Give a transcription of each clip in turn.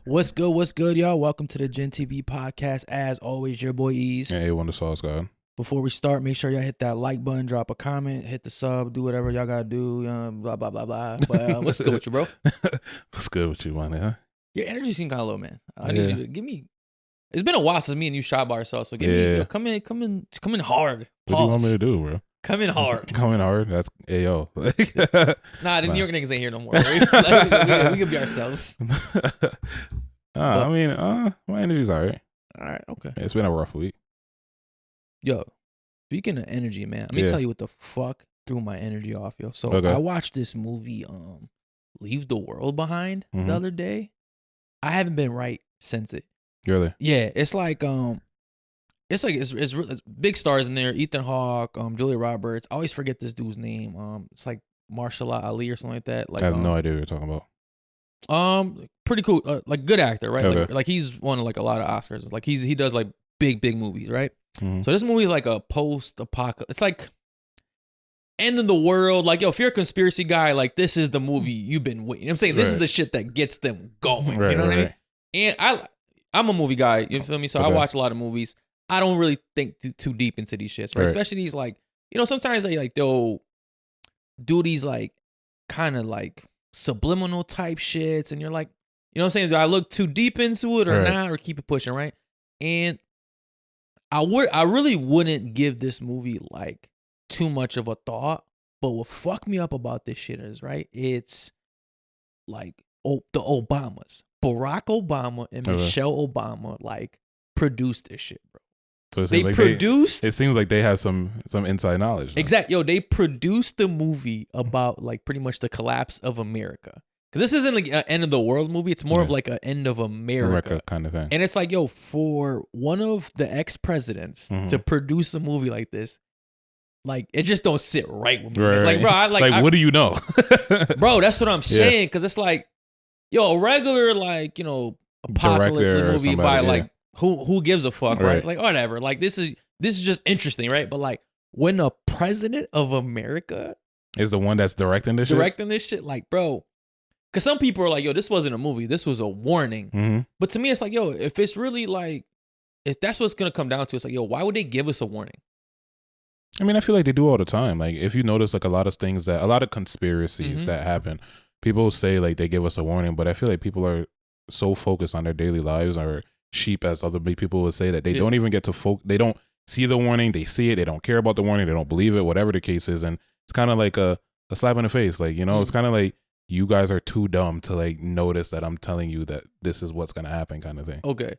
What's good? What's good, y'all? Welcome to the Gen TV podcast. As always, your boy Ease. Hey, Wonder Sauce God. Before we start, make sure y'all hit that like button, drop a comment, hit the sub, do whatever y'all gotta do. Blah blah blah blah. But what's good with you, bro? What's good with you, man? Huh? Your energy seems kind of low, man. I need you to give me. It's been a while since me and you shot by ourselves, so give me. Yo, come in hard. Pause. What do you want me to do, bro? Come in hard. Come in hard. That's Ayo. Nah, the New York niggas ain't here no more. Right? we can be ourselves. I mean, my energy's all right. All right, okay. It's been a rough week. Yo, speaking of energy, man, let me tell you what the fuck threw my energy off, yo. So I watched this movie, Leave the World Behind the other day. I haven't been right since it. Really? Yeah, it's big stars in there. Ethan Hawke, Julia Roberts. I always forget this dude's name. It's like Marshala Ali or something like that. Like I have no idea what you're talking about. Pretty cool. Like good actor, right? Okay. Like he's won like a lot of Oscars. Like he does like big movies, right? Mm-hmm. So this movie is like a post-apocalypse. It's like end of the world. Like, yo, if you're a conspiracy guy, like this is the movie you've been waiting. You know what I'm saying? This is the shit that gets them going. Right, you know what I mean? And I'm a movie guy. You feel me? So I watch a lot of movies. I don't really think too deep into these shits, right? Especially these like, you know, sometimes they'll do these like kind of like subliminal type shits, and you're like, you know what I'm saying? Do I look too deep into it or not, or keep it pushing, right? And I really wouldn't give this movie like too much of a thought, but what fucked me up about this shit is, right, it's like the Obamas, Barack Obama and Michelle Obama like produced this shit, bro. So they like produced. It seems like they have some inside knowledge. Exactly. Yo, they produced the movie about like pretty much the collapse of America. Because this isn't like an end of the world movie. It's more of like an end of America kind of thing. And it's like, yo, for one of the ex-presidents to produce a movie like this, like it just don't sit right with me. Right. Like, bro, what do you know? Bro, that's what I'm saying. Because it's like, yo, a regular like, you know, apocalyptic movie by like who gives a fuck, right? Like whatever. Like this is just interesting, right? But like when a president of America is the one that's directing this shit, like, bro. Because some people are like, yo, this wasn't a movie. This was a warning. Mm-hmm. But to me, it's like, yo, if it's really like, if that's what's going to come down to, it's like, yo, why would they give us a warning? I mean, I feel like they do all the time. Like, if you notice, like, a lot of conspiracies that happen, people say, like, they give us a warning. But I feel like people are so focused on their daily lives, or sheep, as other people would say, that they don't even get to they don't see the warning. They see it. They don't care about the warning. They don't believe it, whatever the case is. And it's kind of like a slap in the face. Like, you know, it's kind of like, you guys are too dumb to like notice that I'm telling you that this is what's gonna happen, kind of thing. Okay,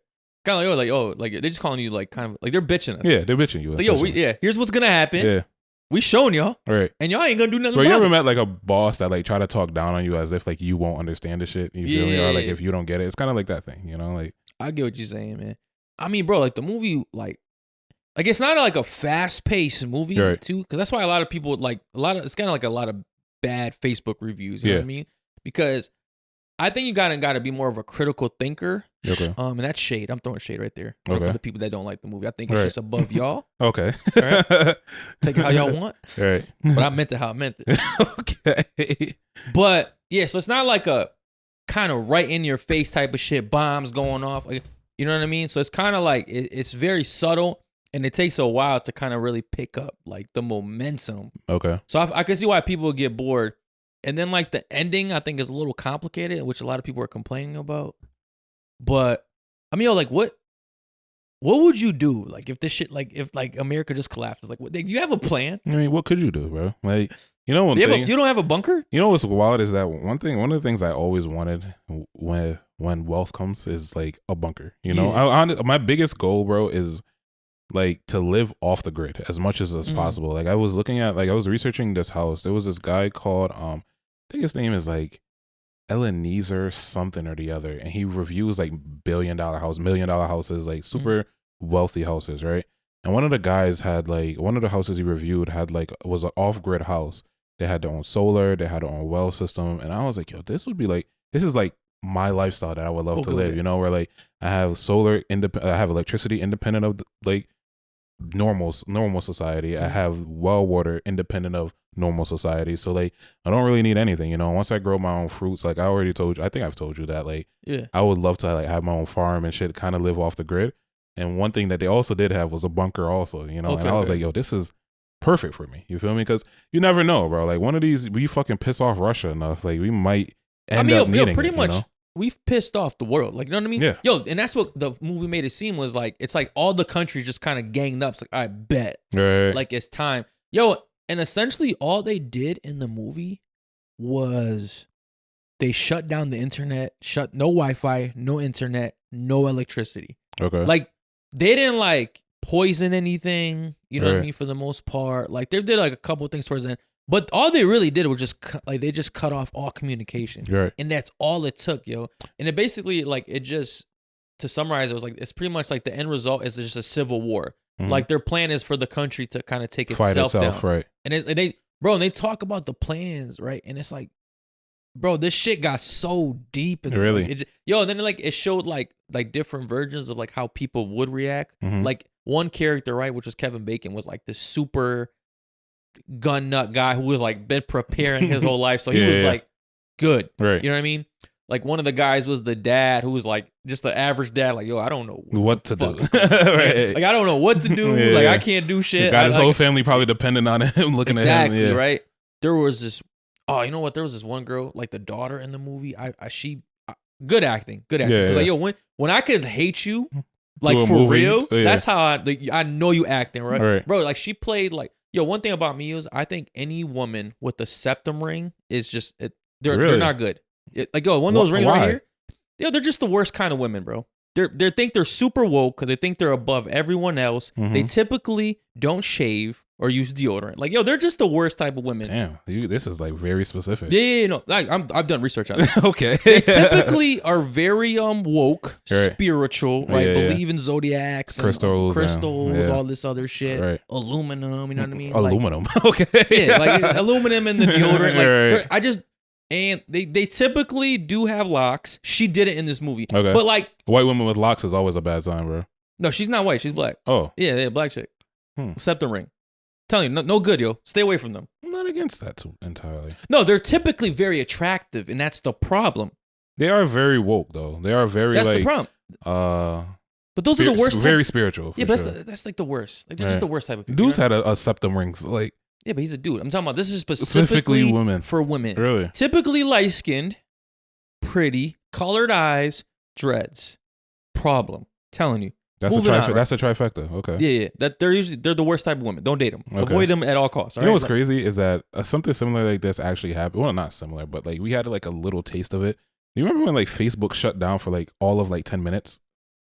kind of like they're just calling you like kind of like they're bitching us. Yeah, they're bitching you. Like, yo, here's what's gonna happen. Yeah, we showing y'all. Right. And y'all ain't gonna do nothing. Bro, about you ever it. met like a boss that like try to talk down on you as if like you won't understand the shit? You feel me? Or like if you don't get it, it's kind of like that thing, you know? Like I get what you're saying, man. I mean, bro, like the movie, like it's not like a fast paced movie too, because that's why a lot of people it's kind of like a lot of bad Facebook reviews. You know what I mean? Because I think you gotta be more of a critical thinker. Okay. And that's shade. I'm throwing shade right there. Okay. For the people that don't like the movie. I think it's just above y'all. Okay. All right? Take it how y'all want. All right. But I meant it how I meant it. Okay. But yeah, so it's not like a kind of right in your face type of shit, bombs going off. Like, you know what I mean? So it's kind of like it's very subtle, and it takes a while to kind of really pick up like the momentum. Okay. So I can see why people would get bored. And then like the ending, I think is a little complicated, which a lot of people are complaining about. But I mean, yo, like what would you do? Like if this shit, like if like America just collapses, like do you have a plan? I mean, what could you do, bro? Like, you know, you don't have a bunker? You know what's wild is that one of the things I always wanted when wealth comes is like a bunker. You know, my biggest goal, bro, is like to live off the grid as much as possible. Like I was researching this house. There was this guy called I think his name is like Ebenezer something or the other, and he reviews like $1 billion house, $1 million houses, like super wealthy houses, right? And one of the guys had like one of the houses he reviewed was an off-grid house. They had their own solar, they had their own well system, and I was like, yo, this is like my lifestyle that I would love to live, you know, where like I have solar I have electricity independent of like normal society. I have well water independent of normal society. So like I don't really need anything, you know. Once I grow my own fruits, like I already told you, I think I've told you that, like I would love to like have my own farm and shit, kind of live off the grid. And one thing that they also did have was a bunker also, you know. And I was like, yo, this is perfect for me. You feel me? Because you never know, bro. Like one of these, we fucking piss off Russia enough, like we might end up needing pretty it, much. You know? We've pissed off the world. Like, you know what I mean? Yeah. Yo, and that's what the movie made it seem was like. It's like all the countries just kind of ganged up. It's like, I bet. Right. Like, it's time. Yo, and essentially all they did in the movie was they shut down the internet, no Wi-Fi, no internet, no electricity. Okay. Like, they didn't, like, poison anything, you know what I mean, for the most part. Like, they did, like, a couple of things towards the end. But all they really did was just they just cut off all communication, right? And that's all it took, yo. And it basically like it just to summarize, it was like it's pretty much like the end result is just a civil war. Mm-hmm. Like their plan is for the country to kind of take itself down, right? And they talk about the plans, right? And it's like, bro, this shit got so deep and really, like, and then like it showed like different versions of like how people would react. Mm-hmm. Like one character, right, which was Kevin Bacon, was like this super gun nut guy who was like been preparing his whole life, so he was like good, right? You know what I mean? Like one of the guys was the dad who was like just the average dad, like, yo, I don't know what to do. Right. Like I don't know what to do. Like I can't do shit. Got his whole family probably dependent on him, looking at him. Exactly, right? There was this. Oh, you know what? There was this one girl, like the daughter in the movie. She good acting. Because like, yo, when I could hate you, like for movie. Real, that's how I know you acting, right? Bro, like she played like. Yo, one thing about me is I think any woman with a septum ring is just they're not good. Like yo, one of those rings right here, yo, they're just the worst kind of women, bro. They think they're super woke because they think they're above everyone else. Mm-hmm. They typically don't shave or use deodorant. Like yo, they're just the worst type of women. Damn, this is like very specific. Yeah, no, like I've done research on it. Okay, they typically are very woke, spiritual, right? Believe in zodiacs, crystals, all this other shit, aluminum. You know what I mean? Aluminum. Like, okay, yeah, like aluminum and the deodorant. Like and they typically do have locks. She did it in this movie, but like white women with locks is always a bad sign, bro. No, she's not white. She's black. Oh, yeah, black chick. Septum ring. Telling you, no good, yo. Stay away from them. I'm not against that too entirely. No, they're typically very attractive, and that's the problem. They are very woke, though. They are very. That's like, the problem. But those are the worst. Very spiritual. Yeah, but that's like the worst. Like they're just the worst type of people. Dudes had a septum rings, like. Yeah, but he's a dude. I'm talking about this is specifically women. For women. Really? Typically light skinned, pretty, colored eyes, dreads. Problem. Telling you. That's a trifecta. Okay. Yeah. That they're the worst type of women. Don't date them. Okay. Avoid them at all costs. You know what's crazy is that something similar like this actually happened. Well, not similar, but like we had like a little taste of it. Do you remember when like Facebook shut down for like all of like 10 minutes?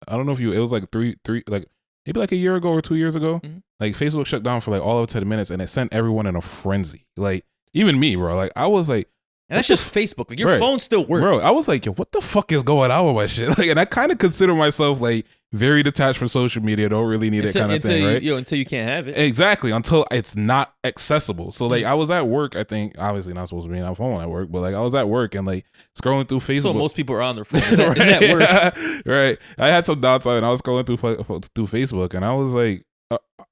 I don't know if it was like three like maybe like a year ago or 2 years ago. Mm-hmm. Like Facebook shut down for like all of 10 minutes and it sent everyone in a frenzy. Like even me, bro. Like I was like. And that's just Facebook. Like your phone still works. Bro, I was like, yo, what the fuck is going on with my shit? Like, and I kind of consider myself like very detached from social media. Don't really need it kind of thing, right? Until you can't have it. Exactly. Until it's not accessible. So like I was at work, I think, obviously not supposed to be on my phone at work, but like I was at work and like scrolling through Facebook. So most people are on their phone. Is that work? Right. I had some downtime and I was scrolling through Facebook and I was like,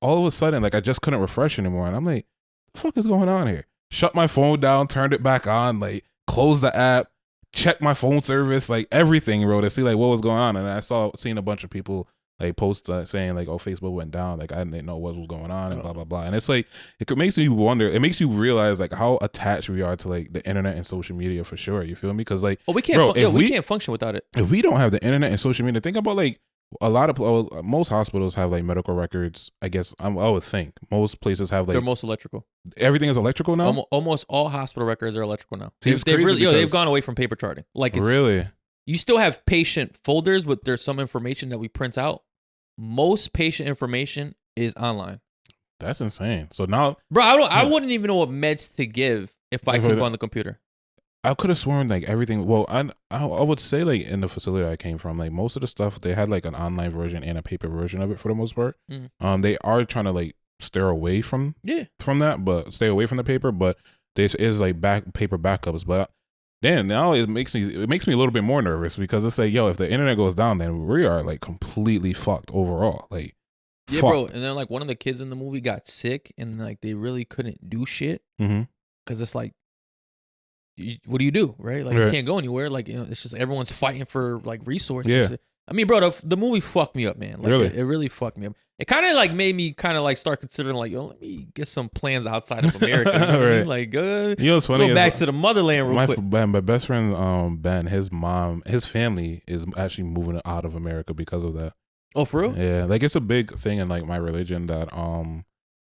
all of a sudden, like I just couldn't refresh anymore. And I'm like, what the fuck is going on here? Shut my phone down, turned it back on, like closed the app, checked my phone service, like everything, bro, to see like what was going on. And I seen a bunch of people like post saying like, oh, Facebook went down, like I didn't know what was going on and blah blah blah. And it's like it makes me wonder, it makes you realize like how attached we are to like the internet and social media for sure. You feel me? Because like we can't we can't function without it. If we don't have the internet and social media, think about like most hospitals have like medical records. I guess I would think most places have like they're most electrical. Everything is electrical now. Almost all hospital records are electrical now. See, they've gone away from paper charting. Like it's, really, you still have patient folders, but there's some information that we print out. Most patient information is online. That's insane. So now, bro, I wouldn't even know what meds to give if I could go on the computer. I could have sworn like everything. Well, I would say like in the facility I came from, like most of the stuff they had like an online version and a paper version of it for the most part. Mm. They are trying to like steer away from that, but stay away from the paper. But there is like paper backups. But then now it makes me a little bit more nervous because it's like, yo, if the internet goes down, then we are like completely fucked overall. Like Yeah, bro. And then like one of the kids in the movie got sick, and like they really couldn't do shit because it's like, what do you do, right? Like you can't go anywhere. Like it's just everyone's fighting for like resources. Yeah. I mean, bro, the movie fucked me up, man. Like, really, it really fucked me up. It kind of like made me kind of like start considering like, yo, let me get some plans outside of America. You know what I mean? Like, good. You know what's funny? Go back to the motherland real quick. My best friend, Ben, his family is actually moving out of America because of that. Oh, for real? Yeah, like it's a big thing in like my religion that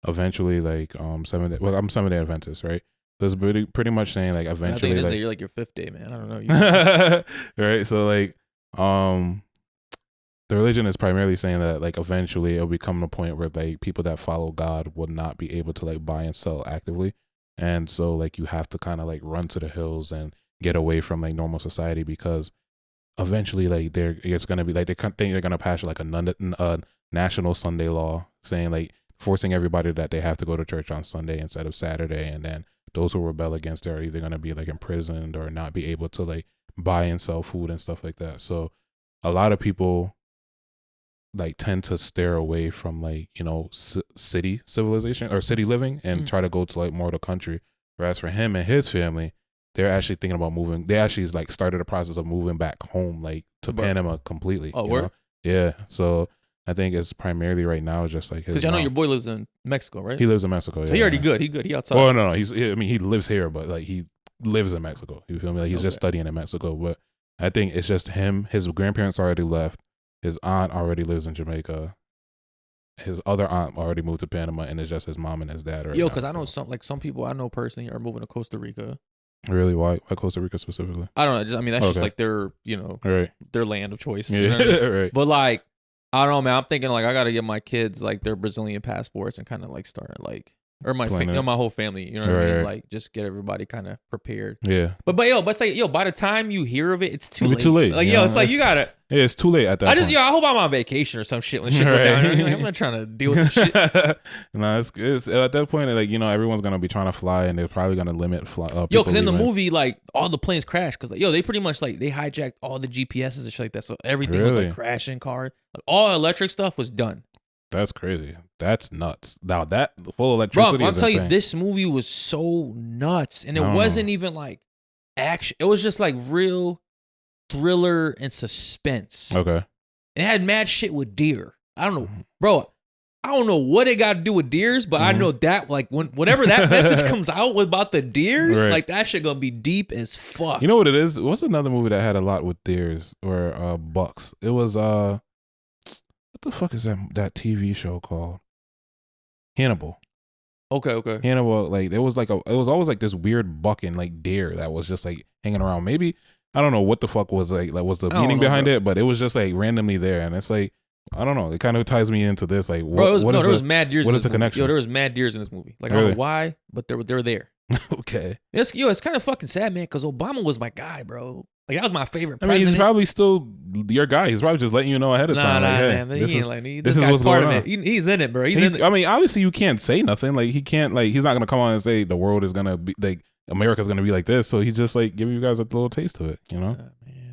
eventually like I'm Seventh-day Adventist, right? So it's pretty much saying like eventually I think like you're like your 5th day, man. I don't know. Right? So like the religion is primarily saying that like eventually it'll become a point where like people that follow God would not be able to like buy and sell actively. And so like you have to kind of like run to the hills and get away from like normal society because eventually like it's going to be like they think they're going to pass like a national Sunday law saying like forcing everybody that they have to go to church on Sunday instead of Saturday. And then those who rebel against it are either going to be like imprisoned or not be able to like buy and sell food and stuff like that. So a lot of people like tend to steer away from like, you know, city civilization or city living and try to go to like more of the country. Whereas for him and his family, they're actually thinking about moving. They actually like started a process of moving back home, like to Panama completely. Oh, where? Yeah. So I think it's primarily right now just like his. Because I know your boy lives in Mexico, right? He lives in Mexico. So he already good. He good. He outside. Oh no. He lives here, but like he lives in Mexico. You feel me? Like he's just studying in Mexico. But I think it's just him. His grandparents already left. His aunt already lives in Jamaica. His other aunt already moved to Panama, and it's just his mom and his dad. Yo, because I know some people I know personally are moving to Costa Rica. Really? Why Costa Rica specifically? I don't know. That's just like their, their land of choice. You know what I mean? Right. But like, I don't know, man. I'm thinking like I got to get my kids like their Brazilian passports and kind of like start like, or my whole family. You know what I mean? Right. Like just get everybody kind of prepared. Yeah. But by the time you hear of it, it's too late. Too late. Like it's like you gotta. Yeah, it's too late at that point. I hope I'm on vacation or some shit when shit go down. Like, I'm not trying to deal with this shit. No, it's at that point, like, everyone's going to be trying to fly and they're probably going to limit because in the movie, like, all the planes crashed because, like, they pretty much, like, they hijacked all the GPSs and shit like that. So everything was, like, crashing cars. Like, all electric stuff was done. That's crazy. That's nuts. Now, that full electricity Bro, is I'll tell insane. you, this movie was so nuts. And it wasn't even, like, action. It was just, like, real thriller and suspense. Okay. It had mad shit with deer. I don't know, bro. I don't know what it got to do with deers, but I know that like whenever that message comes out about the deers, like that shit gonna be deep as fuck. You know what it is? What's another movie that had a lot with deers or bucks? It was what the fuck is that TV show called? Hannibal. Okay. Hannibal, like it was always like this weird bucking like deer that was just like hanging around. Maybe I don't know what the fuck was like was the meaning behind it, but it was just like randomly there, and it's like I don't know. It kind of ties me into this. Like, there was mad deers. What is the connection? Yo, there was mad deers in this movie. Like, I don't know why, but they were there. Okay. It's kind of fucking sad, man, because Obama was my guy, bro. Like, that was my favorite president. I mean, he's probably still your guy. He's probably just letting you know ahead of time. Like, hey, man. This is what's going on. He's in it, bro. He's in it. I mean, obviously, you can't say nothing. Like, he can't, like, he's not going to come on and say the world is going to be, like, America's going to be like this. So he's just, like, giving you guys a little taste of it, man,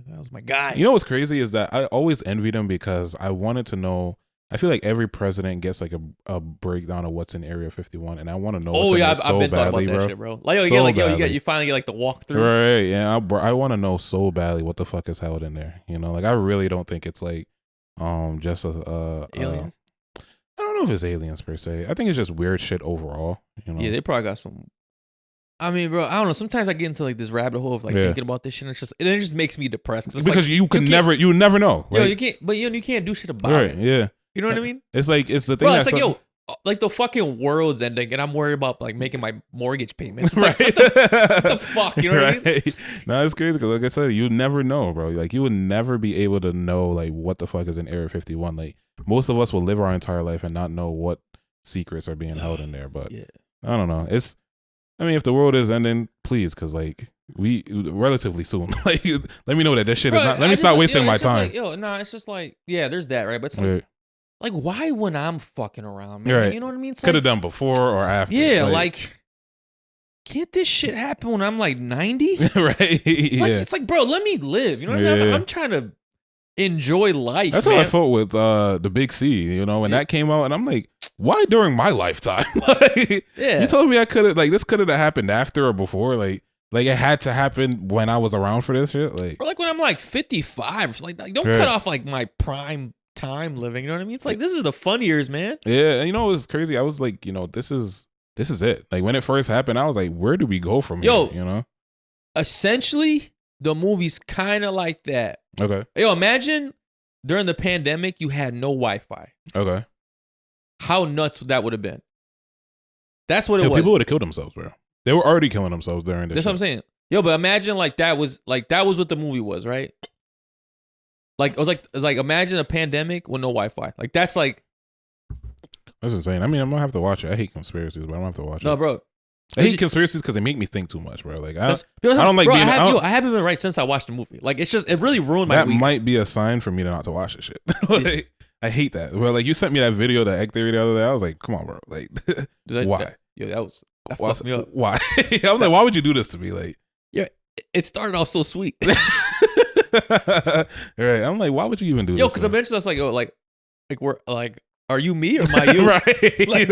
that was my guy. You know what's crazy is that I always envied him because I wanted to know. I feel like every president gets like a breakdown of what's in Area 51, and I want to know. I've been badly, about that shit, bro. Like, you finally get like the walkthrough, right? Yeah, I want to know so badly what the fuck is held in there. Like I really don't think it's like, just aliens. I don't know if it's aliens per se. I think it's just weird shit overall. Yeah, they probably got some. I mean, bro, I don't know. Sometimes I get into like this rabbit hole of like thinking about this shit. And it just makes me depressed because like, you never know. Yo, you can't. But you can't do shit about it. Yeah. You know what I mean? It's like it's the thing. Bro, it's like like the fucking world's ending, and I'm worried about like making my mortgage payments. Right? Like, what the fuck? You know what I mean? No, it's crazy because like I said, you never know, bro. Like you would never be able to know like what the fuck is in Area 51. Like most of us will live our entire life and not know what secrets are being held in there. But I don't know. I mean, if the world is ending, please, because like we relatively soon. Like, let me know that shit is not. Let me stop wasting my time. Like, it's just like there's that, right? But it's like why when I'm fucking around, man? Right. You know what I mean? Could have done before or after. Yeah, like can't this shit happen when I'm like 90? Right. Like, it's like, bro, let me live. You know what I mean? I'm trying to enjoy life. That's man. how I felt with the Big C, you know, when that came out, and I'm like, why during my lifetime? Like, you told me I could have, like, this could have happened after or before, like it had to happen when I was around for this shit, like, or like when I'm like 55, like don't cut off like my prime time living. You know what I mean? It's like this is the fun years, man. Yeah, and you know it was crazy. I was like, you know, this is it. Like when it first happened, I was like, where do we go from here? You know, essentially the movie's kind of like that. Okay. Yo, imagine during the pandemic you had no Wi-Fi. Okay. How nuts that would have been. That's what it was. People would have killed themselves, bro. They were already killing themselves during this. That's what I'm saying. Yo, but imagine like that was what the movie was, right? Like it was like imagine a pandemic with no Wi-Fi. Like that's insane. I mean, I'm gonna have to watch it. I hate conspiracies, but I don't have to watch it. No, bro. I hate conspiracies because they make me think too much, bro. Like I don't like being. I haven't been right since I watched the movie. Like it really ruined my week. That might be a sign for me not to watch this shit. Like, I hate that. Well, like you sent me that video, the egg theory the other day. I was like, come on, bro. Like, why? That fucked me up. Why? I'm like, why would you do this to me? Like, yeah, it started off so sweet. Right. I'm like, why would you even do this? Yo, because eventually I was like, we're like, are you me or am I you? Right. Like,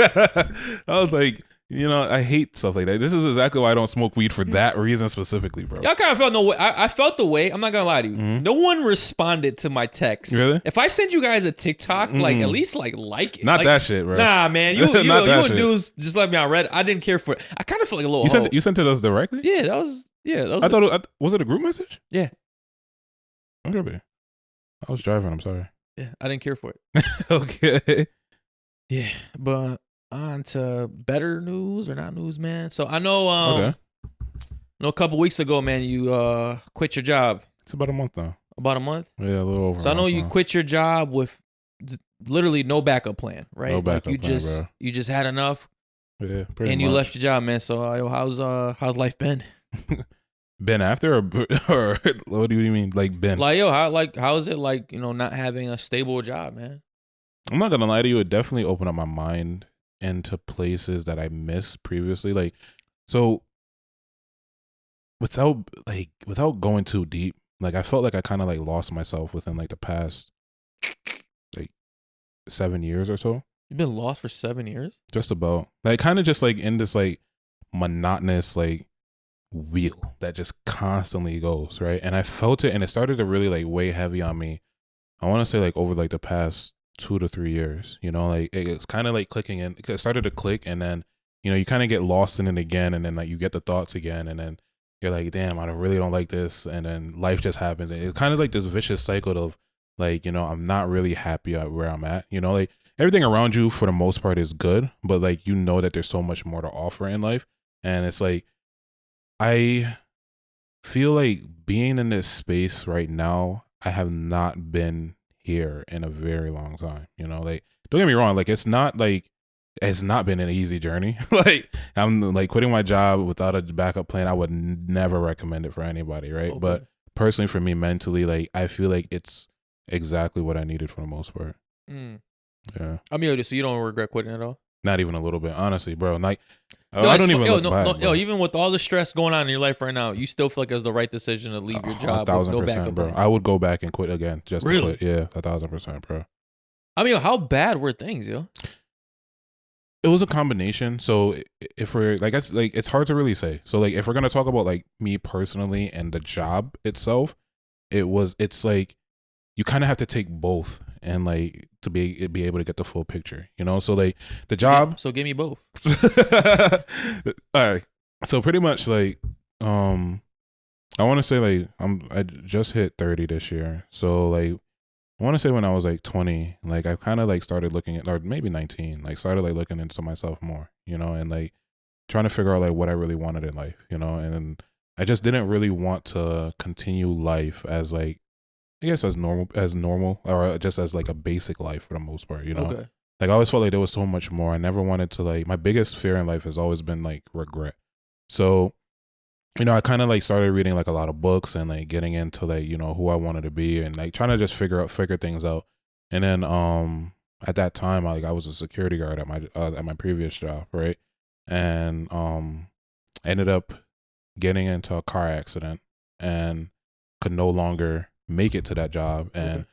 I was like, you know, I hate stuff like that. This is exactly why I don't smoke weed for that reason specifically, bro. Y'all kind of felt no way. I felt the way. I'm not gonna lie to you. Mm-hmm. No one responded to my text. Really? If I send you guys a TikTok, like at least like it. Not like, that shit, bro. Nah, man. You and dudes just let me on Reddit. I didn't care for it. I kind of felt like a little. You sent it to us directly? Yeah, that was. I thought was it a group message? Yeah. Okay. I was driving. I'm sorry. Yeah, I didn't care for it. Okay. Yeah, but on to better news or not news, man. So I know Okay. a couple weeks ago, man, you quit your job. It's about a month now. About a month? Yeah, a little over. So I know you quit your job with literally no backup plan, right? No backup plan, bro. You just had enough. Yeah, pretty and much. You left your job, man. So how's life been? Been after or what do you mean? Like been? Like how is it like, you know, not having a stable job, man? I'm not gonna lie to you, it definitely opened up my mind into places that I missed previously. Like, so without going too deep, like I felt like I kind of like lost myself within like the past like 7 years or so. You've been lost for 7 years? Just about. Like kind of just like in this like monotonous like wheel that just constantly goes, right? And I felt it and it started to really like weigh heavy on me. I want to say like over like the past 2 to 3 years, you know, like it's kind of like clicking in. It started to click and then, you know, you kind of get lost in it again and then like you get the thoughts again and then you're like, damn, I really don't like this. And then life just happens. And it's kind of like this vicious cycle of like, you know, I'm not really happy at where I'm at, you know, like everything around you for the most part is good, but like, you know that there's so much more to offer in life. And it's like, I feel like being in this space right now, I have not been here in a very long time, you know, like don't get me wrong, like it's not been an easy journey. Like I'm like quitting my job without a backup plan, I would never recommend it for anybody, right? Okay. But personally for me mentally, like I feel like it's exactly what I needed for the most part. Yeah, I mean, so you don't regret quitting at all? Not even a little bit, honestly, bro. Like I don't even look back, even with all the stress going on in your life right now, you still feel like it was the right decision to leave your job with no backup, bro. I would go back and quit again just to quit. Yeah, 1,000%, bro. I mean, how bad were things, yo? It was a combination. So if we're like, it's hard to really say. So like, if we're gonna talk about like me personally and the job itself, it's like you kind of have to take both and like to be able to get the full picture, you know. So like the job. Yeah, so give me both. All right. So pretty much like I want to say like I just hit 30 this year. So like I want to say when I was like 20, like I kind of like started looking at, or maybe 19, like started like looking into myself more, you know, and like trying to figure out like what I really wanted in life, you know, and I just didn't really want to continue life as like, I guess as normal, or just as like a basic life for the most part, you know. Okay. Like I always felt like there was so much more. I never wanted to like, my biggest fear in life has always been like regret. So, you know, I kind of like started reading like a lot of books and like getting into like, you know, who I wanted to be and like trying to just figure things out. And then at that time, I was a security guard at my previous job, right? And I ended up getting into a car accident and could no longer make it to that job. And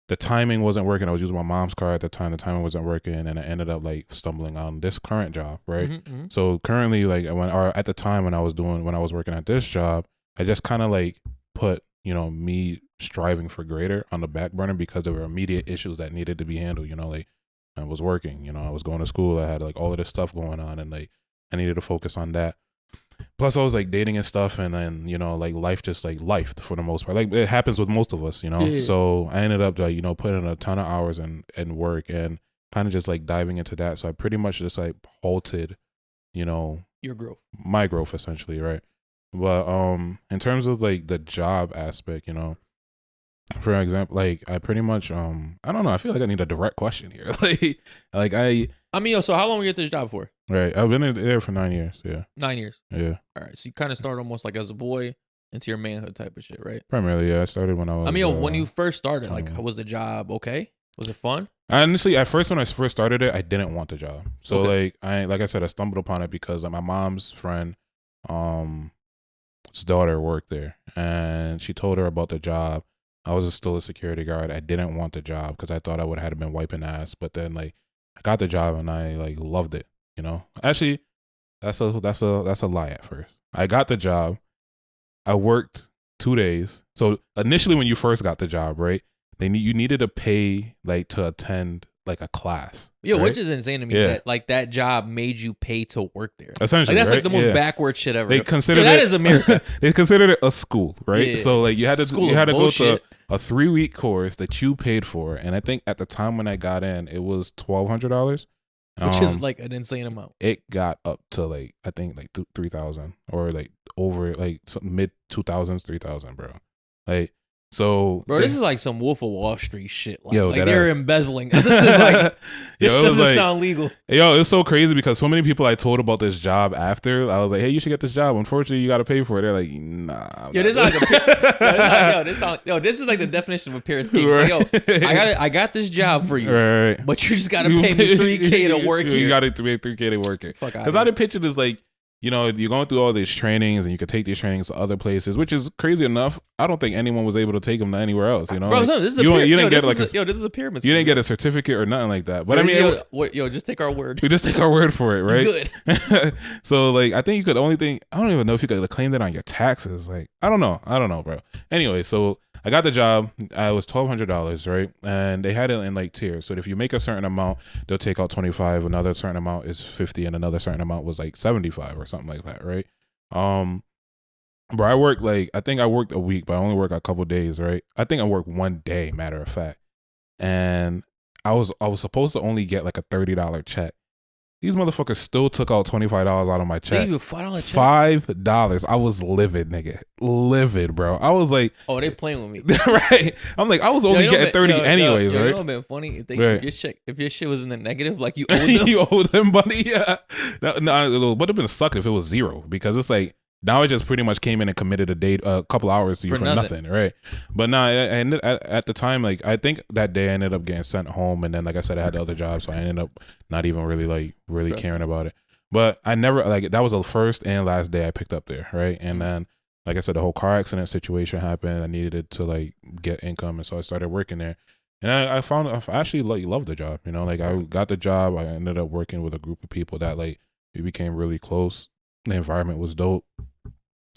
the timing wasn't working. I was using my mom's car at the time. The timing wasn't working, and I ended up like stumbling on this current job, right? So currently, like at the time when I was working at this job, I just kind of like put, me striving for greater on the back burner because there were immediate issues that needed to be handled. Like I was working, I was going to school. I had like all of this stuff going on, and like I needed to focus on that. Plus I was like dating and stuff, and then like life just like life for the most part, like it happens with most of us, Yeah. So I ended up like putting in a ton of hours and work, and kind of just like diving into that. So I pretty much just like halted your growth, my growth essentially, right? But in terms of like the job aspect, for example, like I pretty much I don't know, I feel like I need a direct question here. I mean, so how long were you at this job for? Right, I've been there for 9 years. Yeah, 9 years. Yeah. All right, so you kind of started almost like as a boy into your manhood type of shit, right? Primarily, yeah. I started when I was. I mean, when you first started, like, was the job okay? Was it fun? Honestly, at first when I first started it, I didn't want the job. So like I said, I stumbled upon it because my mom's friend, his daughter worked there, and she told her about the job. I was still a security guard. I didn't want the job because I thought I would have been wiping ass. But then like I got the job and I like loved it. Actually, that's a lie at first. I got the job. I worked 2 days. So initially when you first got the job, right, you needed to pay like to attend like a class. Yeah, right? Which is insane to me. Yeah. That like that job made you pay to work there. Essentially, like, that's right? like the most backward shit ever. They considered that is America. They considered it a school, right? Yeah. So like you had to go to a 3-week course that you paid for, and I think at the time when I got in, it was $1,200. Which is like an insane amount. It got up to like I think like 3,000 or like over like mid 2000s, 3,000, bro. Like so, bro, this is like some Wolf of Wall Street shit. Like, yo, like they're embezzling. This is like this doesn't sound legal. Yo, it's so crazy because so many people I told about this job after, I was like, hey, you should get this job. Unfortunately, you got to pay for it. They're like, nah. Yo, this is like this is like the definition of a pyramid scheme. Right. Like, yo, I got this job for you, right. But you just got to pay me $3K to work here. You got to pay $3K to work here. Because I didn't pitch it as like, you're going through all these trainings and you could take these trainings to other places, which is crazy enough. I don't think anyone was able to take them to anywhere else. Bro, like, no, this is this is a pyramid scheme. You didn't get a certificate or nothing like that. But I mean, just take our word. We just take our word for it, right? Good. So like, I think you could I don't even know if you could claim that on your taxes. Like, I don't know, bro. Anyway, so I got the job. I was $1,200, right? And they had it in like tiers. So if you make a certain amount, they'll take out 25. Another certain amount is 50, and another certain amount was like 75 or something like that, right? But I worked I think I worked a week, but I only worked a couple days, right? I think I worked 1 day, matter of fact. And I was supposed to only get like a $30 check. These motherfuckers still took out $25 out of my check. They gave you a $5 check? $5. I was livid, nigga. Livid, bro. I was like, oh, they playing with me. Right. I'm like, I was only getting 30 anyways, right? You know what been funny? If your shit was in the negative, like you owed them. You owed them money, yeah. No, it would have been suck if it was zero, because it's like, now I just pretty much came in and committed a couple hours to you for nothing, right? But no, at the time, like I think that day I ended up getting sent home, and then like I said, I had the other job, so I ended up not even really caring about it. But I never that was the first and last day I picked up there, right? And then like I said, the whole car accident situation happened. I needed to like get income, and so I started working there. And I found I actually loved the job, like I got the job. I ended up working with a group of people that like we became really close. The environment was dope.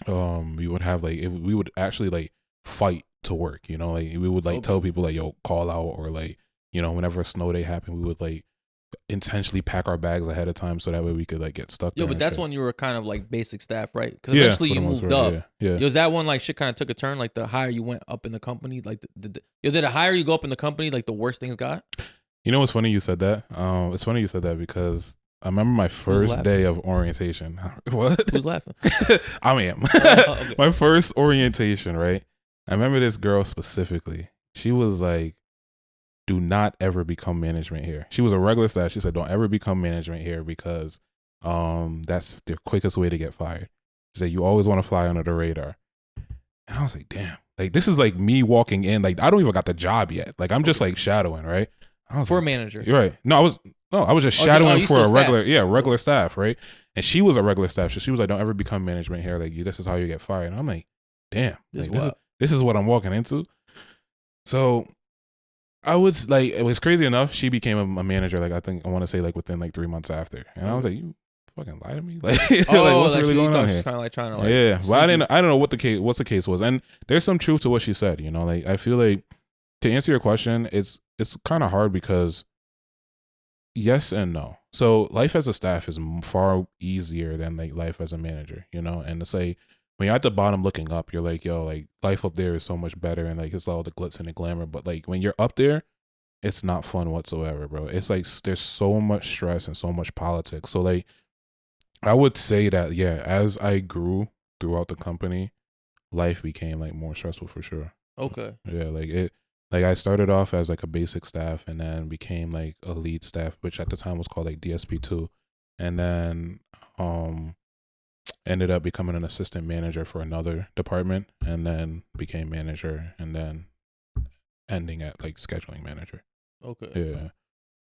We would have we would actually like fight to work, like we would like tell people like, yo, call out, or like, whenever a snow day happened, we would like intentionally pack our bags ahead of time so that way we could like get stuck. Yo, but that's when you were kind of like basic staff, right? Because eventually you moved up. Yeah. Was that one like shit kind of took a turn? Like the higher you went up in the company, like did the higher you go up in the company, like the worse things got? You know what's funny you said that? It's funny you said that because I remember my first day of orientation. What? Who's laughing? I am. Okay. My first orientation, right? I remember this girl specifically. She was like, do not ever become management here. She was a regular staff. She said, don't ever become management here because that's the quickest way to get fired. She said, you always want to fly under the radar. And I was like, damn. Like, this is like me walking in. Like, I don't even got the job yet. Like, I'm just like shadowing, right? I was for a manager. You're right. No, I was just shadowing for a regular staff, right? And she was a regular staff. So she was like, don't ever become management here. Like, this is how you get fired. And I'm like, damn. This is what I'm walking into. So I was like, it was crazy enough. She became a manager. Like I want to say like within like 3 months after, and I was like, you fucking lie to me, like, what's really going on here? Kind of like trying to like, yeah, but I don't know what the case was, and there's some truth to what she said. Like I feel like to answer your question, it's kind of hard because yes and no. So life as a staff is far easier than like life as a manager, and to say when you're at the bottom looking up, you're like, yo, like life up there is so much better and like it's all the glitz and the glamour. But like when you're up there, it's not fun whatsoever, bro. It's like there's so much stress and so much politics. So like I would say that, yeah, as I grew throughout the company, life became like more stressful for sure. Okay. Yeah, like I started off as like a basic staff and then became like a lead staff, which at the time was called like DSP2. And then ended up becoming an assistant manager for another department and then became manager and then ending at like scheduling manager. Okay. Yeah.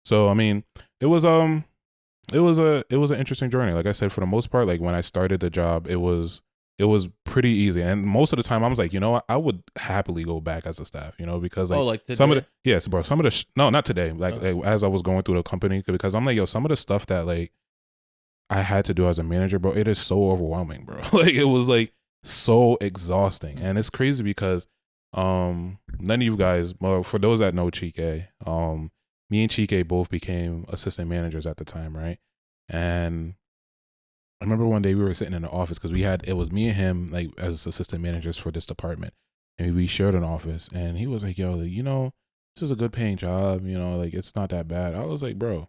So I mean, it was an interesting journey. Like I said, for the most part, like when I started the job, it was pretty easy. And most of the time I was like, you know what, I would happily go back as a staff, because like today? some of the, yes, bro, some of the, no, not today. Like as I was going through the company, because I'm like, yo, some of the stuff that like I had to do as a manager, bro, it is so overwhelming, bro. Like it was like so exhausting. And it's crazy because none of you guys, well, for those that know Chike, me and Chike both became assistant managers at the time, right? And I remember one day we were sitting in the office because it was me and him like as assistant managers for this department, and we shared an office. And he was like, "Yo, like, this is a good paying job. Like it's not that bad." I was like, "Bro,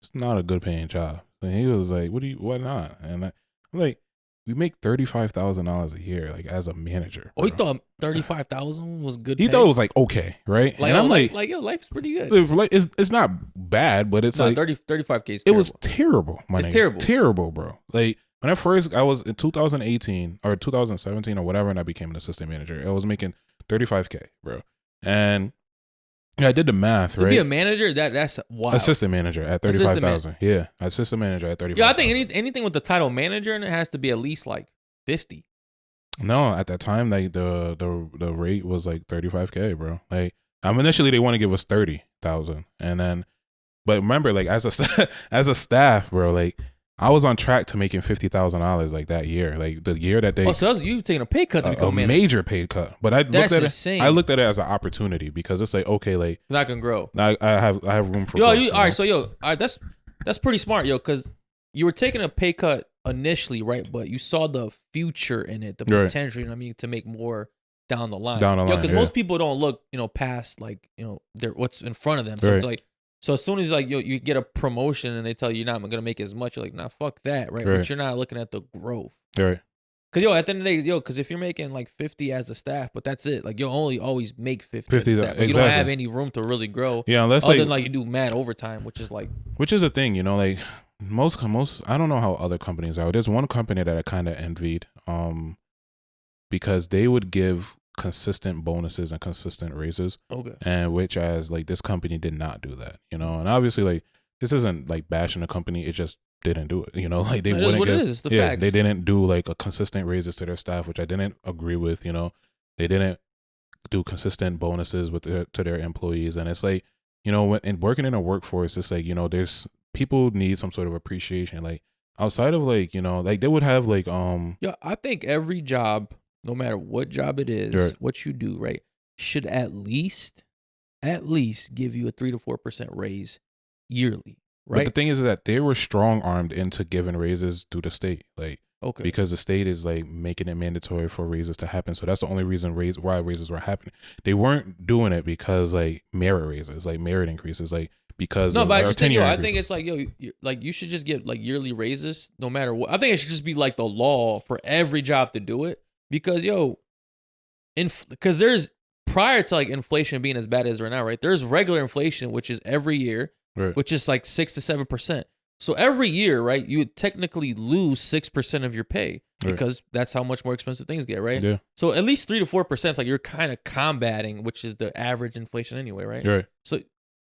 it's not a good paying job." And he was like, "Why not?" And I'm like, "We make $35,000 a year, like as a manager." Oh, he thought 35,000 was good. He thought it was like okay, right? Like, and I'm yo, life's pretty good. Like it's not bad, but it's like 35K is terrible. It was terrible. Terrible, bro. Like when I was in 2018 or 2017 or whatever, and I became an assistant manager, I was making $35K, bro. And yeah, I did the math, to right? be a manager, that's wild. Assistant manager at 35,000. Yeah, assistant manager at 35,000. Yeah, I think anything with the title manager and it has to be at least like 50. No, at that time, like the rate was like 35K, bro. Like initially they want to give us 30,000, and then, but remember, like as a staff, bro, like I was on track to making $50,000 like that year, like the year that they. Oh, so you taking a pay cut to become manager? Major pay cut, but I That's looked at insane. I looked at it as an opportunity because it's like, okay, like you're not gonna grow. I have room for. Yo, growth, all right, so all right, that's pretty smart, yo, because you were taking a pay cut initially, right? But you saw the future in it, the potential. You know what I mean, to make more down the line. Because most people don't look, past like their what's in front of them. So it's like, so as soon as like you get a promotion and they tell you you're not gonna make as much, you're like, nah, fuck that, right? But you're not looking at the growth. Right. Because at the end of the day, because if you're making like 50 as a staff, but that's it. Like you'll only always make 50 as a staff. Exactly. You don't have any room to really grow. Yeah, unless other than like you do mad overtime, which is a thing, like most I don't know how other companies are. There's one company that I kind of envied, because they would give consistent bonuses and consistent raises. Okay. And which as like this company did not do that, and obviously like this isn't like bashing the company, it just didn't do it, like they wouldn't give, it is. It's the facts. They didn't do like a consistent raises to their staff, which I didn't agree with, they didn't do consistent bonuses to their employees. And it's like, when working in a workforce, it's like, there's people need some sort of appreciation, like outside of like, like they would have like yeah, I think every job, no matter what job it is, what you do, right, should at least give you a 3 to 4% raise yearly. Right. But the thing is that they were strong armed into giving raises through the state, like because the state is like making it mandatory for raises to happen. So that's the only reason why raises were happening. They weren't doing it because like merit raises, like merit increases, like because no. But I just think I think it's like you should just get like yearly raises no matter what. I think it should just be like the law for every job to do it because because there's prior to like inflation being as bad as right now, right? There's regular inflation, which is every year. Right. Which is like 6 to 7%. So every year, right, you would technically lose 6% of your pay because that's how much more expensive things get, right? Yeah. So at least 3 to 4%, like you're kind of combating, which is the average inflation anyway, right? Right. So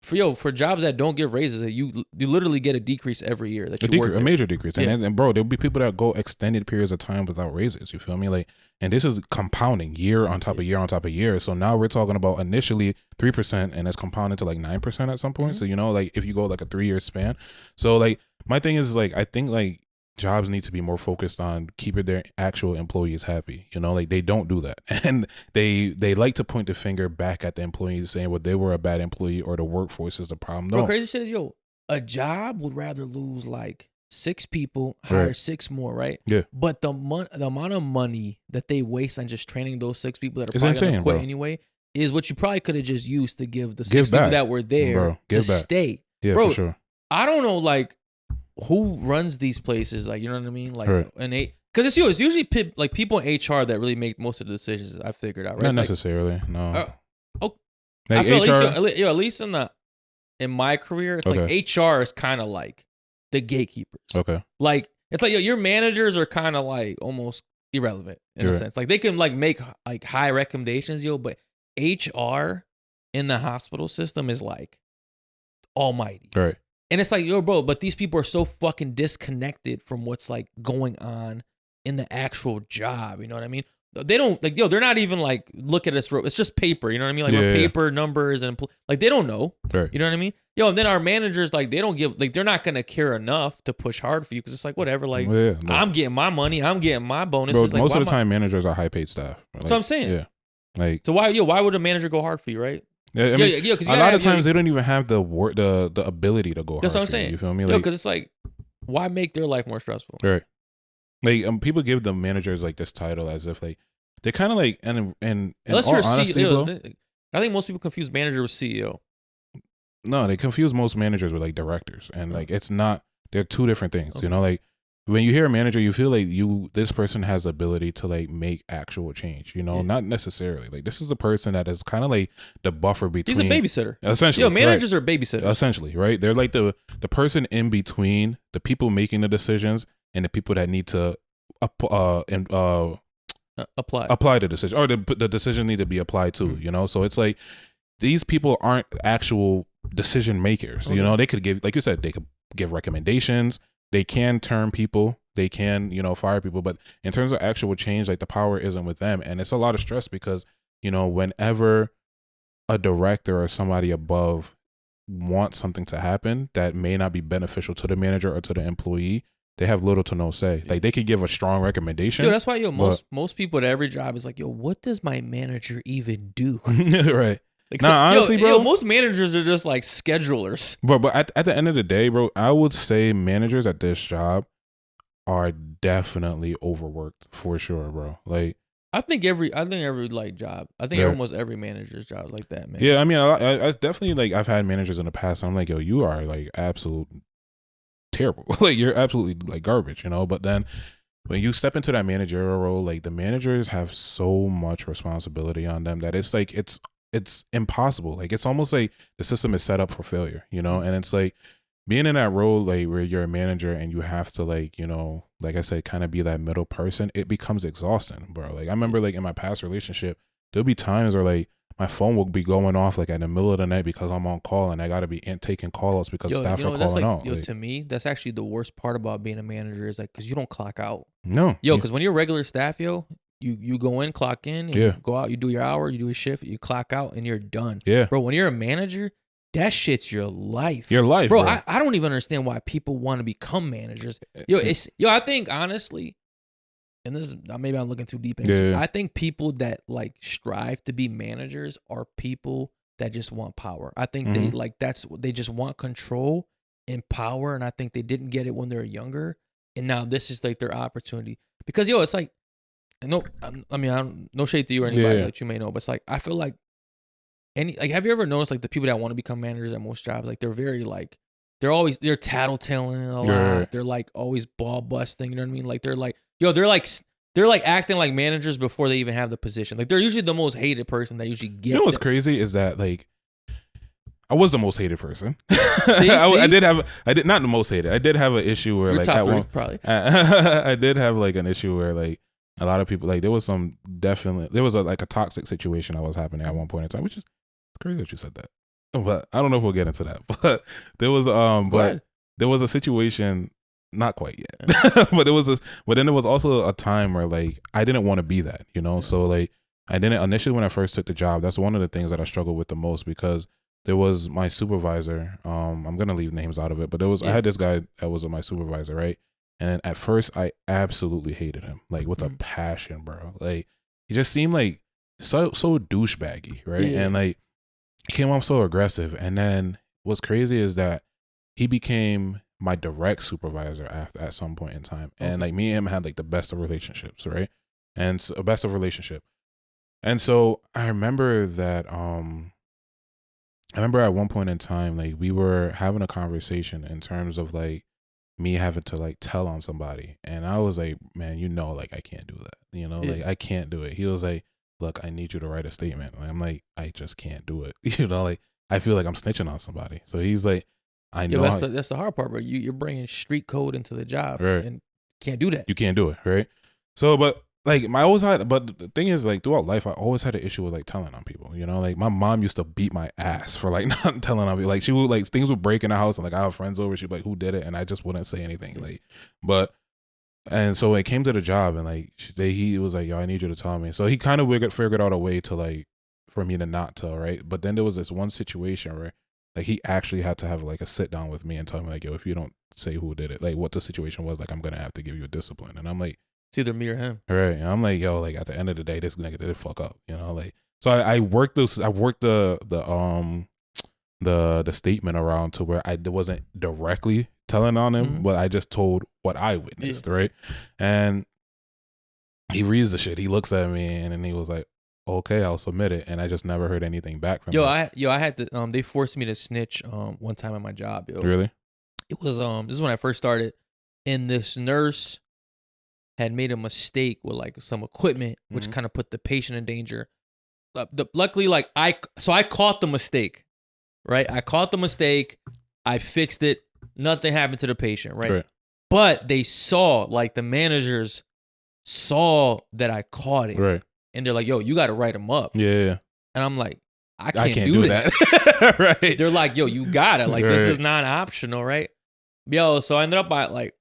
for jobs that don't give raises, you literally get a decrease every year that you work. A major decrease. Yeah. And bro, there'll be people that go extended periods of time without raises. You feel me? Like, and this is compounding year on top of year on top of year. So now we're talking about initially 3% and it's compounded to like 9% at some point. So, you know, like if you go like a 3-year span. So like my thing is like, I think like jobs need to be more focused on keeping their actual employees happy. You know, like they don't do that. And they like to point the finger back at the employees saying, well, they were a bad employee or the workforce is the problem. No. Bro, crazy shit is, a job would rather lose like 6 people, hire 6 more, right? Yeah. But the amount of money that they waste on just training those 6 people that are it's probably going to quit bro. anyway is what you probably could have just used to give the 6 people that were there to stay. Yeah, bro, for sure. I don't know, like, who runs these places, like, you know what I mean? Like, because it's usually like people in HR that really make most of the decisions. I figured out, right? Not necessarily, no. Like I feel HR, at least in my career, it's like HR is kind of like the gatekeepers. Okay. Like it's like your managers are kind of like almost irrelevant in a sense. Like they can like make like high recommendations, but HR in the hospital system is like almighty. Right. And it's like, bro, but these people are so fucking disconnected from what's like going on in the actual job. You know what I mean? They don't like, they're not even like, look at us. It's just paper. You know what I mean? Like paper numbers and like, they don't know. Right. You know what I mean? And then our managers, like, they don't give, like, they're not going to care enough to push hard for you. Cause it's like, whatever. Like, I'm getting my money. I'm getting my bonuses. Bro, like, most of the time managers are high paid staff. Like, that's what I'm saying. Yeah. Like, so why would a manager go hard for you? Right. Yeah, I mean, a lot of times they don't even have the ability to go hard. That's what I'm saying. You feel me? Like, because it's like, why make their life more stressful? Right. Like people give the managers like this title as if like they kind of like and unless all you're honesty, CEO, I think most people confuse manager with CEO. No, they confuse most managers with like directors, and like it's not. They're two different things. You know, like when you hear a manager, you feel like this person has the ability to like make actual change. You know, not necessarily. Like this is the person that is kind of like the buffer between. He's a babysitter. Essentially, managers are babysitters. Essentially, right? They're like the person in between the people making the decisions and the people that need to apply the decision, or the decision need to be applied to. You know, so it's like these people aren't actual decision makers. You know, they could give, like you said, they could give recommendations. They can turn people, they can, fire people, but in terms of actual change, like the power isn't with them. And it's a lot of stress because, whenever a director or somebody above wants something to happen that may not be beneficial to the manager or to the employee, they have little to no say. Like they could give a strong recommendation. That's why most people at every job is like, what does my manager even do? Right. Like, honestly, bro, most managers are just like schedulers. But at the end of the day, bro, I would say managers at this job are definitely overworked for sure, bro. Like, I think every like job, almost every manager's job is like that, man. Yeah, I mean, I definitely like I've had managers in the past. And I'm like, yo, you are like absolute terrible. Like you're absolutely like garbage, But then when you step into that managerial role, like the managers have so much responsibility on them that it's like it's impossible. Like it's almost like the system is set up for failure, and it's like being in that role, like where you're a manager and you have to like, like I said, kind of be that middle person. It becomes exhausting, bro. Like I remember like in my past relationship, there'll be times where like my phone will be going off like in the middle of the night because I'm on call and I got to be taking call outs because staff are calling out. To me, that's actually the worst part about being a manager is like, cause you don't clock out. No. Cause when you're regular staff, you go in, clock in, and you go out, you do your hour, you do a shift, you clock out, and you're done. Yeah. Bro, when you're a manager, that shit's your life. Your life, bro. I don't even understand why people want to become managers. I think honestly, and this is, maybe I'm looking too deep into it. I think people that like strive to be managers are people that just want power. I think they just want control and power, and I think they didn't get it when they were younger, and now this is like their opportunity. Because it's like, no, I mean, no shade to you or anybody that you may know, but it's like I feel like have you ever noticed like the people that want to become managers at most jobs, like they're very like they're tattletaling a lot. They're like always ball busting. You know what I mean? Like they're like they're like acting like managers before they even have the position. Like they're usually the most hated person that usually gets. You know what's crazy is that like I was the most hated person. I did not the most hated. I did have an issue where like top three, probably. I did have like an issue where like a lot of people like there was a toxic situation that was happening at one point in time, which is crazy that you said that. but I don't know if we'll get into that. But there was there was a situation, not quite yet, but but then there was also a time where like I didn't want to be that, you know. So like I didn't initially when I first took the job. That's one of the things that I struggled with the most because there was my supervisor. I'm gonna leave names out of it, but there was I had this guy that was my supervisor, right? And at first I absolutely hated him, like with a passion, bro. Like he just seemed like so douchebaggy, right? And like he came off so aggressive. And then what's crazy is that he became my direct supervisor at some point in time. And like me and him had like the best of relationships, right? And so, a best of relationship. And so I remember that at one point in time, like we were having a conversation in terms of like me having to like tell on somebody. And I was like, man, you know, like I can't do that. You know, like I can't do it. He was like, look, I need you to write a statement. Like, I'm like, I just can't do it. You know, like I feel like I'm snitching on somebody. So he's like, I know. That's the hard part, bro. You're bringing street code into the job, right? And can't do that. You can't do it, right? So, but like but the thing is, like throughout life, I always had an issue with like telling on people. You know, like my mom used to beat my ass for like not telling on people. Like she would like things would break in the house, and like I have friends over. She'd be like, "Who did it?" And I just wouldn't say anything. Like, but. And so it came to the job, and like he was like, "Yo, I need you to tell me." So he kind of figured out a way to like for me to not tell, right? But then there was this one situation where like he actually had to have like a sit down with me and tell me like, "Yo, if you don't say who did it, like what the situation was, like I'm gonna have to give you a discipline." And I'm like, it's either me or him, right? And I'm like, "Yo, like at the end of the day, this nigga did fuck up," you know? Like so I worked the statement around to where I wasn't directly telling on him, but I just told what I witnessed, right? And he reads the shit. He looks at me and then he was like, "Okay, I'll submit it." And I just never heard anything back from him. I had to. They forced me to snitch. One time at my job. Yo. Really? It was this is when I first started, and this nurse had made a mistake with like some equipment, which kind of put the patient in danger. Luckily, like I caught the mistake, right? I caught the mistake. I fixed it. Nothing happened to the patient, right? But they saw, like the managers saw that I caught it, right? And they're like, "Yo, you got to write them up." Yeah. And I'm like, I can't do that. Right? They're like, "Yo, you got it. Like this is not optional, right?" Yo, so I ended up by like,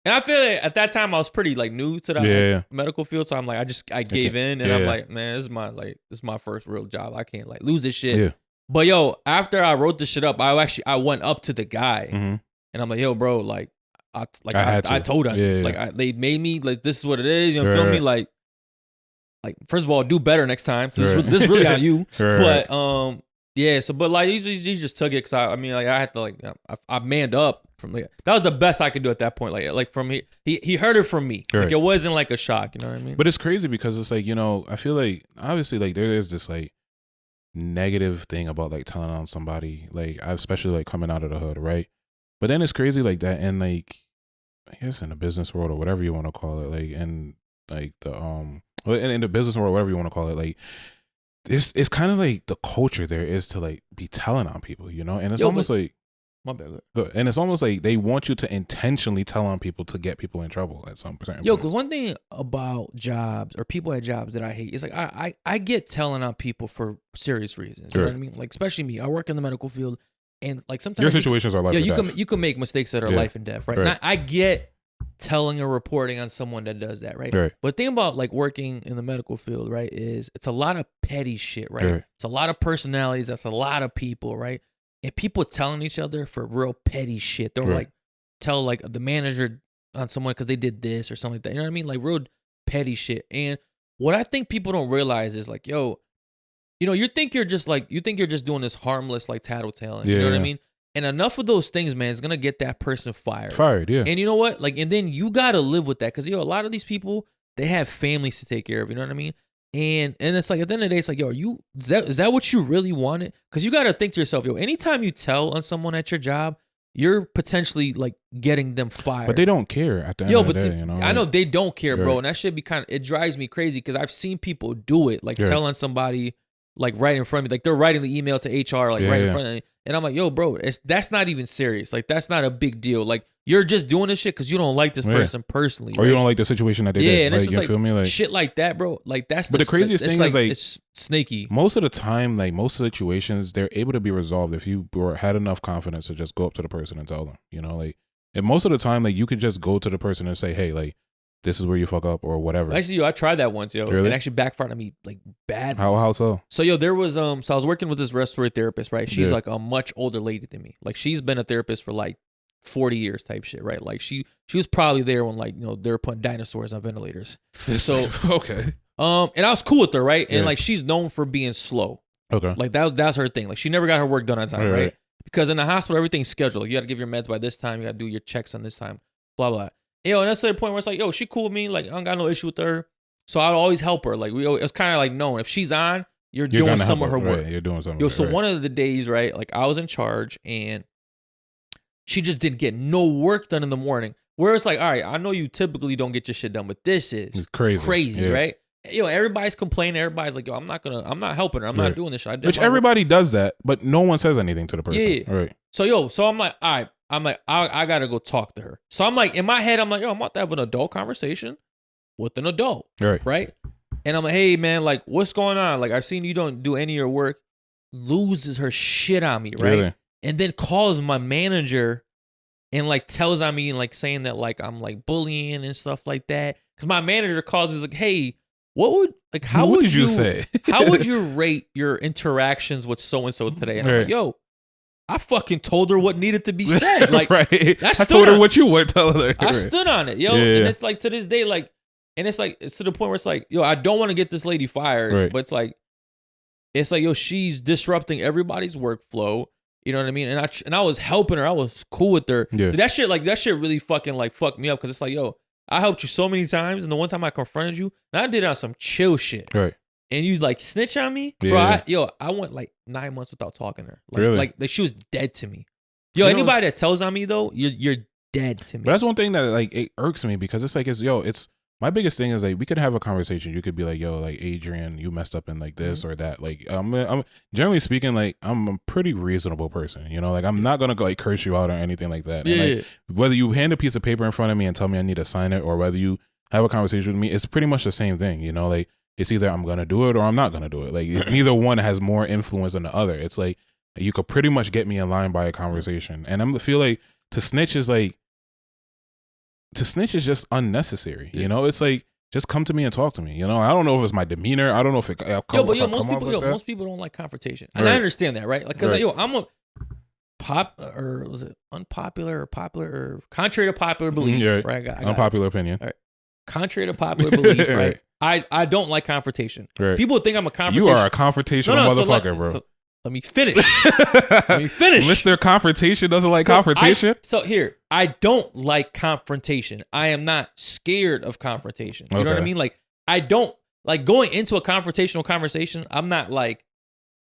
and I feel like at that time I was pretty like new to the medical field, so I'm like, I gave in, and I'm like, man, this is my first real job. I can't like lose this shit. Yeah. But yo, after I wrote this shit up, I went up to the guy, and I'm like, "Yo, bro, like I told him, like they made me like this is what it is. You know, feel me? Like first of all, do better next time. So this is really on you. But yeah. So but like he just took it because I mean like I had to like I manned up from like that was the best I could do at that point. Like from he heard it from me. Like it wasn't like a shock. You know what I mean? But it's crazy because it's like, you know, I feel like obviously like there is this like negative thing about like telling on somebody, like especially like coming out of the hood, right? But then it's crazy like that, and like I guess in the business world or whatever you want to call it, like and like the in the business world, whatever you want to call it, like it's kind of like the culture there is to like be telling on people, you know, and it's almost like my bad. And it's almost like they want you to intentionally tell on people to get people in trouble at some point. Yo, because one thing about jobs or people at jobs that I hate is like I get telling on people for serious reasons. You know what I mean? Like especially me. I work in the medical field, and like sometimes your situations are life and death. You can make mistakes that are life and death, right? And I get telling or reporting on someone that does that, right? But the thing about like working in the medical field, right, is it's a lot of petty shit, right? It's a lot of personalities. That's a lot of people, right? And people telling each other for real petty shit. They'll like tell like the manager on someone because they did this or something like that. You know what I mean? Like real petty shit. And what I think people don't realize is like, yo, you know, you think you're just doing this harmless like tattletaling. You know what I mean? And enough of those things, man, is gonna get that person fired. Yeah. And you know what? Like, and then you gotta live with that because yo, a lot of these people they have families to take care of. You know what I mean? And it's like at the end of the day, it's like, yo, is that what you really wanted? Because you got to think to yourself, yo, anytime you tell on someone at your job, you're potentially like getting them fired. But they don't care at the end of the day, you know? I know they don't care, bro. And that should be it drives me crazy because I've seen people do it, like tell on somebody like right in front of me. Like they're writing the email to HR like right in front of me. And I'm like, yo, bro, that's not even serious. Like that's not a big deal. Like you're just doing this shit because you don't like this person personally. Or you don't like the situation that they did. And it's just you feel me? Like shit like that, bro. Like that's the craziest thing is like it's snaky. Most of the time, like most situations, they're able to be resolved if you had enough confidence to just go up to the person and tell them. You know, like and most of the time, like you could just go to the person and say, hey, like this is where you fuck up or whatever. Actually, yo, I tried that once, yo. Really? It actually backfired on me like bad. How so? So, yo, there was so I was working with this respiratory therapist, right? She's like a much older lady than me. Like she's been a therapist for like 40 years type shit, right? Like she was probably there when like, you know, they were putting dinosaurs on ventilators. So okay. And I was cool with her, right? And like she's known for being slow. Okay. Like that's her thing. Like she never got her work done on time, right? Because in the hospital everything's scheduled. Like, you got to give your meds by this time, you got to do your checks on this time, blah blah. Yo, and that's the point where it's like, yo, she cool with me. Like, I don't got no issue with her. So I'd always help her. Like, it's kind of like known. If she's on, you're doing some of her work. You're doing something. Yo, so one of the days, right, like I was in charge and she just didn't get no work done in the morning. Where it's like, all right, I know you typically don't get your shit done, but this is it's crazy, right? Yo, everybody's complaining. Everybody's like, yo, I'm not helping her. I'm not doing this shit. Which everybody does that, but no one says anything to the person. Yeah. Right. So I'm like, all right. I gotta go talk to her. So I'm like, in my head, I'm like, yo, I'm about to have an adult conversation with an adult. Right? And I'm like, hey man, like, what's going on? Like, I've seen you don't do any of your work. Loses her shit on me, right? Really? And then calls my manager and like tells on me and like saying that like I'm like bullying and stuff like that. Cause my manager calls me like, hey, what did you say? How would you rate your interactions with so and so today? And I'm like, yo, I fucking told her what needed to be said. Like, I told her what you would tell her. I stood on it, yo. And it's like to this day, like, and it's like it's to the point where it's like, yo, I don't want to get this lady fired, but it's like, yo, she's disrupting everybody's workflow. You know what I mean? And I was helping her. I was cool with her. Yeah. Dude, that shit really fucking like fucked me up because it's like, yo, I helped you so many times, and the one time I confronted you, and I did it on some chill shit. Right. And you like snitch on me, bro. I went like 9 months without talking to her. Like, really? Like she was dead to me. Yo, anybody that tells on me though, you're dead to me. But that's one thing that like it irks me because it's like it's my biggest thing is like we could have a conversation. You could be like, yo, like Adrian, you messed up in like this or that. Like I'm generally speaking, like I'm a pretty reasonable person. You know, like I'm not gonna like curse you out or anything like that. Yeah. And, like, whether you hand a piece of paper in front of me and tell me I need to sign it, or whether you have a conversation with me, it's pretty much the same thing. You know, like. It's either I'm going to do it or I'm not going to do it. Like neither one has more influence than the other. It's like you could pretty much get me in line by a conversation. And I feel like to snitch is just unnecessary. You know, it's like, just come to me and talk to me. You know, I don't know if it's my demeanor. I don't know if it most people don't like confrontation. And I understand that, right? Like, cause I'm a was it unpopular or popular or contrary to popular belief, right? Unpopular opinion. All right. Contrary to popular belief, right? I don't like confrontation. Right. People think I'm a confrontation. You are a confrontational motherfucker, bro. Let me finish. Mr. Confrontation doesn't like confrontation? I don't like confrontation. I am not scared of confrontation. You know what I mean? Like, I don't, like going into a confrontational conversation, I'm not like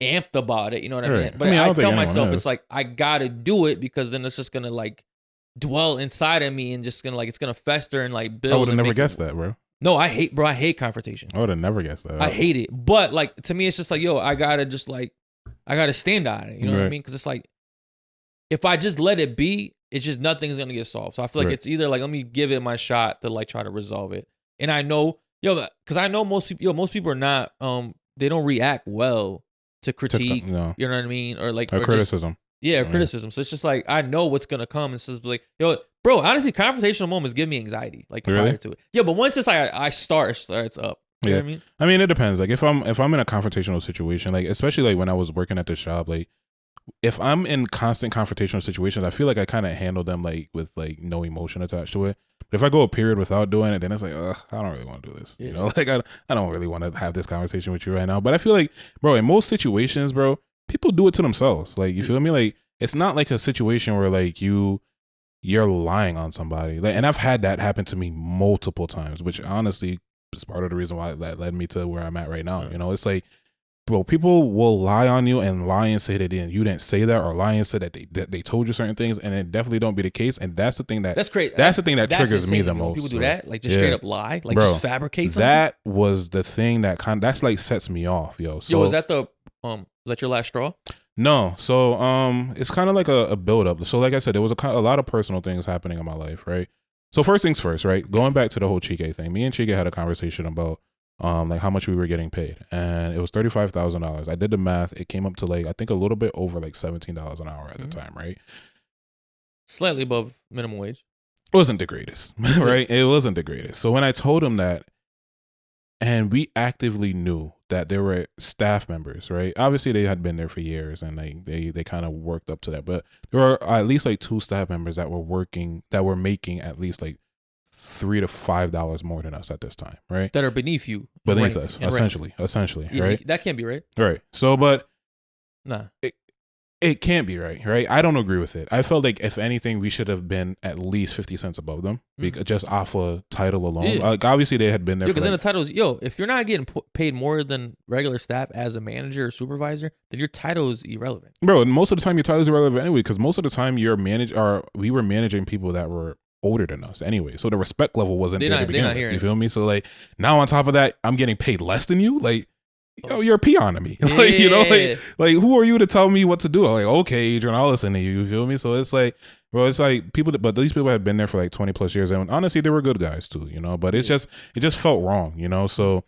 amped about it. You know what I mean? But I tell myself, it's like, I gotta do it because then it's just gonna like dwell inside of me and just gonna like, it's gonna fester and like build. I would have never guessed that, bro. No, I hate confrontation. I would have never guessed that. I hate it. But like, to me, it's just like, yo, I gotta stand on it. You know what I mean? Because it's like, if I just let it be, it's just nothing's gonna get solved. So I feel like it's either like, let me give it my shot to like try to resolve it. And I know, because I know most people are not, they don't react well to critique. You know what I mean? Or like, criticism. Criticism. So it's just like, I know what's gonna come. And it's just like, yo, bro, honestly, confrontational moments give me anxiety, like prior to it. Yeah, but once it's like I start, it's up. You know what I mean? It depends. Like if I'm in a confrontational situation, like especially like when I was working at this job, like if I'm in constant confrontational situations, I feel like I kind of handle them like with like no emotion attached to it. But if I go a period without doing it, then it's like, I don't really want to do this. You know, like I don't really want to have this conversation with you right now. But I feel like, bro, in most situations, bro, people do it to themselves. Like, you feel me? Like, it's not like a situation where like you're lying on somebody. Like, and I've had that happen to me multiple times, which honestly is part of the reason why that led me to where I'm at right now. You know, it's like, bro, people will lie on you and lie and say that you didn't say that, or lie and say that they told you certain things, and it definitely don't be the case. And that's the thing that's great. That's the thing that triggers insane. Me the most. People do that, like just straight up lie, like bro, just fabricate something. That was the thing that that's like sets me off, yo. So is that the that your last straw? No. So it's kind of like a build up. So like I said, there was a lot of personal things happening in my life, right? So first things first, right? Going back to the whole Chike thing, me and Chike had a conversation about like how much we were getting paid, and it was $35,000. I did the math; it came up to like I think a little bit over like $17 an hour at the time, right? Slightly above minimum wage. It wasn't the greatest, right? It wasn't the greatest. So when I told him that, and we actively knew that there were staff members, right? Obviously, they had been there for years, and they kind of worked up to that. But there were at least like 2 staff members that were making at least like $3 to $5 more than us at this time, right? That are beneath you, beneath us, essentially, yeah, right? That can't be right, right? So, but nah, it can't be right? I don't agree with it. I felt like if anything, we should have been at least 50 cents above them, because just off a title alone. Yeah. Like obviously they had been there. Because then the title is, if you're not getting paid more than regular staff as a manager or supervisor, then your title is irrelevant, bro. And most of the time, your title is irrelevant anyway, because most of the time we were managing people that were older than us anyway, so the respect level wasn't there to begin with. You feel me? So like now on top of that, I'm getting paid less than you. Like, yo, you're a peon to me. Like, you know, like who are you to tell me what to do? I'm like, okay, Adrian, I'll listen to you. You feel me? So it's like, bro, it's like but these people had been there for like 20 plus years, and honestly, they were good guys too, you know. But it just felt wrong, you know. So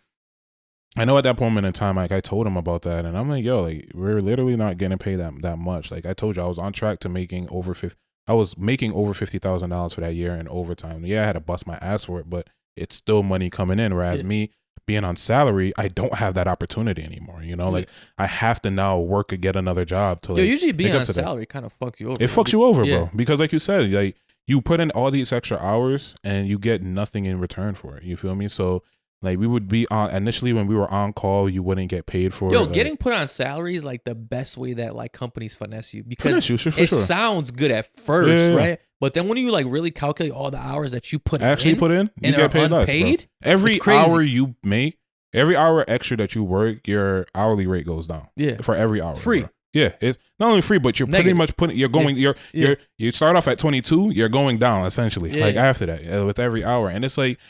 I know at that moment in time, like I told him about that, and I'm like, yo, like we're literally not getting paid that much. Like I told you, I was on track to making over 50. I was making over $50,000 for that year in overtime. Yeah, I had to bust my ass for it, but it's still money coming in. Whereas me being on salary, I don't have that opportunity anymore. You know, like I have to now work to get another job to. Like, usually being on salary kind of fucks you over. It fucks you over, bro. Because like you said, like you put in all these extra hours and you get nothing in return for it. You feel me? So like we would be on initially when we were on call, you wouldn't get paid for it. Getting put on salary is like the best way that like companies finesse you, because it sounds good at first, right? But then when you like really calculate all the hours that you put in, you get paid less. Bro. Every hour you make, every hour extra that you work, your hourly rate goes down. Yeah, for every hour. It's free. Bro. Yeah, it's not only free, but you're pretty much you start off at 22, you're going down essentially like after that with every hour, and it's like.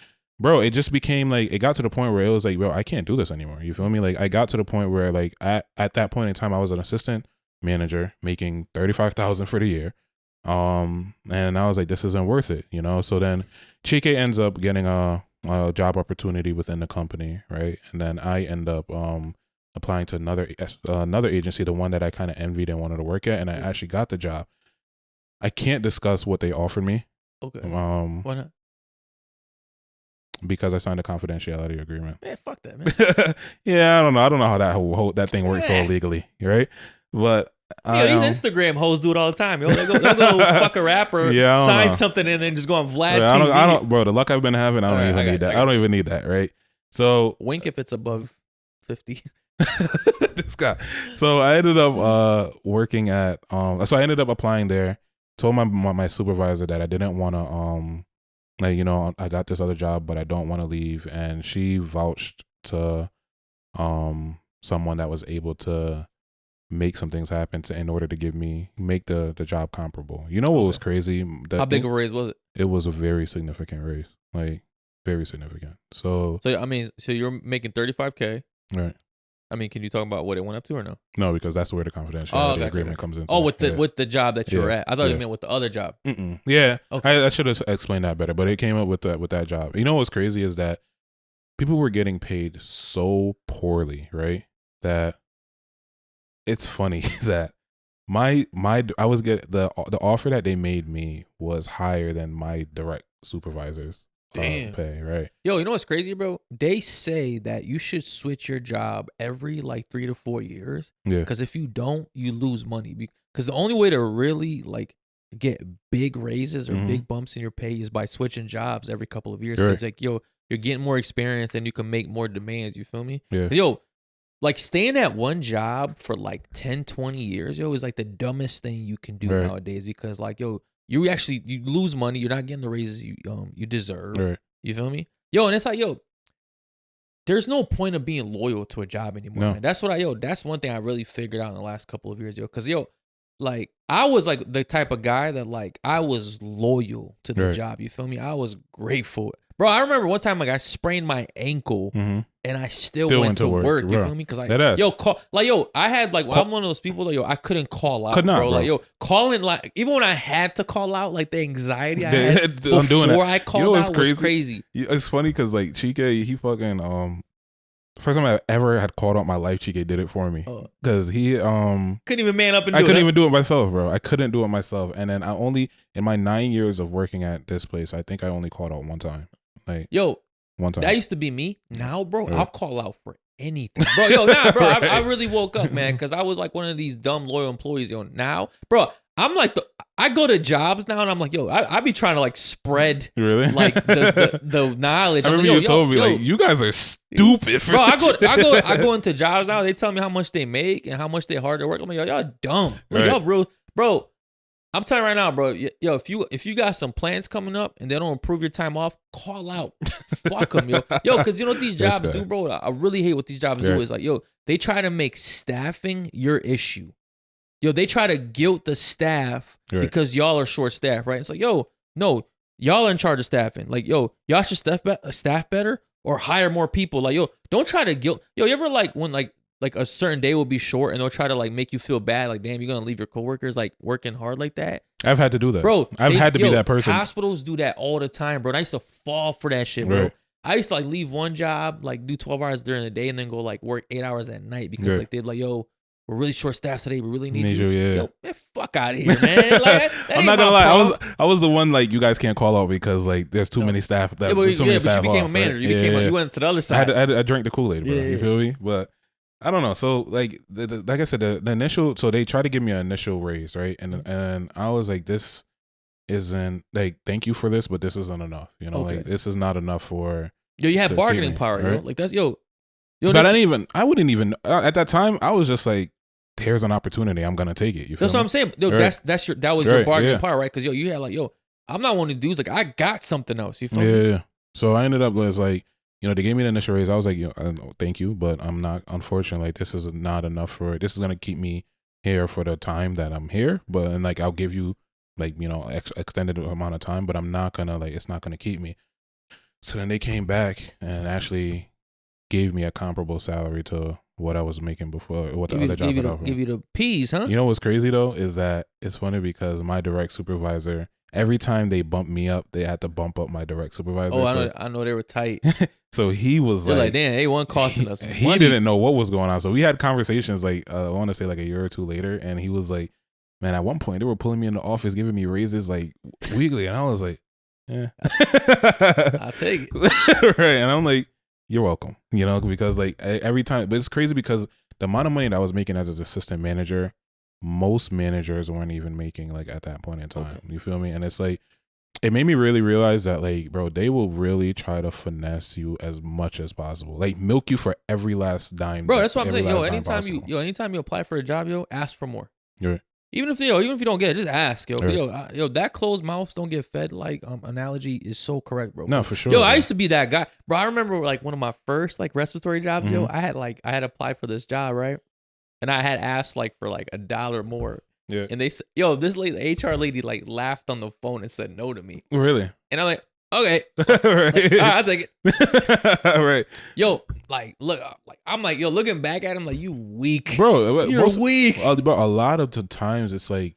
Bro, it just became like, it got to the point where it was like, bro, I can't do this anymore. You feel me? Like I got to the point where like at that point in time, I was an assistant manager making $35,000 for the year. And I was like, this isn't worth it, you know? So then Chike ends up getting a job opportunity within the company, right? And then I end up applying to another agency, the one that I kind of envied and wanted to work at, and I actually got the job. I can't discuss what they offered me. Okay. Why not? Because I signed a confidentiality agreement. Man, fuck that, man. Yeah, I don't know how that thing works so legally, right? But these Instagram hoes do it all the time. Yo, they'll go fuck a rapper, sign something, and then just go on Vlad TV. I don't, bro. The luck I've been having, I don't even need that. I don't even need that, right? So wink if it's above 50. This guy. So I ended up working at so I ended up applying there. Told my supervisor that I didn't want to like, you know, I got this other job, but I don't want to leave. And she vouched to someone that was able to make some things happen in order to make the job comparable. You know what was crazy? How big of a raise was it? It was a very significant raise, like very significant. So I mean, so you're making $35K, right? I mean, can you talk about what it went up to or no? No, because that's where the confidentiality agreement comes in. Oh, with the job that you were at. I thought you meant with the other job. Yeah, okay. I should have explained that better, but it came up with that job. You know what's crazy is that people were getting paid so poorly, right? That it's funny that I was getting the offer that they made me was higher than my direct supervisors. Pay, right? Yo, you know what's crazy, bro? They say that you should switch your job every like 3 to 4 years. Yeah. Because if you don't, you lose money. Because the only way to really like get big raises or big bumps in your pay is by switching jobs every couple of years. Because like, yo, you're getting more experience and you can make more demands. You feel me? Yeah. Yo, like staying at one job for like 10, 20 years, yo, is like the dumbest thing you can do nowadays. Because like, yo, you lose money. You're not getting the raises you deserve. Right. You feel me? Yo, and it's like, yo, there's no point of being loyal to a job anymore. No. Man. That's that's one thing I really figured out in the last couple of years, yo. Because, yo, like, I was like the type of guy that like I was loyal to the job. You feel me? I was grateful. Bro, I remember one time like I sprained my ankle and I still went to work. You feel me? Because I had like I'm one of those people that I couldn't call out, bro. Like calling like even when I had to call out, like the anxiety I had before I called out was crazy. It's funny because like Chike, he fucking first time I ever had called out my life, Chike did it for me because he couldn't even man up and do I it. couldn't even do it myself, bro. I couldn't do it myself, and then I only in my 9 years of working at this place, I think I only called out one time. Like one time. That used to be me. Now, bro, I'll call out for anything, bro. Bro. I really woke up, man, because I was like one of these dumb loyal employees. Now, bro, I'm like I go to jobs now and I'm like, I be trying to like spread like the knowledge. I remember you told me like you guys are stupid. Bro, I go into jobs now. They tell me how much they make and how much they hard to work. I'm like, y'all dumb. Like, y'all real, bro. I'm telling you right now, bro. If you got some plans coming up and they don't approve your time off, call out. Fuck them, because you know what these jobs do, bro. I really hate what these jobs do. Is like, they try to make staffing your issue. They try to guilt the staff because y'all are short staffed, right? It's like, no, y'all are in charge of staffing. Like, y'all should staff better or hire more people. Like, don't try to guilt. You ever like when like a certain day will be short and they'll try to like make you feel bad. Like, damn, you're going to leave your coworkers like working hard like that. I've had to do that. Bro, I've had to be that person. Hospitals do that all the time, bro. And I used to fall for that shit, bro. I used to like leave one job, like do 12 hours during the day and then go like work 8 hours at night because like they'd be like, we're really short staffed today. We really need you. Man, fuck out of here, man. Like, I'm not gonna lie. I was the one like you guys can't call out because like there's too many staff. That but you became a manager. Right? You went to the other side. I drank the Kool-Aid, bro. You feel me? But I don't know. So like like I said, the initial. So they tried to give me an initial raise, right? And I was like, this isn't like thank you for this, but this isn't enough. Like this is not enough for. You have bargaining power, right? Like that's but I wouldn't even at that time. I was just like, here's an opportunity. I'm gonna take it. That's what I'm saying. That was your bargaining power, right? Because you had like, I'm not one of the dudes. Like I got something else. You feel me? Yeah. So I ended up was like, they gave me the initial raise. I was like, thank you, but I'm not. Unfortunately, like this is not enough for it. This is gonna keep me here for the time that I'm here. But and like I'll give you like extended amount of time, but I'm not gonna like it's not gonna keep me. So then they came back and actually gave me a comparable salary to what I was making before, what the other job had offered. Give you the P's, huh? You know what's crazy though is that it's funny because my direct supervisor, every time they bumped me up, they had to bump up my direct supervisor. Oh, I know they were tight. So he was like, damn, they weren't costing us money. He didn't know what was going on. So we had conversations like I want to say like a year or two later, and he was like, man, at one point they were pulling me in the office, giving me raises like weekly, and I was like, yeah, I'll take it. Right, and I'm like, you're welcome, because like every time, but it's crazy because the amount of money that I was making as an assistant manager, most managers weren't even making like at that point in time. Okay. You feel me? And it's like, it made me really realize that like, bro, they will really try to finesse you as much as possible, like milk you for every last dime. Bro, that's what I'm saying. Anytime you apply for a job, ask for more. Right. Even if you don't get it, just ask, right. That closed mouths don't get fed. Like analogy is so correct, bro. No, for sure. I used to be that guy, bro. I remember like one of my first like respiratory jobs, I had applied for this job, right, and I had asked like for like $1 more. Yeah. And they said, this lady, the HR lady, like laughed on the phone and said no to me. Really? And I'm like, okay, right. Like, I'll take it. Right. Looking back at him, like you weak, bro. You're weak. Bro, a lot of the times it's like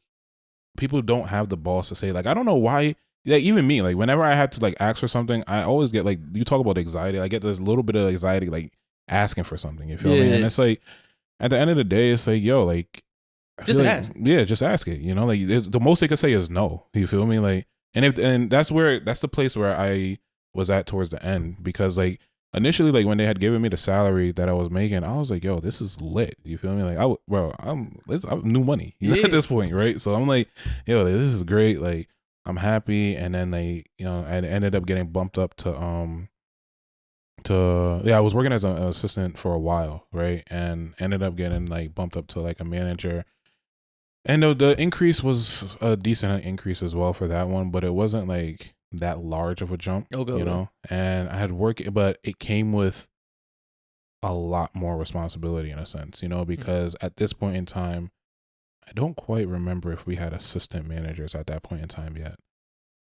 people don't have the balls to say. Like I don't know why. Like even me, like whenever I had to like ask for something, I always get like you talk about anxiety. I get this little bit of anxiety like asking for something. You feel me? And it's like at the end of the day, it's like like. Just ask. Yeah, just ask it. Like the most they could say is no. You feel me? Like, and that's the place where I was at towards the end because like initially like when they had given me the salary that I was making, I was like, yo, this is lit. You feel me? Like I'm new money at this point, right? So I'm like, yo, this is great. Like I'm happy. And then I ended up getting bumped up to I was working as an assistant for a while, right? And ended up getting like bumped up to like a manager. And the increase was a decent increase as well for that one, but it wasn't like that large of a jump, And I had but it came with a lot more responsibility in a sense, because at this point in time, I don't quite remember if we had assistant managers at that point in time yet.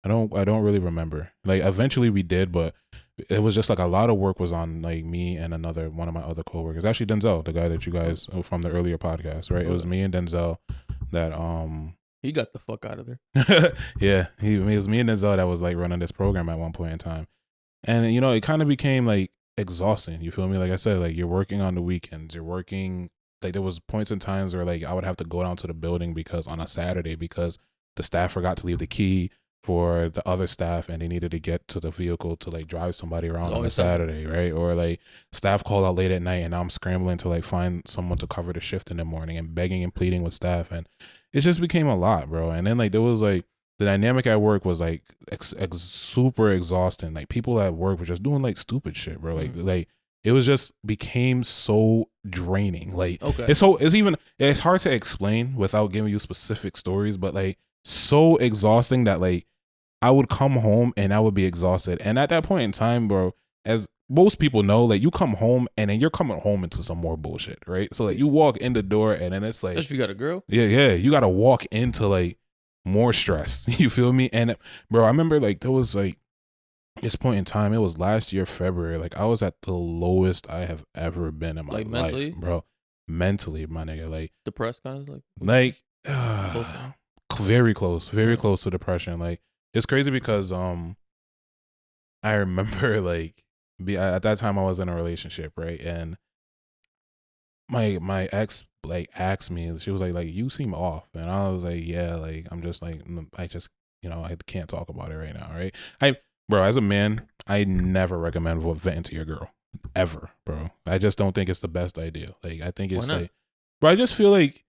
I don't really remember. Like eventually we did, but it was just like a lot of work was on like me and another one of my other coworkers. Actually Denzel, the guy that you guys from the earlier podcast, right? It was me and Denzel that he got the fuck out of there. Yeah, it was me and Denzel that was like running this program at one point in time. And you know, it kind of became like exhausting. You feel me? Like I said, like you're working on the weekends, you're working like there was points and times where like I would have to go down to the building because on a Saturday because the staff forgot to leave the key for the other staff and they needed to get to the vehicle to like drive somebody around on a Saturday, right? Or like staff called out late at night and now I'm scrambling to like find someone to cover the shift in the morning and begging and pleading with staff, and it just became a lot, bro. And then like there was like the dynamic at work was like super exhausting. Like people at work were just doing like stupid shit, bro. Like it was just became so draining. Like it's hard to explain without giving you specific stories, but like so exhausting that like I would come home and I would be exhausted. And at that point in time, bro, as most people know, like you come home and then you're coming home into some more bullshit, right? So like you walk in the door and then it's like, especially if you got a girl. Yeah. You got to walk into like more stress. You feel me? And bro, I remember like there was like this point in time, it was last year, February. Like I was at the lowest I have ever been in my like mentally? life, bro. Mentally, my nigga. Like depressed kind of very close to depression. Like it's crazy because I remember like at that time I was in a relationship, right? And my ex like asked me, she was like you seem off, and I was like, yeah, like I'm just like I just I can't talk about it right now, right? Bro, as a man, I never recommend venting to your girl ever, bro. I just don't think it's the best idea. Like I think it's like, bro, I just feel like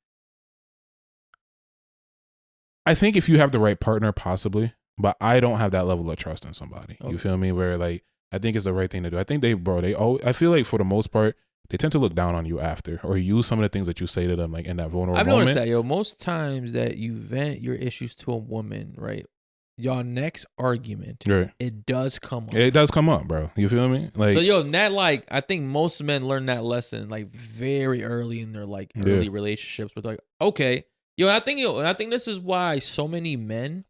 I think if you have the right partner, possibly, but I don't have that level of trust in somebody. Okay. You feel me? Where like I think it's the right thing to do. I think I feel like for the most part, they tend to look down on you after or use some of the things that you say to them like in that vulnerable moment. I've noticed that, yo. Most times that you vent your issues to a woman, right? Y'all next argument, right, it does come up. It does come up, bro. You feel me? Like so, yo, that like I think most men learn that lesson like very early in their like early relationships. With like, okay, I think this is why so many men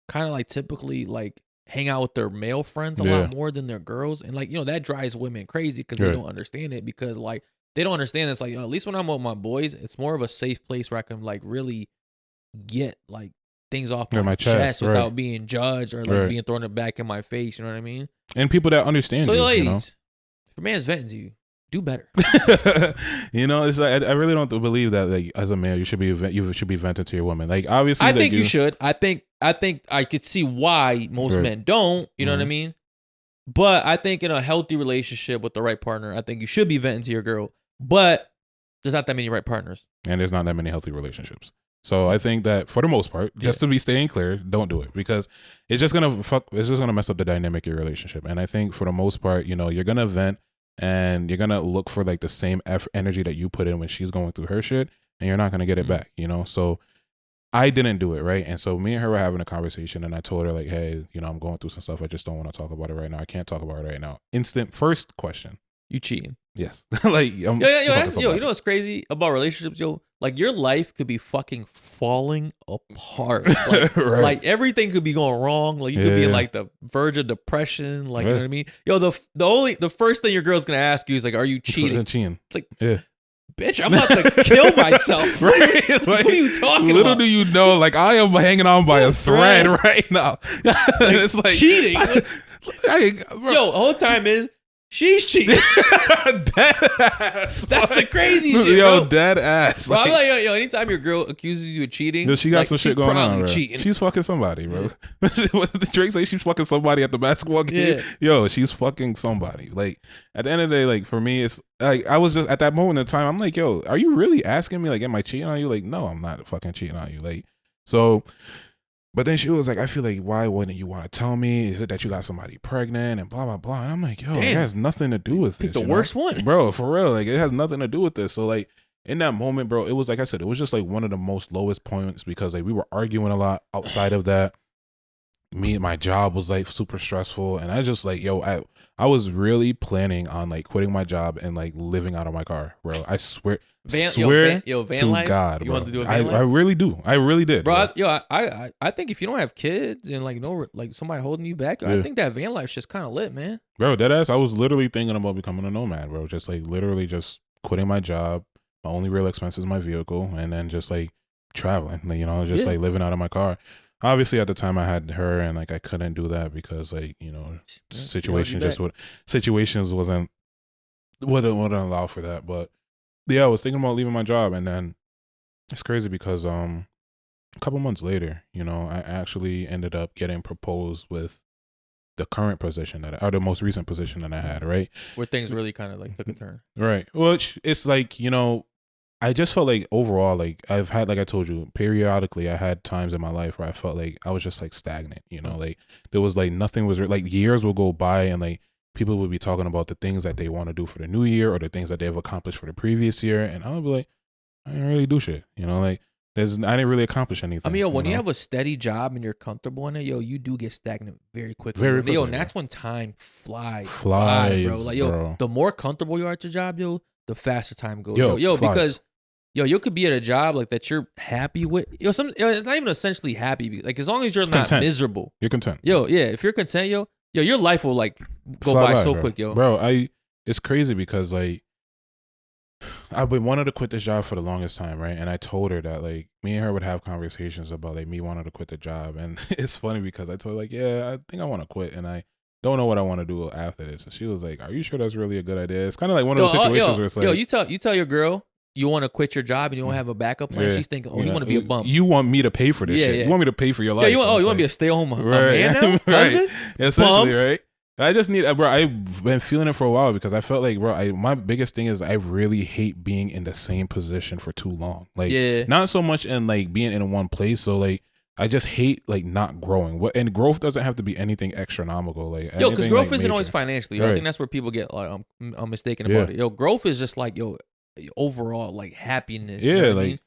kind of like typically like hang out with their male friends a lot more than their girls, and like that drives women crazy because they don't understand it, because like they don't understand it's like at least when I'm with my boys, it's more of a safe place where I can like really get like things off my chest without being judged or like being thrown back in my face. You know what I mean? And people that understand. So, ladies, if a man's venting to you, do better. It's like I really don't believe that like as a man you should be venting to your woman. Like obviously, I think you should. I think I could see why most men don't. You know what I mean? But I think in a healthy relationship with the right partner, I think you should be venting to your girl. But there's not that many right partners, and there's not that many healthy relationships. So I think that for the most part, just to be staying clear, don't do it, because it's just gonna mess up the dynamic of your relationship. And I think for the most part, you're gonna vent and you're gonna look for like the same energy that you put in when she's going through her shit, and you're not gonna get it back. So I didn't do it, right? And so me and her were having a conversation, and I told her like, hey, I'm going through some stuff. I just don't want to talk about it right now. I can't talk about it right now. Instant first question: you cheating? Yes. Like, you know what's crazy about relationships, yo? Like your life could be fucking falling apart. Like, like everything could be going wrong. Like you could be in like the verge of depression. Like, you know what I mean? Yo, the first thing your girl's gonna ask you is like, are you cheating? Cheating. It's like, bitch, I'm about to kill myself. Right? Like, what are you talking about? Little do you know, like I am hanging on by a thread right now. And it's like cheating. Yo, the whole time is she's cheating. That's the crazy shit, bro. Dead ass. Bro, I'm like, yo, anytime your girl accuses you of cheating, she got like, some shit going on, bro. Cheating. She's fucking somebody, bro. Drake say she's fucking somebody at the basketball game. Yeah. Yo, she's fucking somebody. Like at the end of the day, like for me, it's like I was just at that moment in time, I'm like, yo, are you really asking me like, am I cheating on you? Like, no, I'm not fucking cheating on you. Like, so. But then she was like, I feel like, why wouldn't you want to tell me? Is it that you got somebody pregnant and blah, blah, blah? And I'm like, yo, it has nothing to do with this. The worst one. Bro, for real. Like, it has nothing to do with this. So, like, in that moment, bro, it was like I said, it was just like one of the most lowest points because, like, we were arguing a lot outside of that. my job was like super stressful, and I just like, I was really planning on like quitting my job and like living out of my car, bro. I swear Van to life? God, You bro. want to do a van life? I really do. I really did, bro. bro. I think if you don't have kids and like no like somebody holding you back, I think that van life's just kind of lit, man. Bro, deadass, I was literally thinking about becoming a nomad, bro. Just like literally just quitting my job. My only real expense is my vehicle, and then just like traveling, like, you know, just like living out of my car. Obviously, at the time I had her, and like I couldn't do that because like, you know, situations wouldn't allow for that. But yeah, I was thinking about leaving my job, and then it's crazy because a couple months later, you know, I actually ended up getting proposed with the current position or the most recent position that I had, right? Where things really kind of like took a turn. Right. Well, it's like, you know, I just felt like overall, like I've had, like I told you, periodically I had times in my life where I felt like I was just like stagnant, you know, like there was like nothing was like years will go by and like people would be talking about the things that they want to do for the new year or the things that they've accomplished for the previous year. And I would be like, I didn't really do shit, you know, like I didn't really accomplish anything. I mean, when you have a steady job and you're comfortable in it, you do get stagnant very quickly. And that's when time flies, bro. Like, bro. The more comfortable you are at your job, the faster time goes. Because you could be at a job like that you're happy with. It's not even essentially happy. Like as long as you're not miserable, you're content. If you're content, your life will like go by so quick, Bro, it's crazy because like I've been wanting to quit this job for the longest time, right? And I told her that like me and her would have conversations about like me wanting to quit the job, and it's funny because I told her like, yeah, I think I want to quit, and I don't know what I want to do after this. And she was like, "Are you sure that's really a good idea?" It's kind of like one of those situations where it's like, you tell your girl you want to quit your job and you don't have a backup plan. Yeah. She's thinking, you want to be a bum. You want me to pay for this shit. Yeah. You want me to pay for your life. You want to be a stay-at-home man now? Right. Husband? Essentially, right? I just need, bro, I've been feeling it for a while because I felt like, bro, my biggest thing is I really hate being in the same position for too long. Like, not so much in like being in one place. So like, I just hate like not growing. And growth doesn't have to be anything astronomical. Like, because growth isn't always financially. Right. I think that's where people get like mistaken about it. Growth is just like overall like happiness.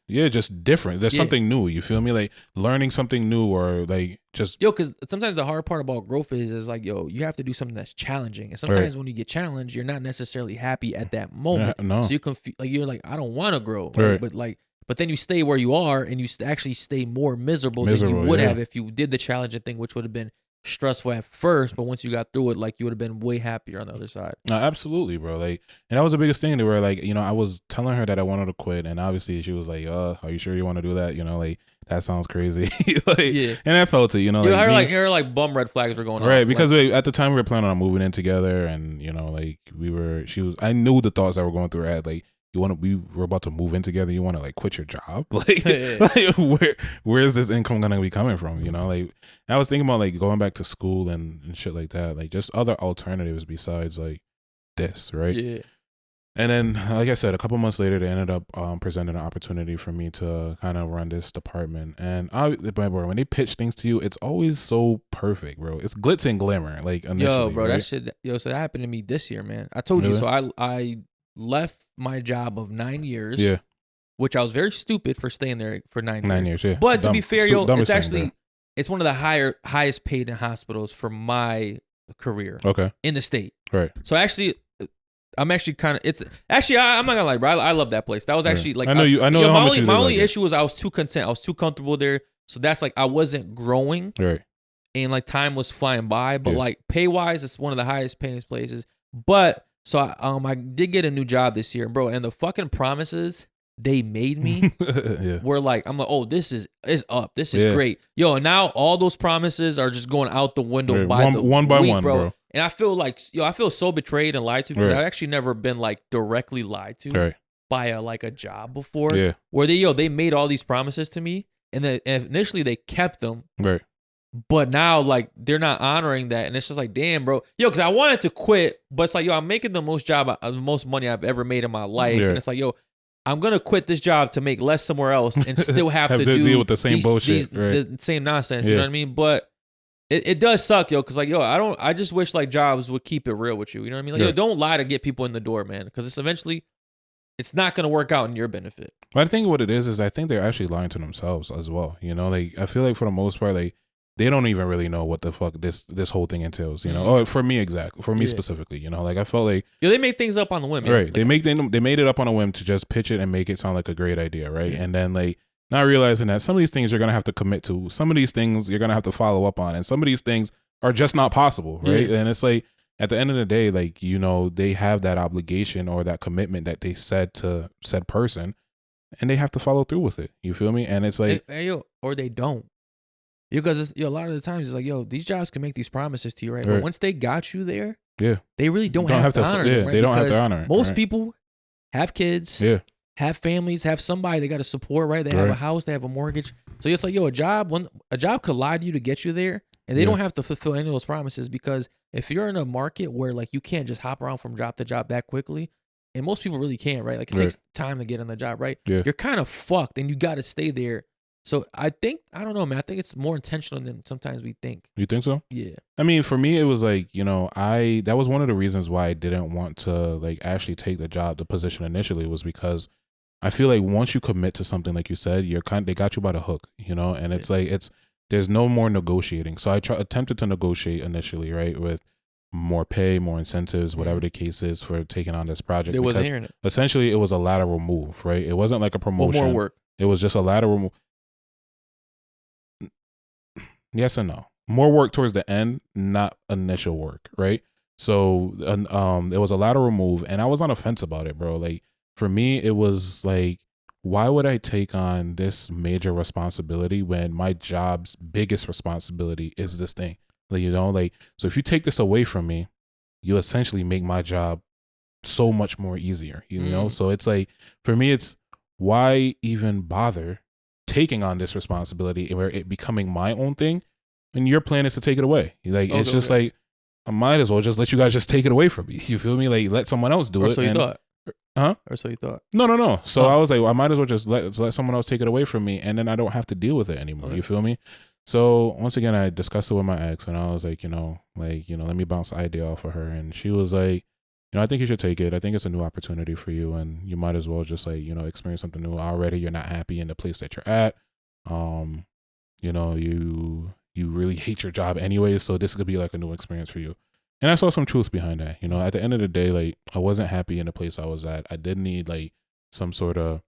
Just different. There's something new. You feel me? Like learning something new or like just because sometimes the hard part about growth is like you have to do something that's challenging, and sometimes when you get challenged, you're not necessarily happy at that moment. So you can like you're like I don't want to grow, right? But then you stay where you are and you actually stay more miserable than you would have if you did the challenging thing, which would have been stressful at first, but once you got through it, like you would have been way happier on the other side. No, absolutely, bro. Like, and that was the biggest thing. Where like, you know, I was telling her that I wanted to quit, and obviously she was like, "Are you sure you want to do that?" You know, like that sounds crazy. And I felt it. You know, her like bum red flags were going on, right? Because at the time we were planning on moving in together, and you know, like I knew the thoughts that were going through her head, like. We were about to move in together. You want to like quit your job? Like, where is this income gonna be coming from? You know, like I was thinking about like going back to school and shit like that. Like just other alternatives besides like this, right? Yeah. And then, like I said, a couple months later, they ended up presenting an opportunity for me to kind of run this department. And when they pitch things to you, it's always so perfect, bro. It's glitz and glamour, like initially. Bro, right? that shit. So that happened to me this year, man. I told you. So I left my job of 9 years, which I was very stupid for staying there for 9 years. 9 years, yeah. But to be fair, it's actually it's one of the highest paid in hospitals for my career. Okay. In the state. Right. So actually, I'm actually kind of I'm not gonna lie, bro. I love that place. That was actually like I know my only issue was I was too content. I was too comfortable there. So that's like I wasn't growing. Right. And like time was flying by, but like pay wise, it's one of the highest paying places. But so I did get a new job this year, bro, and the fucking promises they made me were like, I'm like, oh, this is up. This is great. And now all those promises are just going out the window by one by one, bro. And I feel like, I feel so betrayed and lied to because I've actually never been like directly lied to by a job before. Yeah. Where they made all these promises to me, and then initially they kept them. Right. But now, like, they're not honoring that. And it's just like, damn, bro. Because I wanted to quit, but it's like, I'm making the most money I've ever made in my life. Yeah. And it's like, I'm going to quit this job to make less somewhere else and still have to deal with the same bullshit. The same nonsense. You know what I mean? But it does suck, because, like, I just wish, like, jobs would keep it real with you. You know what I mean? Like, don't lie to get people in the door, man. Because it's not going to work out in your benefit. But I think what it is I think they're actually lying to themselves as well. You know, like, I feel like for the most part, like, they don't even really know what the fuck this whole thing entails, you know. Or for me specifically, you know, like I felt like they made things up on the whim, right? Like, they made it up on a whim to just pitch it and make it sound like a great idea, right? And then like not realizing that some of these things you're gonna have to commit to, some of these things you're gonna have to follow up on, and some of these things are just not possible, right? And it's like at the end of the day, like, you know, they have that obligation or that commitment that they said to said person, and they have to follow through with it. You feel me? And it's like, or they don't. Because a lot of the times it's like, yo, these jobs can make these promises to you, right? But once they got you there, they really don't have to honor them, right? They don't have to honor it. Most people have kids, have families, have somebody they got to support, right? They have a house, they have a mortgage. So it's like, yo, a job could lie to you to get you there, and they don't have to fulfill any of those promises, because if you're in a market where like you can't just hop around from job to job that quickly, and most people really can't, right? Like it takes time to get on the job, right? You're kind of fucked, and you got to stay there. So I don't know, man. I think it's more intentional than sometimes we think. You think so? Yeah. I mean, for me, it was like, you know, that was one of the reasons why I didn't want to like actually take the position initially, was because I feel like once you commit to something, like you said, they got you by the hook, you know, and it's like, there's no more negotiating. So I attempted to negotiate initially, right, with more pay, more incentives, whatever the case is for taking on this project. They wasn't hearing it. Essentially, it was a lateral move, right? It wasn't like a promotion. More work. It was just a lateral move. Yes and no. More work towards the end, not initial work, right? So, it was a lateral move, and I was on the fence about it, bro. Like for me, it was like, why would I take on this major responsibility when my job's biggest responsibility is this thing? Like, you know, like, so if you take this away from me, you essentially make my job so much more easier, you know? So it's like, for me, it's why even bother taking on this responsibility where it becoming my own thing, and your plan is to take it away. Like, it's just like, I might as well just let you guys just take it away from me. You feel me? Like, let someone else do it. So you thought. Huh? Or so you thought. No. So I was like, well, I might as well just let someone else take it away from me, and then I don't have to deal with it anymore. You feel me? So once again, I discussed it with my ex, and I was like, let me bounce the idea off of her. And she was like, I think you should take it. I think it's a new opportunity for you, and you might as well just like, experience something new. Already you're not happy in the place that you're at. You really hate your job anyway, so this could be like a new experience for you. And I saw some truth behind that. At the end of the day, like, I wasn't happy in the place I was at. I did need like some sort of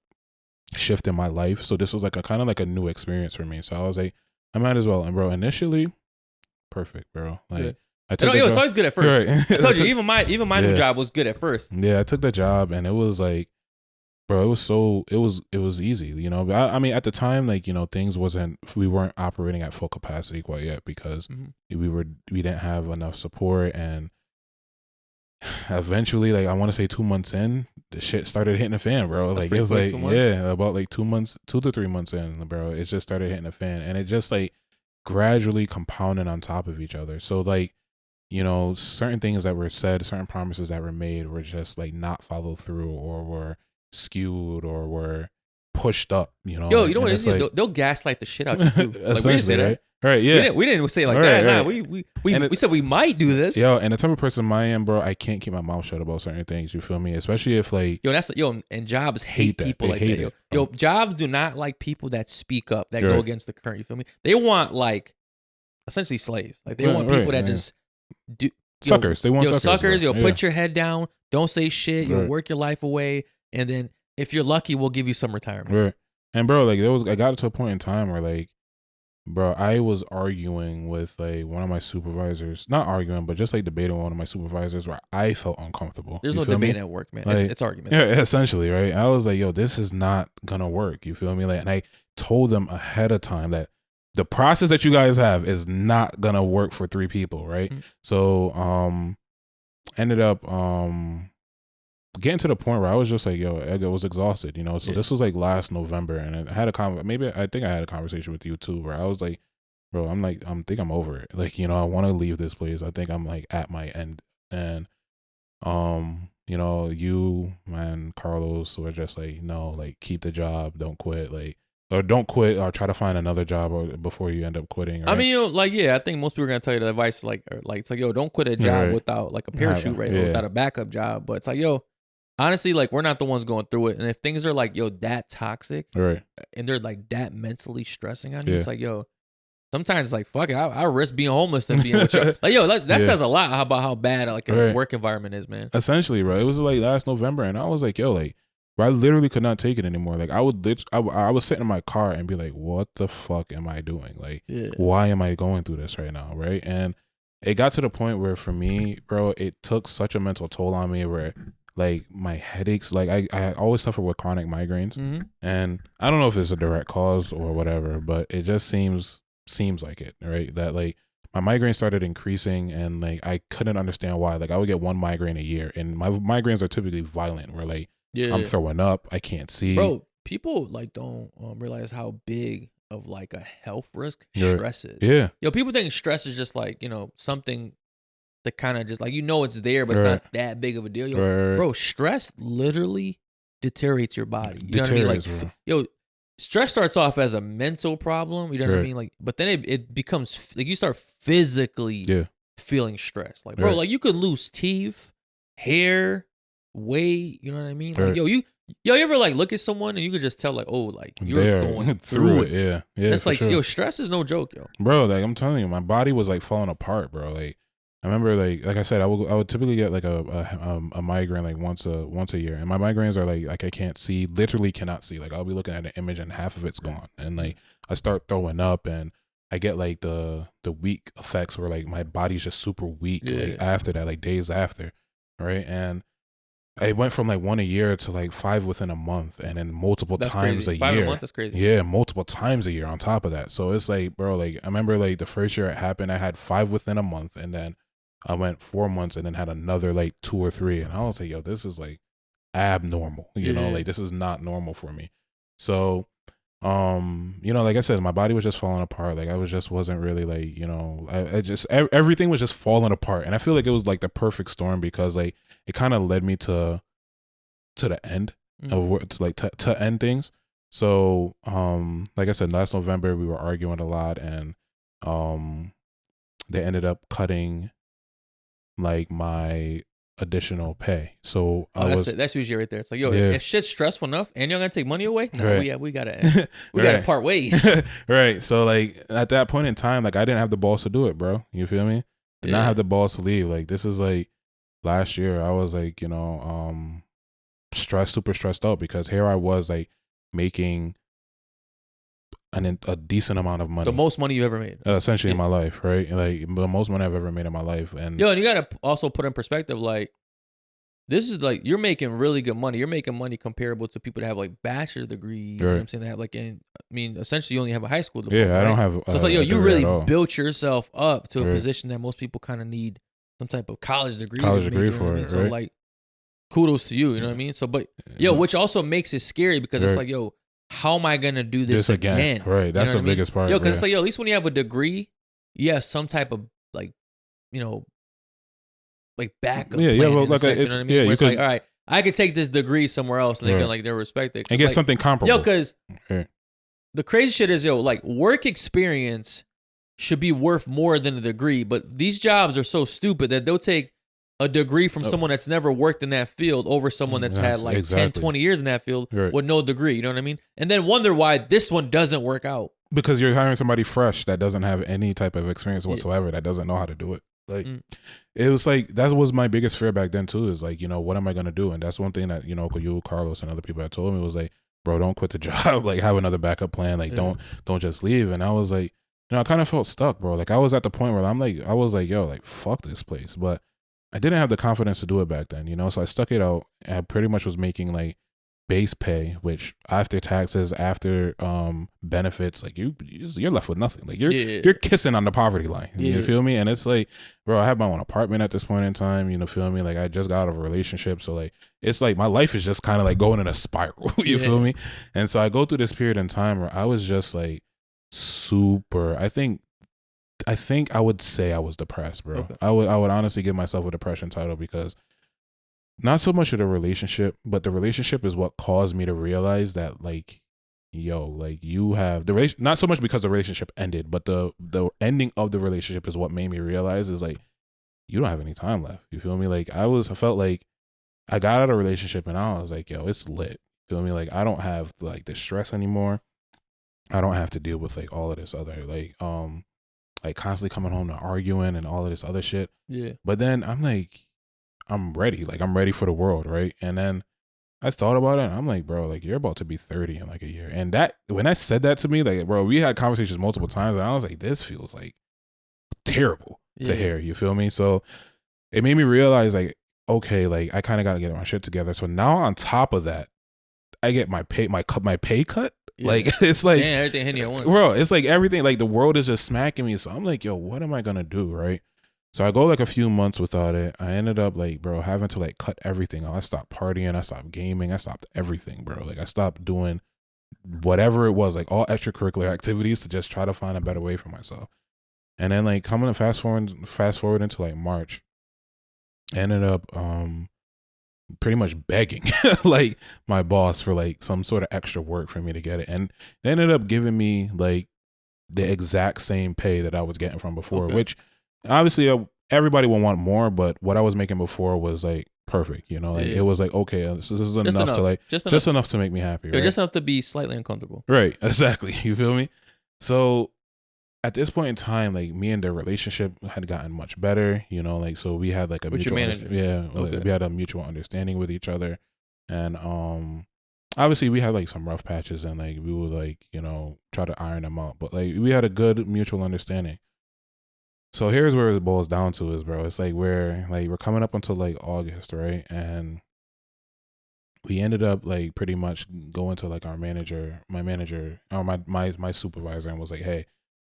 shift in my life. So this was like a kind of like a new experience for me. So I was like, I might as well. And bro, initially, perfect, bro. Like, good. It's always good at first. Right. I told you, even my new job was good at first. Yeah, I took the job, and it was like, bro, it was easy, But I mean, at the time, like, we weren't operating at full capacity quite yet, because we didn't have enough support, and eventually, like, I want to say 2 months in, the shit started hitting the fan, bro. Like, it's like, about like 2 to 3 months in, bro, it just started hitting the fan, and it just like gradually compounded on top of each other. So like, certain things that were said, certain promises that were made were just like not followed through, or were skewed, or were pushed up, Yo, you know what it is? Like, they'll gaslight the shit out of you too. Like, we didn't say that. Right, yeah. We didn't say it like that. Nah, we said we might do this. Yo, and the type of person I am, bro, I can't keep my mouth shut about certain things. You feel me? Especially if like, and jobs hate people like that. Yo, jobs do not like people that speak up, that go against the current. You feel me? They want like essentially slaves. Like, they want people that just do suckers. They want suckers. Put your head down. Don't say shit. Work your life away, and then if you're lucky, we'll give you some retirement. Right. And bro, like, I got to a point in time where like, bro, I was arguing with like one of my supervisors, not arguing, but just like debating with one of my supervisors where I felt uncomfortable. There's no debate at work, man. Like, it's arguments. Yeah, essentially, right? I was like, yo, this is not gonna work. You feel me? Like, and I told them ahead of time that the process that you guys have is not gonna work for 3 people, right? So, ended up getting to the point where I was just like, yo, I was exhausted, So this was like last November, and I had I think I had a conversation with you too, where I was like, bro, I think I'm over it. Like, I want to leave this place. I think I'm like at my end, and you and Carlos were just like, no, like, keep the job, don't quit, like, or don't quit, or try to find another job before you end up quitting. Right? I mean, I think most people are gonna tell you the advice, like it's like, yo, don't quit a job without like a parachute, right? Or without a backup job. But it's like, yo, honestly, like, we're not the ones going through it, and if things are like, yo, that toxic, right, and they're like that mentally stressing on you, it's like, yo, sometimes it's like, fuck it, I risk being homeless than being with you. Like, yo, that says a lot about how bad like a work environment is, man. Essentially, bro. It was like last November, and I was like, yo, like, bro, I literally could not take it anymore. Like, I was sitting in my car and be like, what the fuck am I doing? Like, why am I going through this right now, right? And it got to the point where for me, bro, it took such a mental toll on me where like my headaches, like I always suffer with chronic migraines, and I don't know if it's a direct cause or whatever, but it just seems like it, right? That like my migraine started increasing, and like I couldn't understand why. Like I would get one migraine a year, and my migraines are typically violent, where like I'm throwing up, I can't see. Bro, people like don't realize how big of like a health risk stress is. Yeah. Yo, people think stress is just like, you know, something that kind of just like, you know, it's there, but it's not that big of a deal. Yo, bro, stress literally deteriorates your body. You know what I mean? Like, yo, stress starts off as a mental problem. You know what I mean? Like, but then it becomes like you start physically feeling stressed. Like, bro, like you could lose teeth, hair, weight. You know what I mean? Like, you ever like look at someone and you could just tell like, oh, like you're going through it. Yeah. It's like, yo, stress is no joke, yo. Bro, like I'm telling you, my body was like falling apart, bro. Like I remember, like I said, I would typically get like a migraine like once a year, and my migraines are like I can't see, literally cannot see. Like I'll be looking at an image and half of it's gone, and like I start throwing up, and I get like the weak effects where like my body's just super weak. Like after that, like days after, right? And I went from like 1 a year to like 5 within a month, and then multiple times a year. 5 a month, that's crazy. Yeah, multiple times a year on top of that. So it's like, bro, like I remember like the first year it happened, I had 5 within a month, and then I went 4 months and then had another like 2 or 3, and I was like, yo, this is like abnormal. You know, like this is not normal for me. So you know, like I said, my body was just falling apart. Like I wasn't really like, you know, I just everything was just falling apart, and I feel like it was like the perfect storm because like it kind of led me to the end of to end things. So like I said, last November we were arguing a lot, and they ended up cutting like my additional pay. So that's usually right there. It's like, yo, if shit's stressful enough and you're gonna take money away, we gotta gotta part ways. Right. So like at that point in time, like I didn't have the balls to do it, bro. You feel me? Did not have the balls to leave. Like this is like last year I was like, you know, super stressed out because here I was like making a decent amount of money. The most money you ever made. Essentially in my life, right? Like the most money I've ever made in my life. And yo, and you gotta also put in perspective, like this is like you're making really good money. You're making money comparable to people that have like bachelor degrees. You know what I'm saying? They have like, I mean, essentially you only have a high school diploma. Yeah, I don't have. So it's like, yo, you really built yourself up to a position that most people kind of need some type of college degree. For it, so like, kudos to you. You know what I mean? So, but yo, which also makes it scary because it's like, yo, how am I gonna do this again? Right, that's the biggest part. Yo, because it's like, yo, at least when you have a degree, you have some type of like, you know, like backup. Yeah, well, like sense, you know what I mean? Where it's like, all right, I could take this degree somewhere else, and they can like they'll respect it and get like, something comparable. Yo, because the crazy shit is, yo, like work experience should be worth more than a degree, but these jobs are so stupid that they'll take a degree from someone that's never worked in that field over someone that's had like 10, 20 years in that field with no degree. You know what I mean? And then wonder why this one doesn't work out. Because you're hiring somebody fresh that doesn't have any type of experience whatsoever, that doesn't know how to do it. Like, it was like, that was my biggest fear back then too, is like, you know, what am I going to do? And that's one thing that, you know, you, Carlos, and other people had told me was like, bro, don't quit the job. Like, have another backup plan. Like, don't just leave. And I was like, you know, I kind of felt stuck, bro. Like, I was at the point where I was like, yo, like, fuck this place. But I didn't have the confidence to do it back then, you know? So I stuck it out. I pretty much was making like base pay, which after taxes, after benefits, like you're left with nothing. Like you're kissing on the poverty line. You feel me? And it's like, bro, I have my own apartment at this point in time, you know, feel me? Like I just got out of a relationship. So like, it's like my life is just kind of like going in a spiral, you feel me? And so I go through this period in time where I was just like super, I think I would say I was depressed, bro. Okay. I would honestly give myself a depression title because not so much of the relationship, but the relationship is what caused me to realize that like, yo, like you have the relation, not so much because the relationship ended, but the ending of the relationship is what made me realize is like, you don't have any time left. You feel me? Like I felt like I got out of a relationship and I was like, yo, it's lit. You feel me? Like I don't have like the stress anymore. I don't have to deal with like all of this other like constantly coming home and arguing and all of this other shit. Yeah. But then I'm like, I'm ready. Like I'm ready for the world, right? And then I thought about it and I'm like, bro, like you're about to be 30 in like a year. And that when I said that to me, like, bro, we had conversations multiple times and I was like, this feels like terrible to hear. You feel me? So it made me realize like, okay, like I kind of got to get my shit together. So now on top of that, I get my pay cut. Yeah. Like it's like everything hitting at once, bro. It's like everything, like the world is just smacking me. So I'm like, yo, what am I gonna do, right? So I go like a few months without it. I ended up like, bro, having to like cut everything out. I stopped partying. I stopped gaming. I stopped everything, bro. Like I stopped doing whatever it was, like all extracurricular activities to just try to find a better way for myself. And then like coming to fast forward into like March, I ended up pretty much begging like my boss for like some sort of extra work for me to get it, and they ended up giving me like the exact same pay that I was getting from before, which obviously everybody will want more, but what I was making before was like perfect, you know, like it was like, okay, this is enough to like just enough to make me happy, right? Just enough to be slightly uncomfortable, right? Exactly. You feel me? So at this point in time, like me and their relationship had gotten much better, you know, like so we had like a mutual like, we had a mutual understanding with each other, and obviously we had like some rough patches and like we would like, you know, try to iron them out, but like we had a good mutual understanding. So here's where it boils down to is, bro, it's like we're coming up until like August, right? And we ended up like pretty much going to like my manager or my supervisor and was like, hey,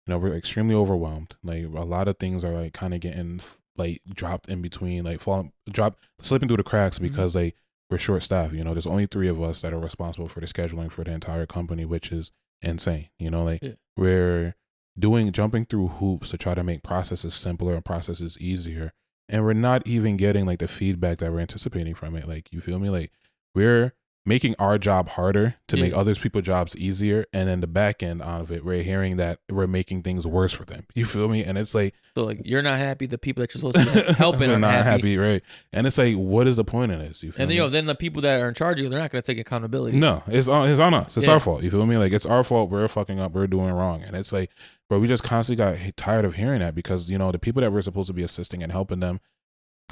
you know, we're extremely overwhelmed. Like a lot of things are like kind of getting like dropped in between, like slipping through the cracks because like we're short staffed. You know, there's only 3 of us that are responsible for the scheduling for the entire company, which is insane. You know, like we're jumping through hoops to try to make processes simpler and processes easier, and we're not even getting like the feedback that we're anticipating from it. Like, you feel me? Like we're making our job harder to make other people's jobs easier, and then the back end of it, we're hearing that we're making things worse for them. You feel me? And it's like, so like you're not happy, the people that you're supposed to be helping are not happy, right? And it's like, what is the point of this? You feel me? Then the people that are in charge of you, they're not going to take accountability. No, it's on us. It's our fault. You feel me? Like it's our fault. We're fucking up. We're doing wrong. And it's like, bro, we just constantly got tired of hearing that because, you know, the people that we're supposed to be assisting and helping them,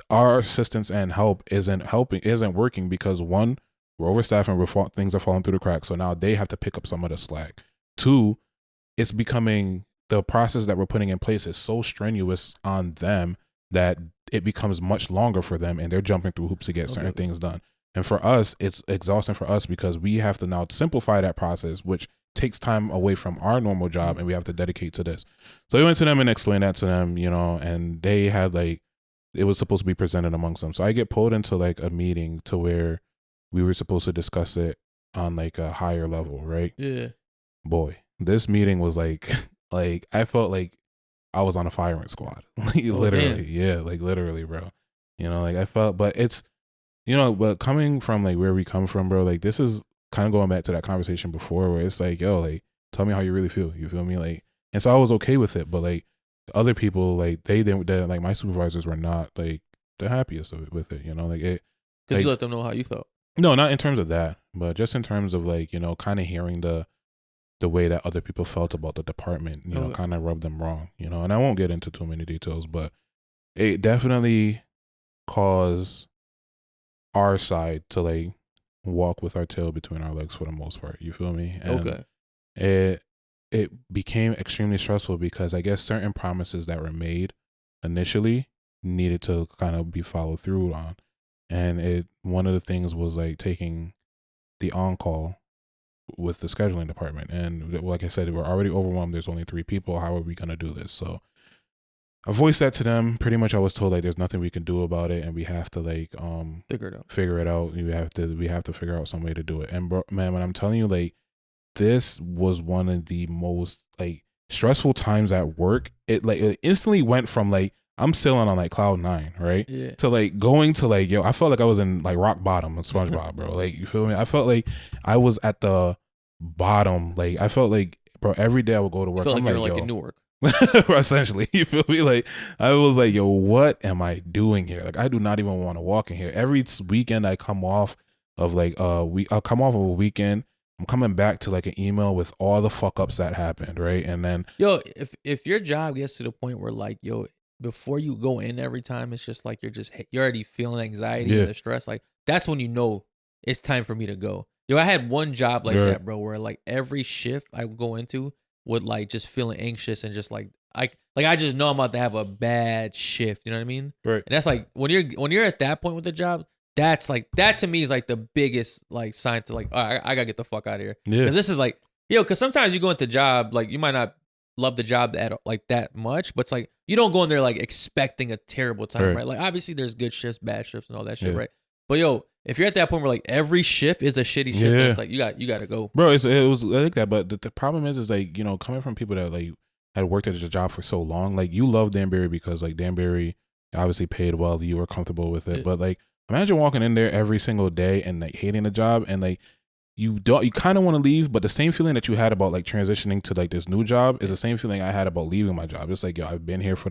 our assistance and help isn't working because one, we're overstaffed and things are falling through the cracks. So now they have to pick up some of the slack. 2, it's becoming the process that we're putting in place is so strenuous on them that it becomes much longer for them and they're jumping through hoops to get certain things done. And for us, it's exhausting for us because we have to now simplify that process, which takes time away from our normal job and we have to dedicate to this. So we went to them and explained that to them, you know, and they had like, it was supposed to be presented amongst them. So I get pulled into like a meeting to where we were supposed to discuss it on like a higher level, right? Yeah. Boy, this meeting was like, like I felt like I was on a firing squad. Like literally, like literally, bro. You know, like I felt, but it's, you know, but coming from like where we come from, bro, like this is kind of going back to that conversation before where it's like, yo, like tell me how you really feel. You feel me? Like, and so I was okay with it, but like other people, like they didn't, like my supervisors were not like the happiest with it. You know, like it. Because like, you let them know how you felt. No, not in terms of that, but just in terms of like, you know, kind of hearing the way that other people felt about the department, you know, kind of rubbed them wrong, you know, and I won't get into too many details, but it definitely caused our side to like walk with our tail between our legs for the most part. You feel me? And it became extremely stressful because I guess certain promises that were made initially needed to kind of be followed through on. And one of the things was like taking the on-call with the scheduling department. And like I said, we're already overwhelmed. There's only 3 people. How are we going to do this? So I voiced that to them. Pretty much I was told like there's nothing we can do about it and we have to like figure it out. We have to figure out some way to do it. And bro, man, when I'm telling you, like this was one of the most like stressful times at work. It instantly went from like I'm sailing on like cloud 9, right? Yeah. To like going to like, yo, I felt like I was in like rock bottom of SpongeBob, bro. Like, you feel me? I felt like I was at the bottom. Like, I felt like, bro, every day I would go to work. I felt like you were like in Newark. Essentially, you feel me? Like, I was like, yo, what am I doing here? Like, I do not even want to walk in here. Every weekend I come off of like, I'll come off of a weekend I'm coming back to like an email with all the fuck ups that happened, right? And then if your job gets to the point where like before you go in every time, it's just like you're already feeling anxiety and the stress. Like that's when you know it's time for me to go. I had one job like that, bro, where like every shift I would go into would like just feeling anxious and just like I just know I'm about to have a bad shift. You know what I mean? Right. And that's like when you're at that point with the job, that's like that to me is like the biggest like sign to like, all right, I gotta get the fuck out of here. Yeah. Because this is like, because sometimes you go into job like you might not love the job that much, but it's like you don't go in there like expecting a terrible time, right? Like obviously there's good shifts, bad shifts, and all that shit, right? But if you're at that point where like every shift is a shitty shift, then it's like you got to go, bro. It was like that, but the problem is like coming from people that like had worked at the job for so long, like you love Danbury because like Danbury obviously paid well, you were comfortable with it, but like imagine walking in there every single day and like hating the job and like you kind of want to leave, but the same feeling that you had about like transitioning to like this new job is the same feeling I had about leaving my job. It's like, I've been here for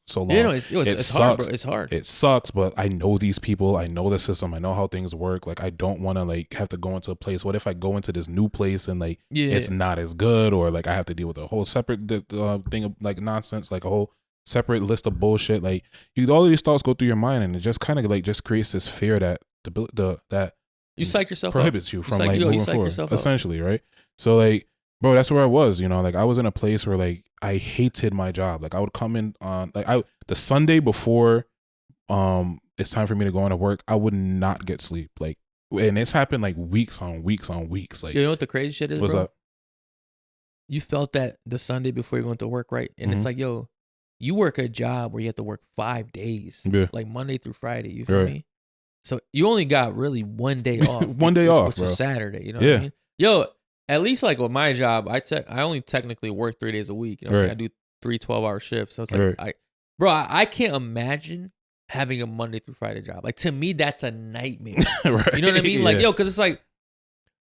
so long. It's hard, bro. It's hard. It sucks, but I know these people. I know the system. I know how things work. Like I don't want to like have to go into a place. What if I go into this new place and like it's not as good, or like I have to deal with a whole separate thing of like nonsense, like a whole separate list of bullshit. Like all of these thoughts go through your mind, and it just kind of like just creates this fear that that you psych yourself prohibits you from like moving forward, essentially, up. Right? So like, bro, that's where I was, like I was in a place where like I hated my job. Like I would come in on like the Sunday before it's time for me to go into work, I would not get sleep. Like, and it's happened like weeks on weeks on weeks. Like, you know what the crazy shit is, what's bro? up? You felt that the Sunday before you're going to work, right? And it's like, you work a job where you have to work 5 days, like Monday through Friday. You feel me? So you only got really one day off. One day off, which bro. is Saturday. You know what I mean? At least like with my job, I only technically work 3 days a week. You know what I'm saying? I do 3 12-hour shifts. So it's like, I can't imagine having a Monday through Friday job. Like to me, that's a nightmare. Right. You know what I mean? Like, because it's like,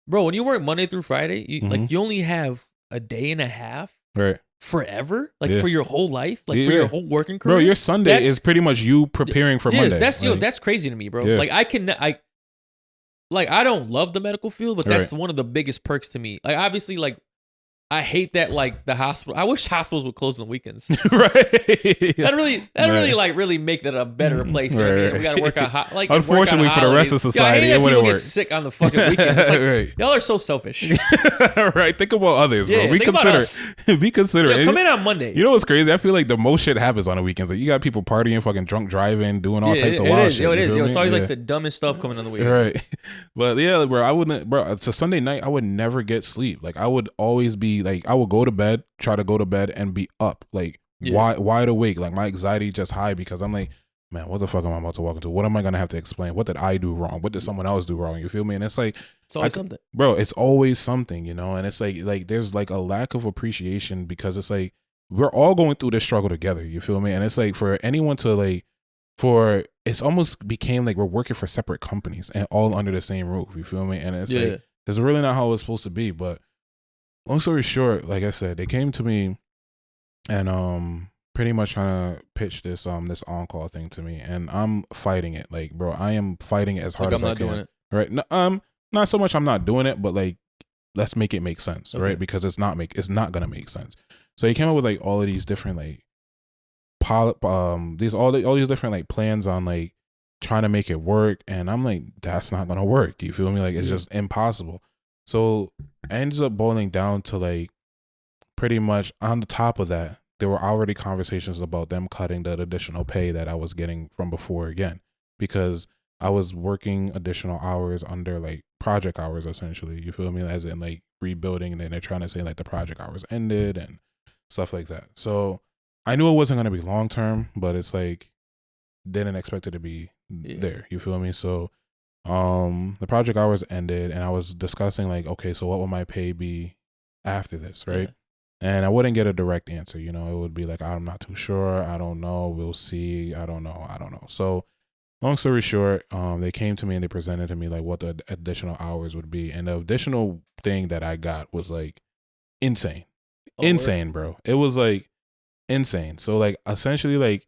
bro, when you work Monday through Friday, you only have a day and a half. Right. Forever, like for your whole life, like for your whole working career. Bro, your Sunday is pretty much you preparing for Monday. That's crazy to me, bro. Like I don't love the medical field, but that's one of the biggest perks to me. Like obviously, like I hate that like the hospital. I wish hospitals would close on the weekends. Right. That really make that a better place. You know what I mean? We got to work out like. Unfortunately for the rest of society, it wouldn't work. Get sick on the fucking weekends. It's like, y'all are so selfish. Right. Think about others, bro. Be considerate. Come in on Monday. You know what's crazy? I feel like the most shit haapens on the weekends. Like you got people partying, fucking drunk driving, doing all types of wild shit. It's always like the dumbest stuff coming on the weekend. Right. But yeah, bro, I wouldn't. Bro, it's a Sunday night. I would never get sleep. Like I would always be like, I would go to bed, try to go to bed, and be up like wide awake. Like my anxiety just high because I'm like, man, what the fuck am I about to walk into? What am I gonna have to explain? What did I do wrong? What did someone else do wrong? You feel me? And it's like it's always something, bro. It's always something, And it's like there's like a lack of appreciation because it's like we're all going through this struggle together. You feel me? And it's like for anyone to like it's almost became like we're working for separate companies and all under the same roof. You feel me? And it's like it's really not how it's supposed to be. But long story short, like I said, they came to me and pretty much trying to pitch this on-call thing to me, and I'm fighting it. Like, bro, I am fighting it as hard as I can. Doing it. Right? No, not so much I'm not doing it, but like let's make it make sense, right? Because it's not gonna make sense. So he came up with like all of these different like all these different like plans on like trying to make it work, and I'm like, that's not gonna work. You feel me? Like it's just impossible. So it ends up boiling down to like pretty much on the top of that, there were already conversations about them cutting the additional pay that I was getting from before again, because I was working additional hours under like project hours essentially. You feel me? As in like rebuilding, and then they're trying to say like the project hours ended and stuff like that. So I knew it wasn't going to be long term, but it's like didn't expect it to be there. You feel me? So the project hours ended, and I was discussing like, okay, so what will my pay be after this, right? And I wouldn't get a direct answer. It would be like, I'm not too sure. I don't know. We'll see. I don't know. So long story short, they came to me and they presented to me like what the additional hours would be, and the additional thing that I got was like insane, bro. It was like insane. So like essentially like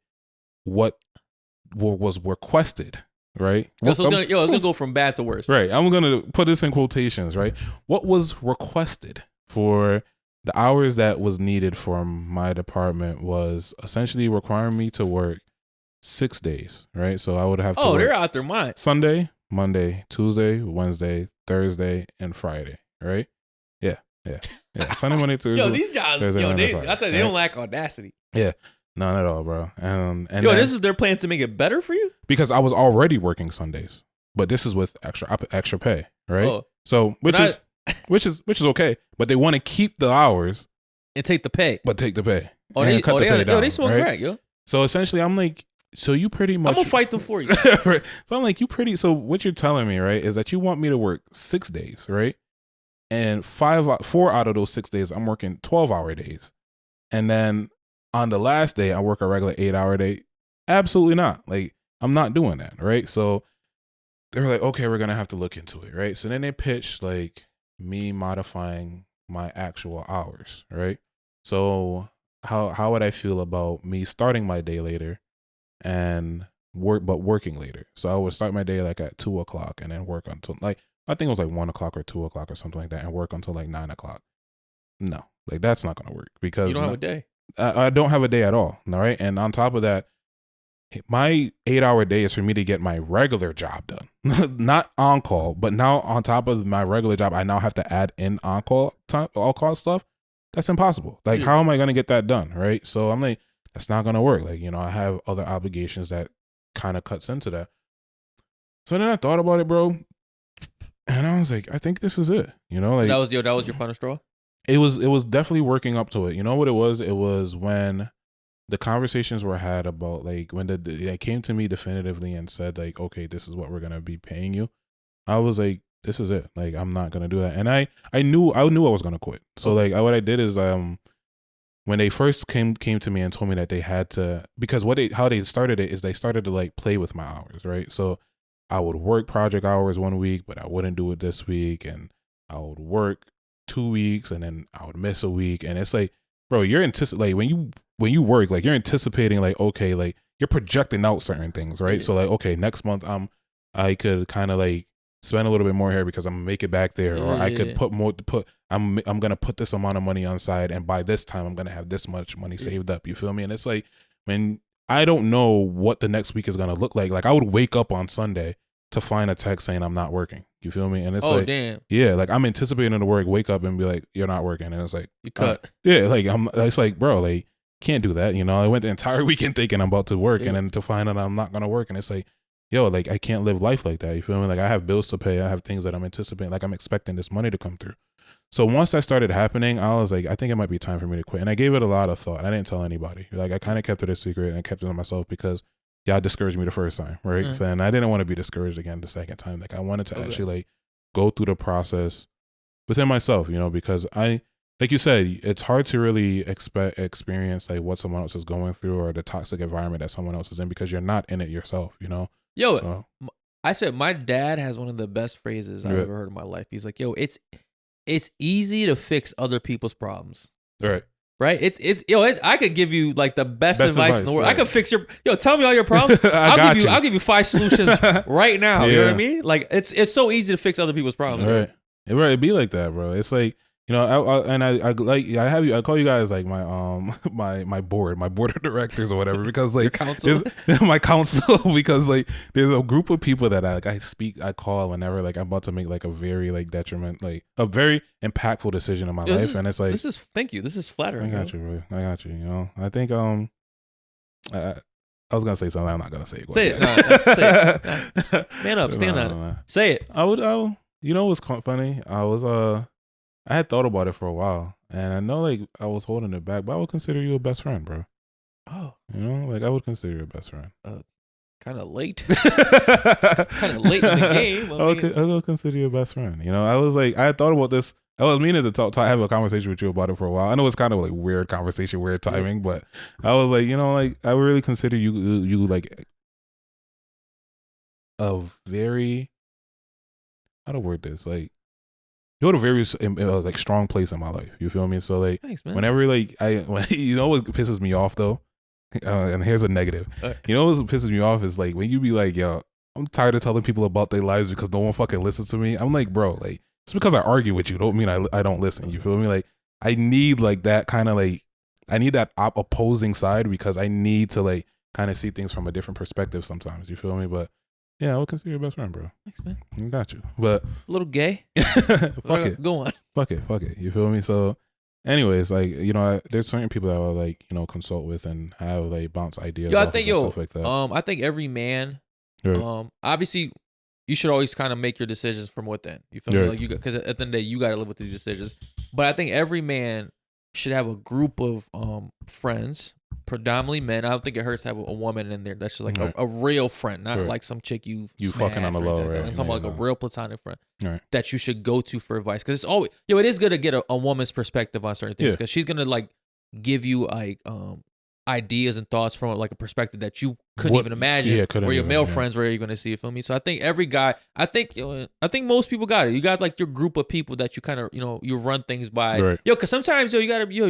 what was requested right? It's gonna go from bad to worse. Right. I'm gonna put this in quotations, right? What was requested for the hours that was needed from my department was essentially requiring me to work 6 days, right? So I would have to work they're out their mind. Sunday, Monday, Tuesday, Wednesday, Thursday, and Friday, right? Yeah. Sunday, Monday, Thursday. Yo, these guys, Thursday, Friday, I thought they don't lack audacity. Yeah. None at all, bro. And this is their plan to make it better for you? Because I was already working Sundays, but this is with extra pay, right? Oh. So which is okay, but they want to keep the hours and take the pay. But take the pay. They smoke crack, yo. So essentially I'm like, so you pretty much I'm gonna fight them for you. Right? So I'm like, so what you're telling me, right, is that you want me to work 6 days, right? And 4 out of those 6 days I'm working 12-hour days. And then on the last day I work a regular 8-hour day. Absolutely not. Like, I'm not doing that, right? So they were like, okay, we're gonna have to look into it, right? So then they pitched like me modifying my actual hours, right? So how would I feel about me starting my day later and working later? So I would start my day like at 2:00 and then work until like, I think it was like 1:00 or 2:00 or something like that, and work until like 9:00. No, like that's not gonna work because you don't have a day. I don't have a day at all. All right. And on top of that, my 8-hour day is for me to get my regular job done, not on call. But now on top of my regular job, I now have to add in on call time, all call stuff. That's impossible. Like, how am I going to get that done? Right. So I'm like, that's not going to work. Like, I have other obligations that kind of cuts into that. So then I thought about it, bro. And I was like, I think this is it. Like that was your final straw. It was definitely working up to it. You know what it was? It was when the conversations were had about like when they came to me definitively and said like, okay, this is what we're gonna be paying you. I was like, this is it. Like, I'm not gonna do that. And I knew I was gonna quit. So like what I did is when they first came to me and told me that they had to, because how they started it is they started to like play with my hours, right? So I would work project hours 1 week, but I wouldn't do it this week, and I would work 2 weeks and then I would miss a week. And it's like, bro, you're anticipating, like when you work, like you're anticipating like, okay, like you're projecting out certain things, right? So like, okay, next month I could kind of like spend a little bit more here because I'm gonna make it back there, or I could I'm gonna put this amount of money on side, and by this time I'm gonna have this much money saved up. You feel me? And it's like, when I don't know what the next week is gonna look like. Like, I would wake up on Sunday to find a text saying I'm not working. You feel me? And it's like, damn. Yeah, like I'm anticipating to work, wake up and be like, you're not working. And it's like, you cut. Yeah, like it's like, bro, like, can't do that. I went the entire weekend thinking I'm about to work, and then to find out I'm not gonna work. And it's like, yo, like I can't live life like that. You feel me? Like, I have bills to pay. I have things that I'm anticipating. Like, I'm expecting this money to come through. So once that started happening, I was like, I think it might be time for me to quit. And I gave it a lot of thought. I didn't tell anybody. Like, I kind of kept it a secret and kept it to myself because y'all discouraged me the first time, right? So, and I didn't want to be discouraged again the second time. Like, I wanted to actually like go through the process within myself, because like you said, it's hard to really experience like what someone else is going through or the toxic environment that someone else is in because you're not in it yourself, Yo, so. I said my dad has one of the best phrases I've ever heard in my life. He's like, yo, it's easy to fix other people's problems. Right. Right? I could give you like the best advice in the world. Right. I could fix tell me all your problems. I'll give you 5 solutions right now. You know what I mean? Like, it's so easy to fix other people's problems. Right. It'd be like that, bro. It's like, I call you guys like my board of directors or whatever, because like my council, because like there's a group of people that I call whenever like I'm about to make like a very like a very impactful decision in my life, and it's like, thank you. This is flattering. I got you, bro. I got you. I think I was gonna say something. I'm not gonna say it. Say it. Say it. Man up. Stand on it. Say it. I would. What's funny? I had thought about it for a while, and I know like I was holding it back, but I would consider you a best friend, bro. Oh, like I would consider you a best friend. Kind of late. Kind of late in the game. I will consider you a best friend. I was like, I had thought about this. I was meaning to have a conversation with you about it for a while. I know it's kind of like weird conversation, weird timing, but I was like, like I would really consider you like a very, how to word this, like, you're at a very like strong place in my life. You feel me? So like, thanks, man. Whenever like what pisses me off though, and here's a negative. What pisses me off is like when you be like, yo, I'm tired of telling people about their lives because no one fucking listens to me. I'm like, bro, like, just because I argue with you don't mean I don't listen. You feel me? Like, I need like that kind of like, I need that opposing side because I need to like kind of see things from a different perspective sometimes. You feel me? But yeah, I would consider your best friend, bro. Thanks, man. I got you. But a little gay. Fuck it. Go on. Fuck it. You feel me? So anyways, like, you know, there's certain people that I like, you know, consult with and have like bounce ideas off of and stuff like that. I think every man, right. Obviously you should always kind of make your decisions from within. You feel me? Like you, because at the end of the day, you got to live with these decisions. But I think every man should have a group of friends, predominantly men. I don't think it hurts to have a woman in there. That's just like a real friend, not like some chick you fucking on the low, right? I'm talking about like a real platonic friend that you should go to for advice. Because it's always, it is good to get a woman's perspective on certain things because she's gonna like give you like ideas and thoughts from like a perspective that you couldn't even imagine. Or your male friends, where you're gonna see it. Feel me? So I think every guy, I think most people got it. You got like your group of people that you kind of you run things by. Right. Because sometimes you always gotta be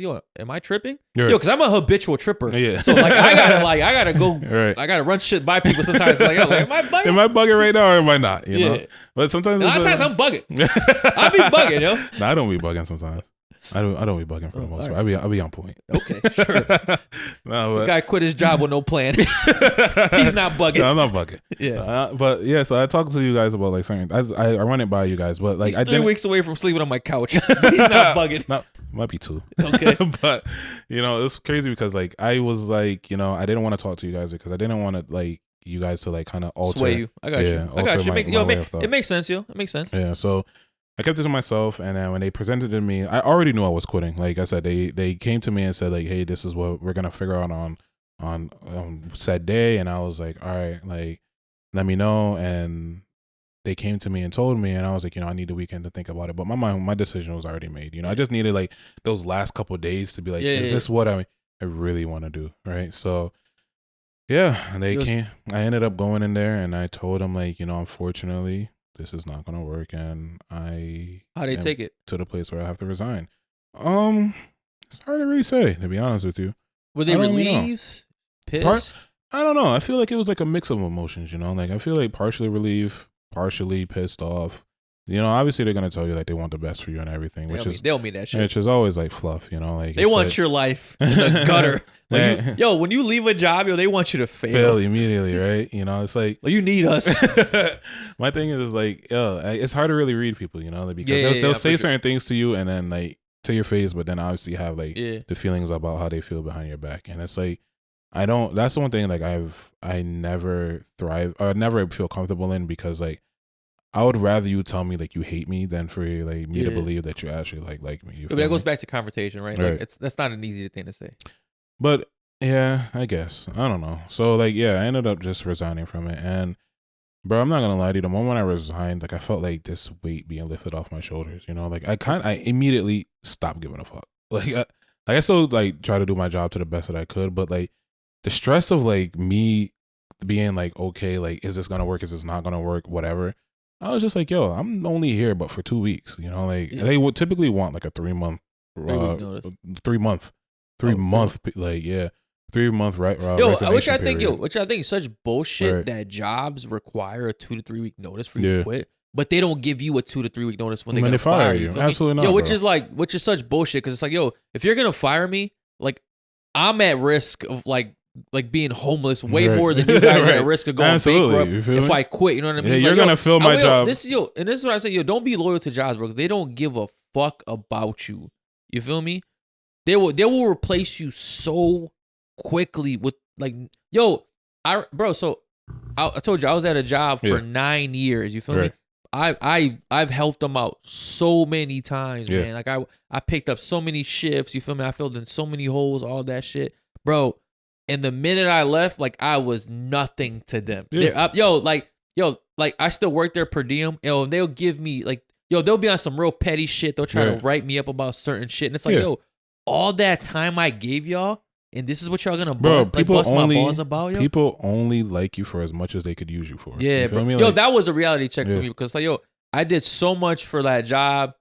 like, am I tripping? Because I'm a habitual tripper. Yeah. So like I gotta go. Right. I gotta run shit by people sometimes. Like, am I bugging? Am I bugging right now or am I not? You know. But sometimes a lot of times I'm bugging. I be bugging, yo. No, I don't be bugging sometimes. I don't be bugging for the most part. I'll be on point. Okay, sure. No, the guy quit his job with no plan. He's not bugging. No, I'm not bugging. Yeah, but yeah. So I talked to you guys about like something. I run it by you guys, but like he's 3 weeks away from sleeping on my couch. But he's not bugging. Might be 2. Okay, but it's crazy because like I was like I didn't want to talk to you guys because I didn't want to like you guys to like kind of alter. Sway you. I got you. It makes sense, yo. It makes sense. Yeah. So I kept it to myself, and then when they presented it to me, I already knew I was quitting. Like I said, they came to me and said like, "Hey, this is what we're gonna figure out on said day," and I was like, "All right, like let me know." And they came to me and told me, and I was like, I need the weekend to think about it. But my decision was already made. I just needed like those last couple of days to be like, is this what I really want to do, right? So yeah, and they came. I ended up going in there, and I told them like, unfortunately, this is not gonna work, and how they take it to the place where I have to resign. It's hard to really say, to be honest with you. Were they relieved? Pissed? I don't know. I feel like it was like a mix of emotions. Like I feel like partially relieved, partially pissed off. Obviously they're gonna tell you like they want the best for you and everything, they'll mean that shit. Which is always like fluff, like they want like, your life in the gutter. When you leave a job, they want you to fail immediately, right? It's like you need us. My thing is like, it's hard to really read people, because they'll say certain things to you and then like to your face, but then obviously have like the feelings about how they feel behind your back, and it's like that's the one thing like I never thrive or never feel comfortable in, because like I would rather you tell me like you hate me than for like me to believe that you actually like me. But that goes back to confrontation, right? Like that's not an easy thing to say. But yeah, I guess. I don't know. So like I ended up just resigning from it, and bro, I'm not gonna lie to you, the moment I resigned, like I felt like this weight being lifted off my shoulders, like I immediately stopped giving a fuck. Like I still like try to do my job to the best that I could, but like the stress of like me being like, okay, like is this gonna work? Is this not gonna work? Whatever. I was just like, yo, I'm only here but for 2 weeks, they would typically want like a 3 month, 3 month, like 3 month, right? Which I think is such bullshit that jobs require a 2 to 3 week notice for you to quit, but they don't give you a 2 to 3 week notice when they fire you. Absolutely not. Which is such bullshit, because it's like, yo, if you're gonna fire me, like I'm at risk of like being homeless way more than you guys are at risk of going bankrupt if I quit. You know what I mean? Yeah, you're gonna fill my job. This is what I say. Don't be loyal to jobs, bro, because they don't give a fuck about you. You feel me? They will replace you so quickly with like, So I told you I was at a job for 9 years. You feel me? I've helped them out so many times, man. Like I picked up so many shifts. You feel me? I filled in so many holes, all that shit, bro. And the minute I left, like I was nothing to them. Like I still work there per diem. They'll give me like, they'll be on some real petty shit. They'll try to write me up about certain shit, and it's like, all that time I gave y'all, and this is what y'all gonna bust my balls about, yo. People only like you for as much as they could use you for. Yeah, bro. Like, that was a reality check for me, because like, I did so much for that job,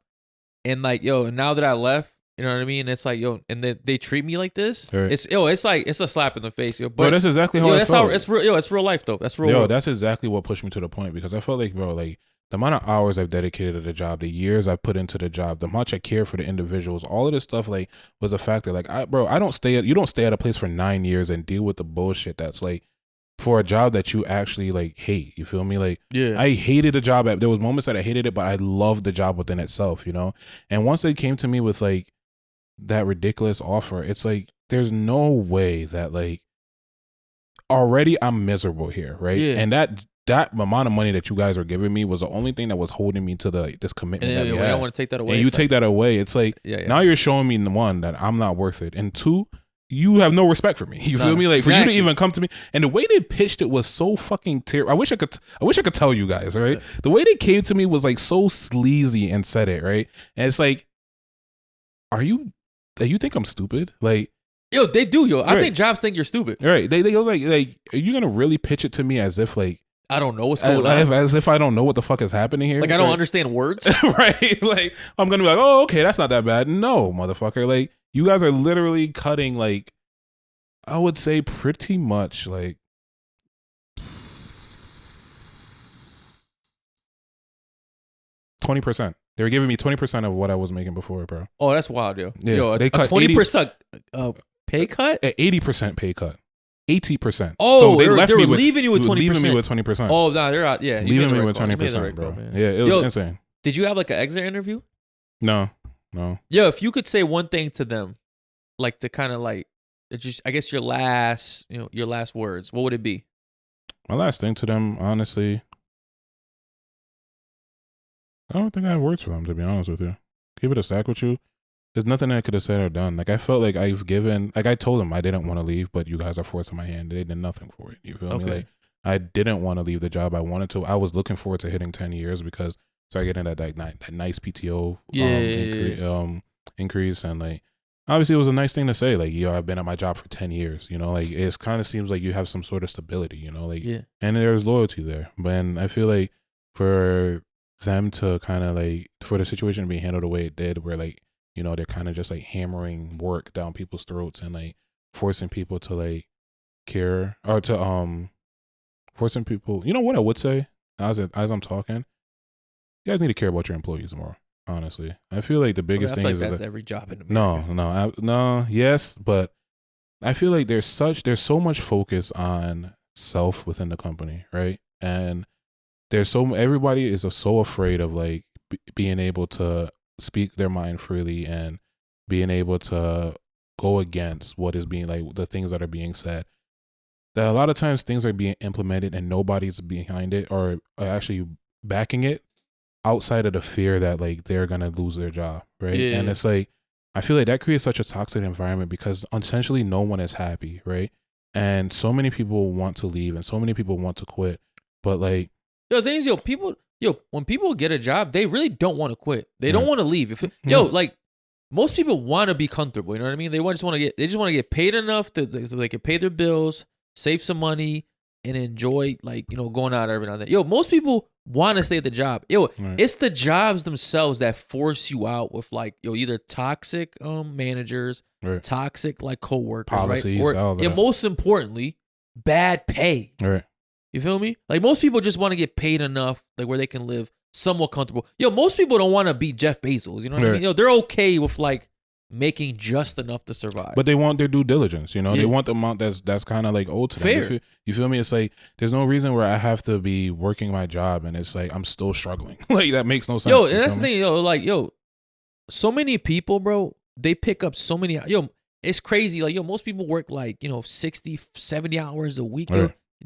and like, and now that I left. You know what I mean? It's like, yo, and they treat me like this. Right. It's like it's a slap in the face, yo. But bro, that's exactly how I that's felt. how it's real. Yo, it's real life though. That's real. Yo, that's exactly what pushed me to the point, because I felt like, bro, like the amount of hours I've dedicated to the job, the years I've put into the job, the much I care for the individuals, all of this stuff like was a factor. Like you don't stay at a place for 9 years and deal with the bullshit that's like for a job that you actually like hate. You feel me? Like, yeah, I hated the job. There was moments that I hated it, but I loved the job within itself, you know? And once they came to me with like that ridiculous offer, it's like, there's no way that like already I'm miserable here. Right. Yeah. And that amount of money that you guys are giving me was the only thing that was holding me to this commitment. And that we I had. don't want to take that away. And you take that away. It's like, now you're showing me, one, that I'm not worth it. And two, you have no respect for me. You feel me? Like, for you to even come to me, and the way they pitched it was so fucking terrible. I wish I could tell you guys, right? Yeah. The way they came to me was like so sleazy and said it, right? And it's like, you think I'm stupid? Like, yo, they do, yo. I right. think jobs think you're stupid. Right. They like, are you gonna really pitch it to me as if like I don't know what's going on? As if I don't know what the fuck is happening here. Like, I don't understand words. Right. Like, I'm gonna be like, oh, okay, that's not that bad. No, motherfucker. Like, you guys are literally cutting, like, I would say pretty much like 20%. They were giving me 20% of what I was making before, bro. Oh, that's wild, yo. Yeah, yo, they cut 20% pay cut? 80% pay cut. 80%. Oh, so they were leaving you with 20%. Leaving me with 20%. Oh, no, they're out. Yeah, leaving me with 20%, bro. Yeah, it was insane. Did you have like an exit interview? No. Yo, if you could say one thing to them, like to kind of like, just I guess your last words, what would it be? My last thing to them, honestly, I don't think I have words for them, to be honest with you. Keep it a stack with you. There's nothing I could have said or done. Like, I felt like I told them I didn't want to leave, but you guys are forcing my hand. They did nothing for it. You feel me? Like, I didn't want to leave the job. I wanted to. I was looking forward to hitting 10 years because I started getting that nice PTO increase. And like, obviously it was a nice thing to say. Like, yo, I've been at my job for 10 years, you know, like it kind of seems like you have some sort of stability, you know, like, and there's loyalty there. But I feel like for them to kind of like, for the situation to be handled the way it did, where like, you know, they're kind of just like hammering work down people's throats and like forcing people to like care or to forcing people. You know what I would say as I'm talking, you guys need to care about your employees more. Honestly, I feel like the biggest thing is that's every job in America. No, yes, but I feel like there's so much focus on self within the company, right? And everybody is so afraid of like being able to speak their mind freely and being able to go against what is being like the things that are being said, that a lot of times things are being implemented and nobody's behind it or actually backing it outside of the fear that like they're gonna lose their job, right? And it's like, I feel like that creates such a toxic environment because essentially no one is happy, right? And so many people want to leave and so many people want to quit, but like, the thing is, when people get a job, they really don't want to quit. They don't want to leave. Like, most people want to be comfortable. You know what I mean? They just want to get paid enough so they can pay their bills, save some money, and enjoy, like, you know, going out every now and then. Yo, most people want to stay at the job. It's the jobs themselves that force you out with like, either toxic managers, toxic like coworkers, policies, right? Or most importantly, bad pay. Right. You feel me? Like, most people just want to get paid enough, like, where they can live somewhat comfortable. Most people don't want to be Jeff Bezos. You know what I mean? They're okay with like making just enough to survive. But they want their due diligence. You know, they want the amount that's kind of like owed to them. Fair. You feel me? It's like there's no reason where I have to be working my job and it's like I'm still struggling. Like, that makes no sense. And that's the thing. So many people, bro, they pick up so many. It's crazy. Like, most people work like 60, 70 hours a week.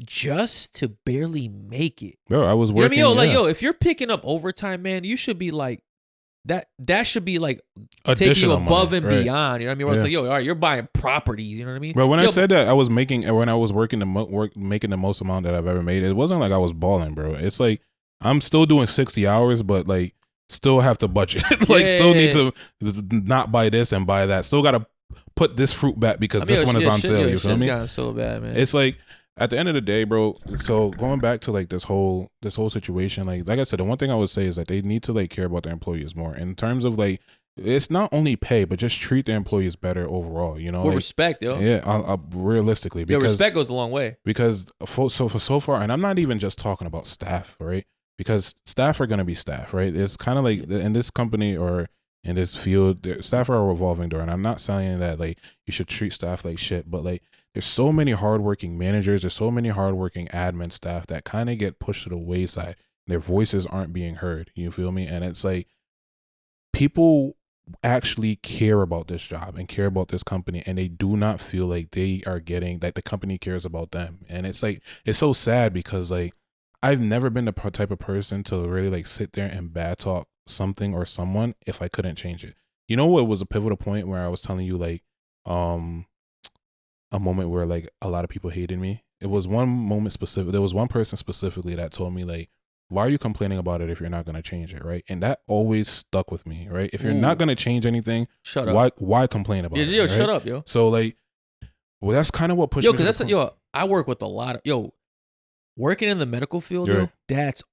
Just to barely make it. Bro, I was working. You know what I mean? If you're picking up overtime, man, you should be like that should be like taking you above and beyond. You know what I mean? Where it's like, all right, you're buying properties. You know what I mean? Bro, when I said that I was making making the most amount that I've ever made, it wasn't like I was balling, bro. It's like I'm still doing 60 hours, but like still have to budget. Still need to not buy this and buy that. Still got to put this fruit back because this one is on sale. You feel me? Gotten so bad, man. It's like, at the end of the day, bro, so going back to like this whole situation, like I said, the one thing I would say is that they need to like care about their employees more in terms of like it's not only pay, but just treat the employees better overall. You know, with respect, yo. Yeah, realistically, because respect goes a long way. Because so far, and I'm not even just talking about staff, right? Because staff are gonna be staff, right? It's kind of like in this company or in this field, staff are a revolving door, and I'm not saying that like you should treat staff like shit, but like there's so many hardworking managers, there's so many hardworking admin staff that kind of get pushed to the wayside. Their voices aren't being heard. You feel me? And it's like people actually care about this job and care about this company, and they do not feel like they are getting like the company cares about them. And it's like it's so sad because like I've never been the type of person to really like sit there and bad talk something or someone if I couldn't change it. You know what was a pivotal point where I was telling you like a moment where like a lot of people hated me? It was one moment specific. There was one person specifically that told me like, why are you complaining about it if you're not going to change it, right? And that always stuck with me, right? If you're not going to change anything, shut up. Why complain about it? Yo, right? Shut up, yo. So like, well, that's kind of what pushed me. Because I work with a lot of working in the medical field, yo. That's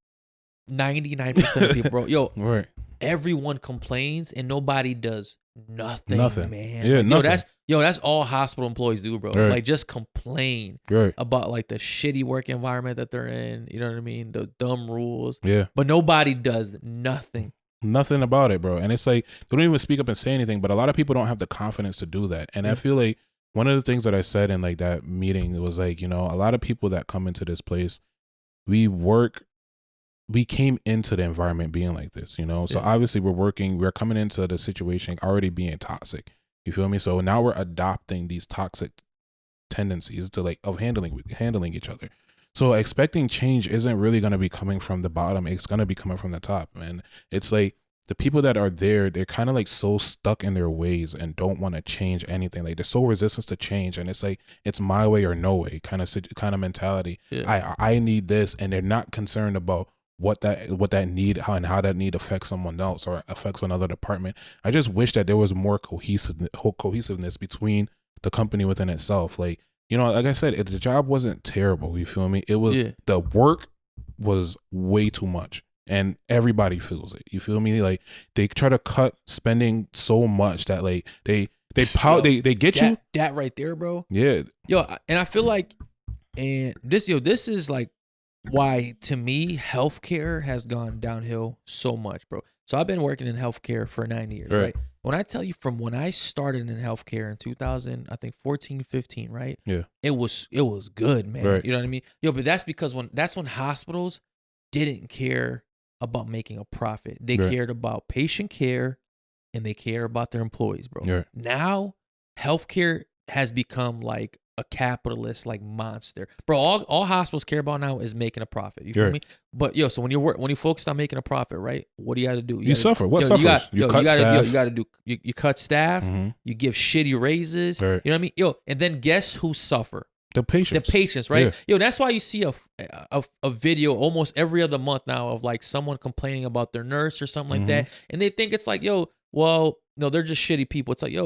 99% of people, bro. Yo, right. Everyone complains and nobody does nothing, man. Yeah, like, nothing. That's all hospital employees do, bro. Right. Like just complain about like the shitty work environment that they're in. You know what I mean? The dumb rules. Yeah. But nobody does nothing. Nothing about it, bro. And it's like they don't even speak up and say anything. But a lot of people don't have the confidence to do that. And I feel like one of the things that I said in like that meeting was like, you know, a lot of people that come into this place, we came into the environment being like this, you know? So obviously we're coming into the situation already being toxic. You feel me? So now we're adopting these toxic tendencies to like of handling each other. So expecting change isn't really going to be coming from the bottom. It's going to be coming from the top, man. It's like the people that are there, they're kind of like so stuck in their ways and don't want to change anything. Like they're so resistant to change. And it's like, it's my way or no way kind of mentality. Yeah. I need this. And they're not concerned about what that need, how that need affects someone else or affects another department. I just wish that there was more cohesiveness between the company within itself. Like, you know, like I said, the job wasn't terrible. You feel me? It was the work was way too much, and everybody feels it. You feel me? Like they try to cut spending so much that like they get you that right there, bro. Yeah, and I feel like, and this is like why to me healthcare has gone downhill so much, bro. So I've been working in healthcare for 9 years, right? When I tell you from when I started in healthcare in 2014, 15, right? Yeah. It was good, man. Right. You know what I mean? But that's because that's when hospitals didn't care about making a profit. They cared about patient care and they care about their employees, bro. Right. Now healthcare has become like a capitalist like monster, bro. All hospitals care about now is making a profit. You feel me? But so when you focus on making a profit, right? What do you got to do? You suffer. What suffers? You cut staff. You cut staff. Mm-hmm. You give shitty raises. Right. You know what I mean? And then guess who suffer? The patients, right? Yeah. That's why you see a video almost every other month now of like someone complaining about their nurse or something like that, and they think it's like, they're just shitty people. It's like,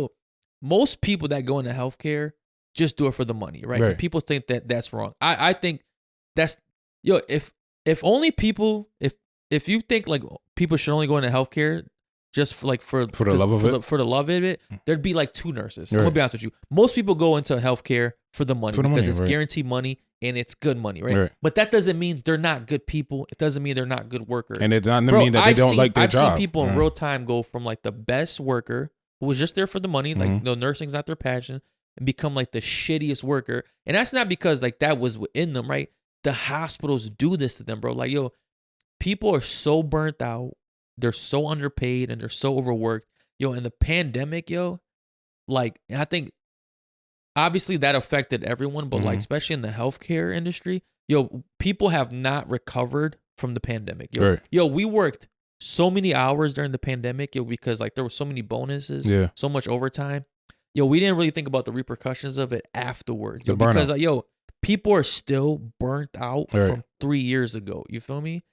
most people that go into healthcare just do it for the money, right? And people think that that's wrong. I think that's if only people if you think like people should only go into healthcare just for the love of it, there'd be like two nurses. I'm gonna be honest with you. Most people go into healthcare for the money because it's guaranteed money and it's good money, right? But that doesn't mean they're not good people. It doesn't mean they're not good workers. And it doesn't mean that they don't like their job. I've seen people in real time go from like the best worker who was just there for the money, like nursing's not their passion, and become like the shittiest worker. And that's not because like that was in them, right? The hospitals do this to them, bro. Like, people are so burnt out. They're so underpaid and they're so overworked. In the pandemic, like, I think obviously that affected everyone, but like, especially in the healthcare industry, people have not recovered from the pandemic. We worked so many hours during the pandemic, because like there were so many bonuses, so much overtime. We didn't really think about the reporcussions of it afterwards. Because people are still burnt out from 3 years ago. You feel me?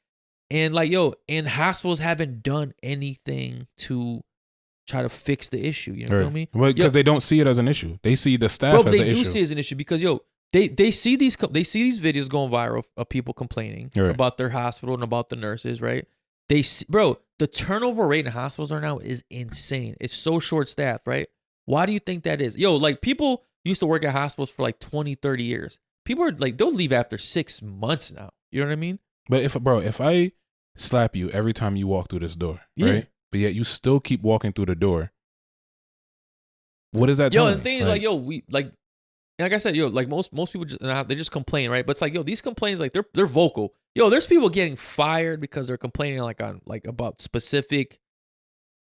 And like, and hospitals haven't done anything to try to fix the issue. You feel me? Well, because they don't see it as an issue. They see the staff as an issue. They do see it as an issue because they see these videos going viral of people complaining about their hospital and about the nurses, right? bro, the turnover rate in hospitals right now is insane. It's so short staffed, right? Why do you think that is? Yo, like people used to work at hospitals for like 20, 30 years. People are like, they'll leave after 6 months now. You know what I mean? But if I slap you every time you walk through this door, right? But yet you still keep walking through the door. What is that telling me? And the thing is like, yo, we like I said, yo, like most people just they just complain, right? But it's like, yo, these complaints, like they're vocal. Yo, there's people getting fired because they're complaining about specific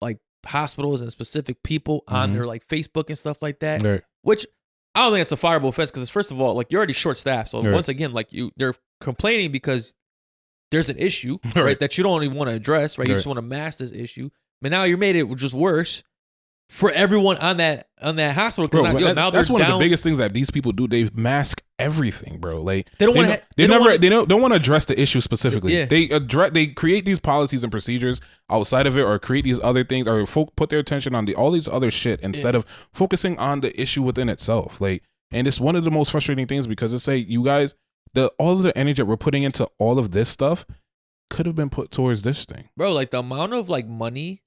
like hospitals and specific people on their like Facebook and stuff like that. Right. Which I don't think it's a fireable offense because first of all, like you're already short staffed. So once again, like they're complaining because there's an issue, right? That you don't even want to address, right? You just want to mask this issue. But now you made it just worse for everyone on that hospital. Bro, now that's one down. of the biggest things that these people do. They mask everything, bro. Like they don't want to. They don't want to address the issue specifically. Yeah. They create these policies and procedures outside of it, or create these other things, or put their attention on all these other shit instead of focusing on the issue within itself. Like, and it's one of the most frustrating things because it's like, you guys, all of the energy that we're putting into all of this stuff could have been put towards this thing, bro. Like the amount of like money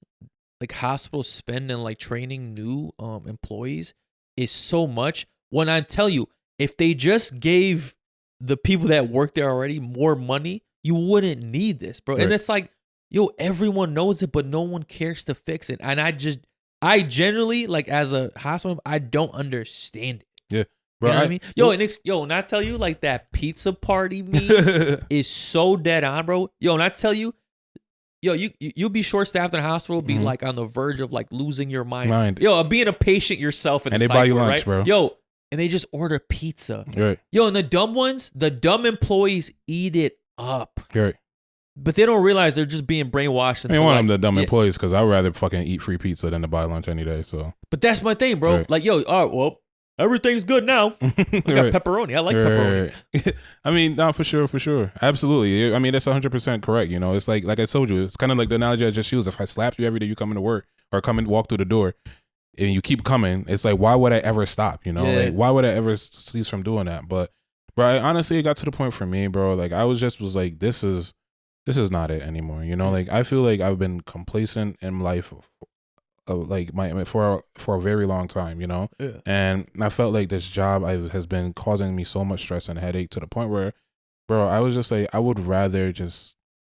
like hospitals spend and like training new employees is so much. When I tell you, if they just gave the people that work there already more money, you wouldn't need this, bro. Right. And it's like, yo, everyone knows it, but no one cares to fix it. And I generally, like as a hospital, I don't understand it. Yeah. Bro, you know what I mean? And I tell you, like that pizza party meme is so dead on, bro. Yo, and I tell you, yo, you'll be short staffed in a hospital, be like on the verge of like losing your mind. Yo, being a patient yourself in and the they buy you lunch, right? bro. Yo, and they just order pizza. Right. Yo, and the dumb employees eat it up. Right. But they don't realize they're just being brainwashed. I ain't one of them the dumb employees because I'd rather fucking eat free pizza than to buy lunch any day. So. But that's my thing, bro. Right. Like, yo, all right, well, everything's good now. I got pepperoni. I like pepperoni. I mean, no, for sure. Absolutely. I mean, that's 100% correct. You know, it's like I told you, it's kind of like the analogy I just used. If I slap you every day you come into work or come and walk through the door and you keep coming, it's like, why would I ever stop? You know, like, why would I ever cease from doing that? But, bro, honestly, it got to the point for me, bro. Like, I was like, this is not it anymore. You know, like, I feel like I've been complacent in life like for a very long time, you know, and I felt like this job has been causing me so much stress and headache to the point where, bro, I was just like, I would rather just,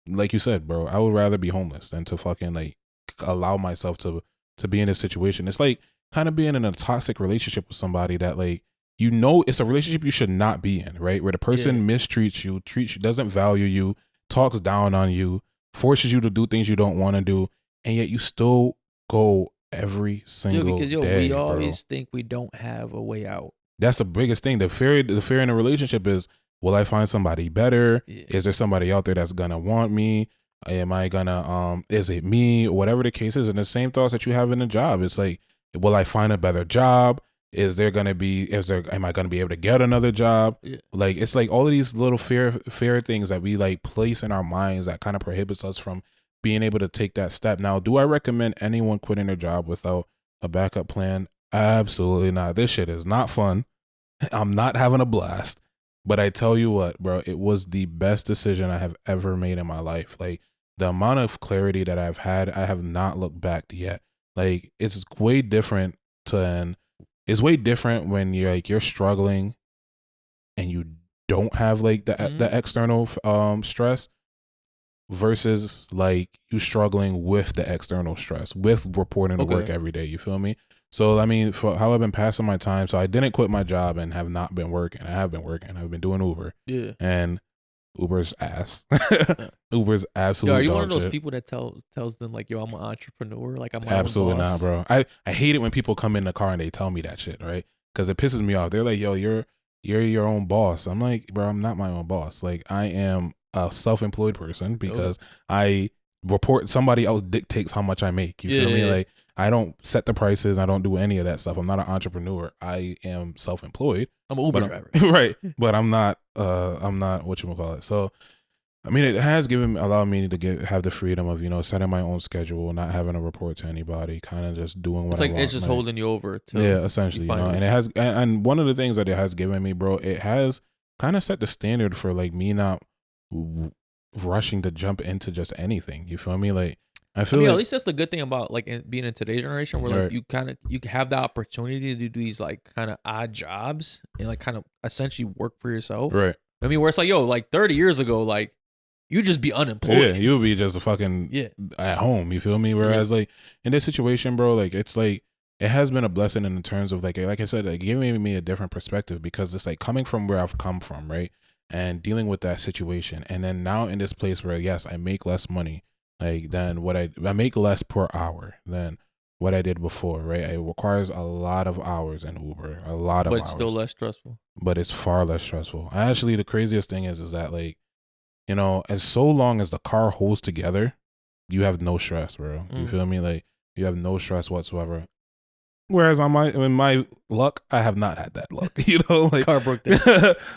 like you said, bro, I would rather be homeless than to fucking like allow myself to be in this situation. It's like kind of being in a toxic relationship with somebody that, like, you know, it's a relationship you should not be in, right? Where the person mistreats you, doesn't value you, talks down on you, forces you to do things you don't want to do, and yet you still go every single day, we always think we don't have a way out. That's the biggest thing. The fear in a relationship is, will I find somebody better? Is there somebody out there that's gonna want me? Am I gonna is it me? Whatever the case is. And the same thoughts that you have in a job. It's like, will I find a better job? Am I gonna be able to get another job? Like, it's like all of these little fear things that we like place in our minds that kind of prohibits us from being able to take that step. Now, do I recommend anyone quitting their job without a backup plan? Absolutely not. This shit is not fun. I'm not having a blast. But I tell you what, bro, it was the best decision I have ever made in my life. Like, the amount of clarity that I've had, I have not looked back yet. Like, it's way different when you're struggling and you don't have like the external stress, versus like you struggling with the external stress, with reporting to work every day. You feel me? So, I mean, for how I've been passing my time, so I didn't quit my job and have not been working. I have been working. I've been doing Uber. Yeah. And Uber's ass. Uber's absolutely. Yo, are you one of those shit. People that tells them like, yo, I'm an entrepreneur, like I'm my absolutely own boss? Not, bro. I hate it when people come in the car and they tell me that shit, right? Because it pisses me off. They're like, yo, you're your own boss. I'm like, bro, I'm not my own boss. Like, I am a self-employed person because I report, somebody else dictates how much I make. You feel me? Like, I don't set the prices. I don't do any of that stuff. I'm not an entrepreneur. I am self-employed. I'm an Uber driver. Right. But I'm not whatchamacallit. So, I mean, it has allowed me to have the freedom of, you know, setting my own schedule, not having to report to anybody, kind of just doing what I want. It's just holding you over. Essentially, you know, and it has, and one of the things that it has given me, bro, it has kind of set the standard for like me not rushing to jump into just anything. You feel me? Like I feel at like least that's the good thing about like being in today's generation, where like you have the opportunity to do these like kind of odd jobs and like kind of essentially work for yourself. right. I mean, where it's like, yo, like 30 years ago, like you just be unemployed. Yeah, you would be just a fucking at home. You feel me? Whereas like in this situation, bro, like it's like it has been a blessing in the terms of like I said, like giving me a different perspective, because it's like coming from where I've come from, right, and dealing with that situation, and then now in this place where yes, I make less money, like than what I make less per hour than what I did before, right? It requires a lot of hours in Uber, a lot of hours, but still less stressful. But it's far less stressful. Actually, the craziest thing is that like, you know, as so long as the car holds together, you have no stress, bro. You feel me? Like you have no stress whatsoever. Whereas in my luck, I have not had that luck. You know, like car broke down.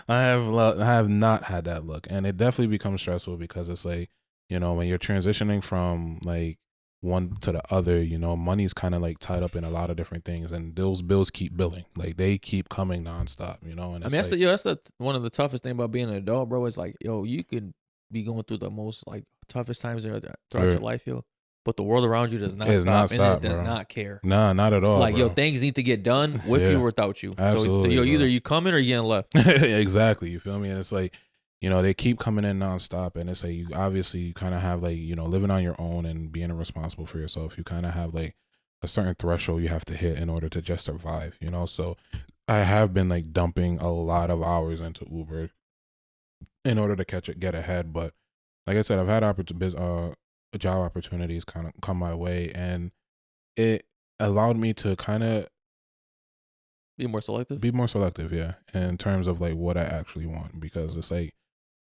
I have not had that luck, and it definitely becomes stressful because it's like, you know, when you're transitioning from like one to the other, you know, money's kind of like tied up in a lot of different things, and those bills keep billing, like they keep coming nonstop, you know. And I mean, that's one of the toughest thing about being an adult, bro. Is like, yo, you could be going through the most like toughest times throughout your life, yo. But the world around you does not stop, and it does not care. Nah, not at all. Like, bro. Yo, things need to get done with you or without you. Absolutely, so either you come in or you getting left. Exactly. You feel me? And it's like, you know, they keep coming in nonstop, and it's like you obviously kind of have like, you know, living on your own and being responsible for yourself. You kind of have like a certain threshold you have to hit in order to just survive, you know. So I have been like dumping a lot of hours into Uber in order to get ahead. But like I said, I've had job opportunities kind of come my way, and it allowed me to kind of be more selective, yeah, in terms of like what I actually want, because it's like,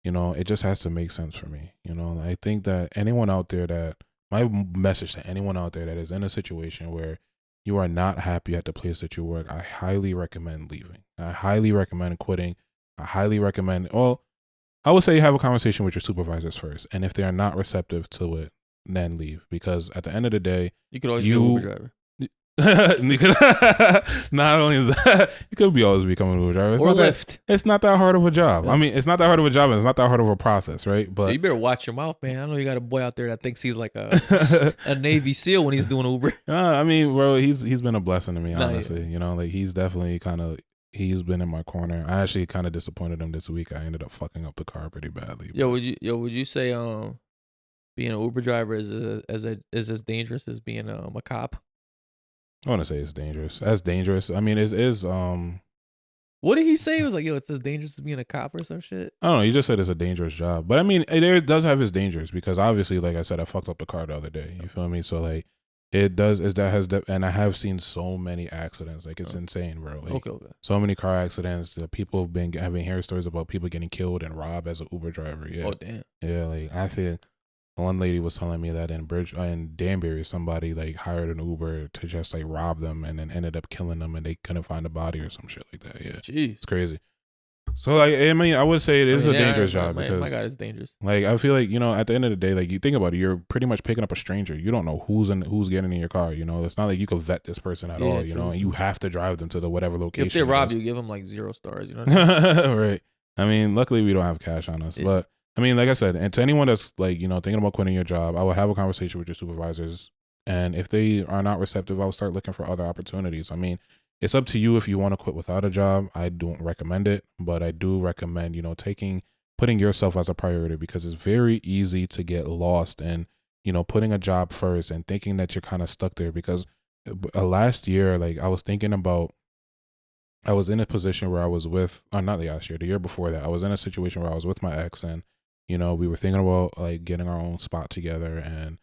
you know, it just has to make sense for me, you know. I think that my message to anyone out there that is in a situation where you are not happy at the place that you work, I highly recommend leaving. I highly recommend quitting. I highly recommend, well, I would say you have a conversation with your supervisors first, and if they are not receptive to it, then leave. Because at the end of the day, you could always be an Uber driver. Not only that, you could always become an Uber driver. Or Lyft. It's not that hard of a job. Yeah. I mean, it's not that hard of a job, and it's not that hard of a process, right? But you better watch your mouth, man. I know you got a boy out there that thinks he's like a Navy SEAL when he's doing Uber. I mean, bro, he's been a blessing to me, honestly. You know, like he's definitely he's been in my corner. I actually kind of disappointed him this week. I ended up fucking up the car pretty badly. Would you say being an Uber driver is as dangerous as being a cop? I want to say it's dangerous. That's dangerous. I mean, it is. What did he say? It was like, yo, it's as dangerous as being a cop or some shit. I don't know. He just said it's a dangerous job, but I mean, it does have its dangers, because obviously, like I said, I fucked up the car the other day. You feel me? So like, it does and I have seen so many accidents. Like it's insane, bro. Like, okay. So many car accidents. The people have been having heard stories about people getting killed and robbed as an Uber driver. Yeah. Oh damn. Yeah, like I think one lady was telling me that in Danbury, somebody like hired an Uber to just like rob them, and then ended up killing them, and they couldn't find a body or some shit like that. Yeah, jeez, it's crazy. So like, I mean, I would say it is a dangerous job, because my God, it's dangerous. Like I feel like, you know, at the end of the day, like you think about it, you're pretty much picking up a stranger. You don't know who's getting in your car. You know, it's not like you can vet this person at all. You know, and you have to drive them to the whatever location. If they rob you, give them like 0 stars. You know what I mean? Right. I mean, luckily we don't have cash on us, but I mean, like I said, and to anyone that's like, you know, thinking about quitting your job, I would have a conversation with your supervisors, and if they are not receptive, I'll start looking for other opportunities. I mean, it's up to you if you want to quit without a job. I don't recommend it, but I do recommend, you know, putting yourself as a priority, because it's very easy to get lost and, you know, putting a job first and thinking that you're kind of stuck there. Because last year, like I was in a position where I was with, not last year, the year before that, I was in a situation where I was with my ex, and, you know, we were thinking about like getting our own spot together and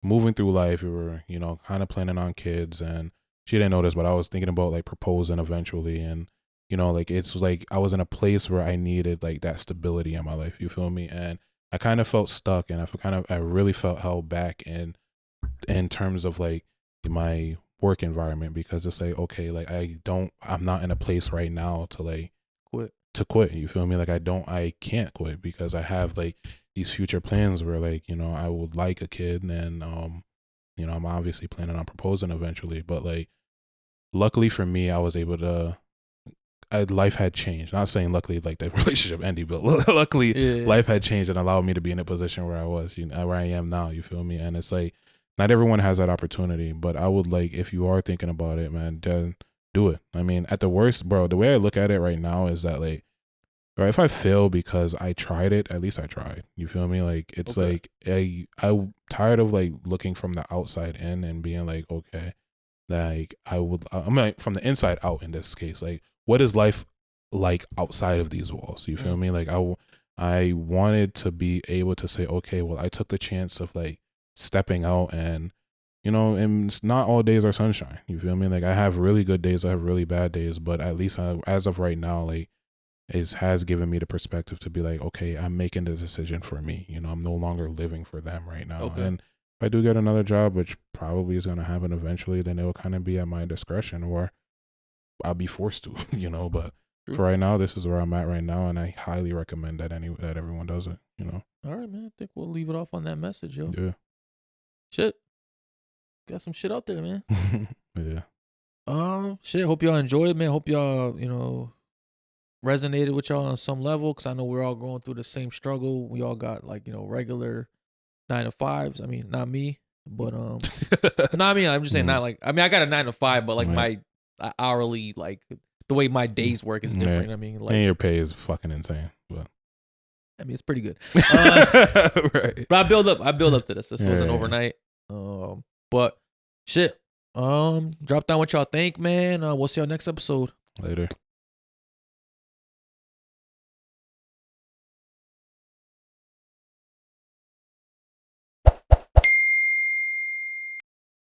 moving through life. We were, you know, kind of planning on kids, and she didn't know this, but I was thinking about like proposing eventually. And, you know, like it's like I was in a place where I needed like that stability in my life. You feel me? And I kind of felt stuck, and I really felt held back in terms of like my work environment, because it's like, okay, like I'm not in a place right now to quit. You feel me? Like I can't quit, because I have like these future plans where, like, you know, I would like a kid, and you know, I'm obviously planning on proposing eventually. But like, luckily for me, I was able to life had changed. Not saying luckily like the relationship ended, but luckily life had changed and allowed me to be in a position where I was, where I am now. You feel me? And it's like not everyone has that opportunity, but I would like if you are thinking about it, man, then do it. I mean, at the worst, bro, the way I look at it right now is that like, right, if I fail because I tried it, at least I tried. You feel me? Like it's like I'm tired of like looking from the outside in and being like, okay, like I'm like from the inside out in this case. Like, what is life like outside of these walls? You feel me? Like I wanted to be able to say, okay, well, I took the chance of like stepping out and. And it's not all days are sunshine. You feel me? Like I have really good days, I have really bad days, but at least as of right now, like has given me the perspective to be like, okay, I'm making the decision for me. I'm no longer living for them right now. Okay. And if I do get another job, which probably is going to happen eventually, then it will kind of be at my discretion or I'll be forced to, but True. For right now, this is where I'm at right now. And I highly recommend that everyone does it, All right, man. I think we'll leave it off on that message, yo. Yeah. Shit. Got some shit out there, man. Yeah. Shit. Hope y'all enjoyed, man. Hope y'all, resonated with y'all on some level. Cause I know we're all going through the same struggle. We all got like, regular 9 to 5s. I mean, not me, but, no, I mean, I'm just saying not like, I mean, I got a 9 to 5, but like my hourly, like the way my days work is different. Yeah. I mean, like and your pay is fucking insane, but. I mean, it's pretty good. Right. But I build up to this. This wasn't overnight. But shit. Drop down what y'all think, man. We'll see y'all next episode. Later.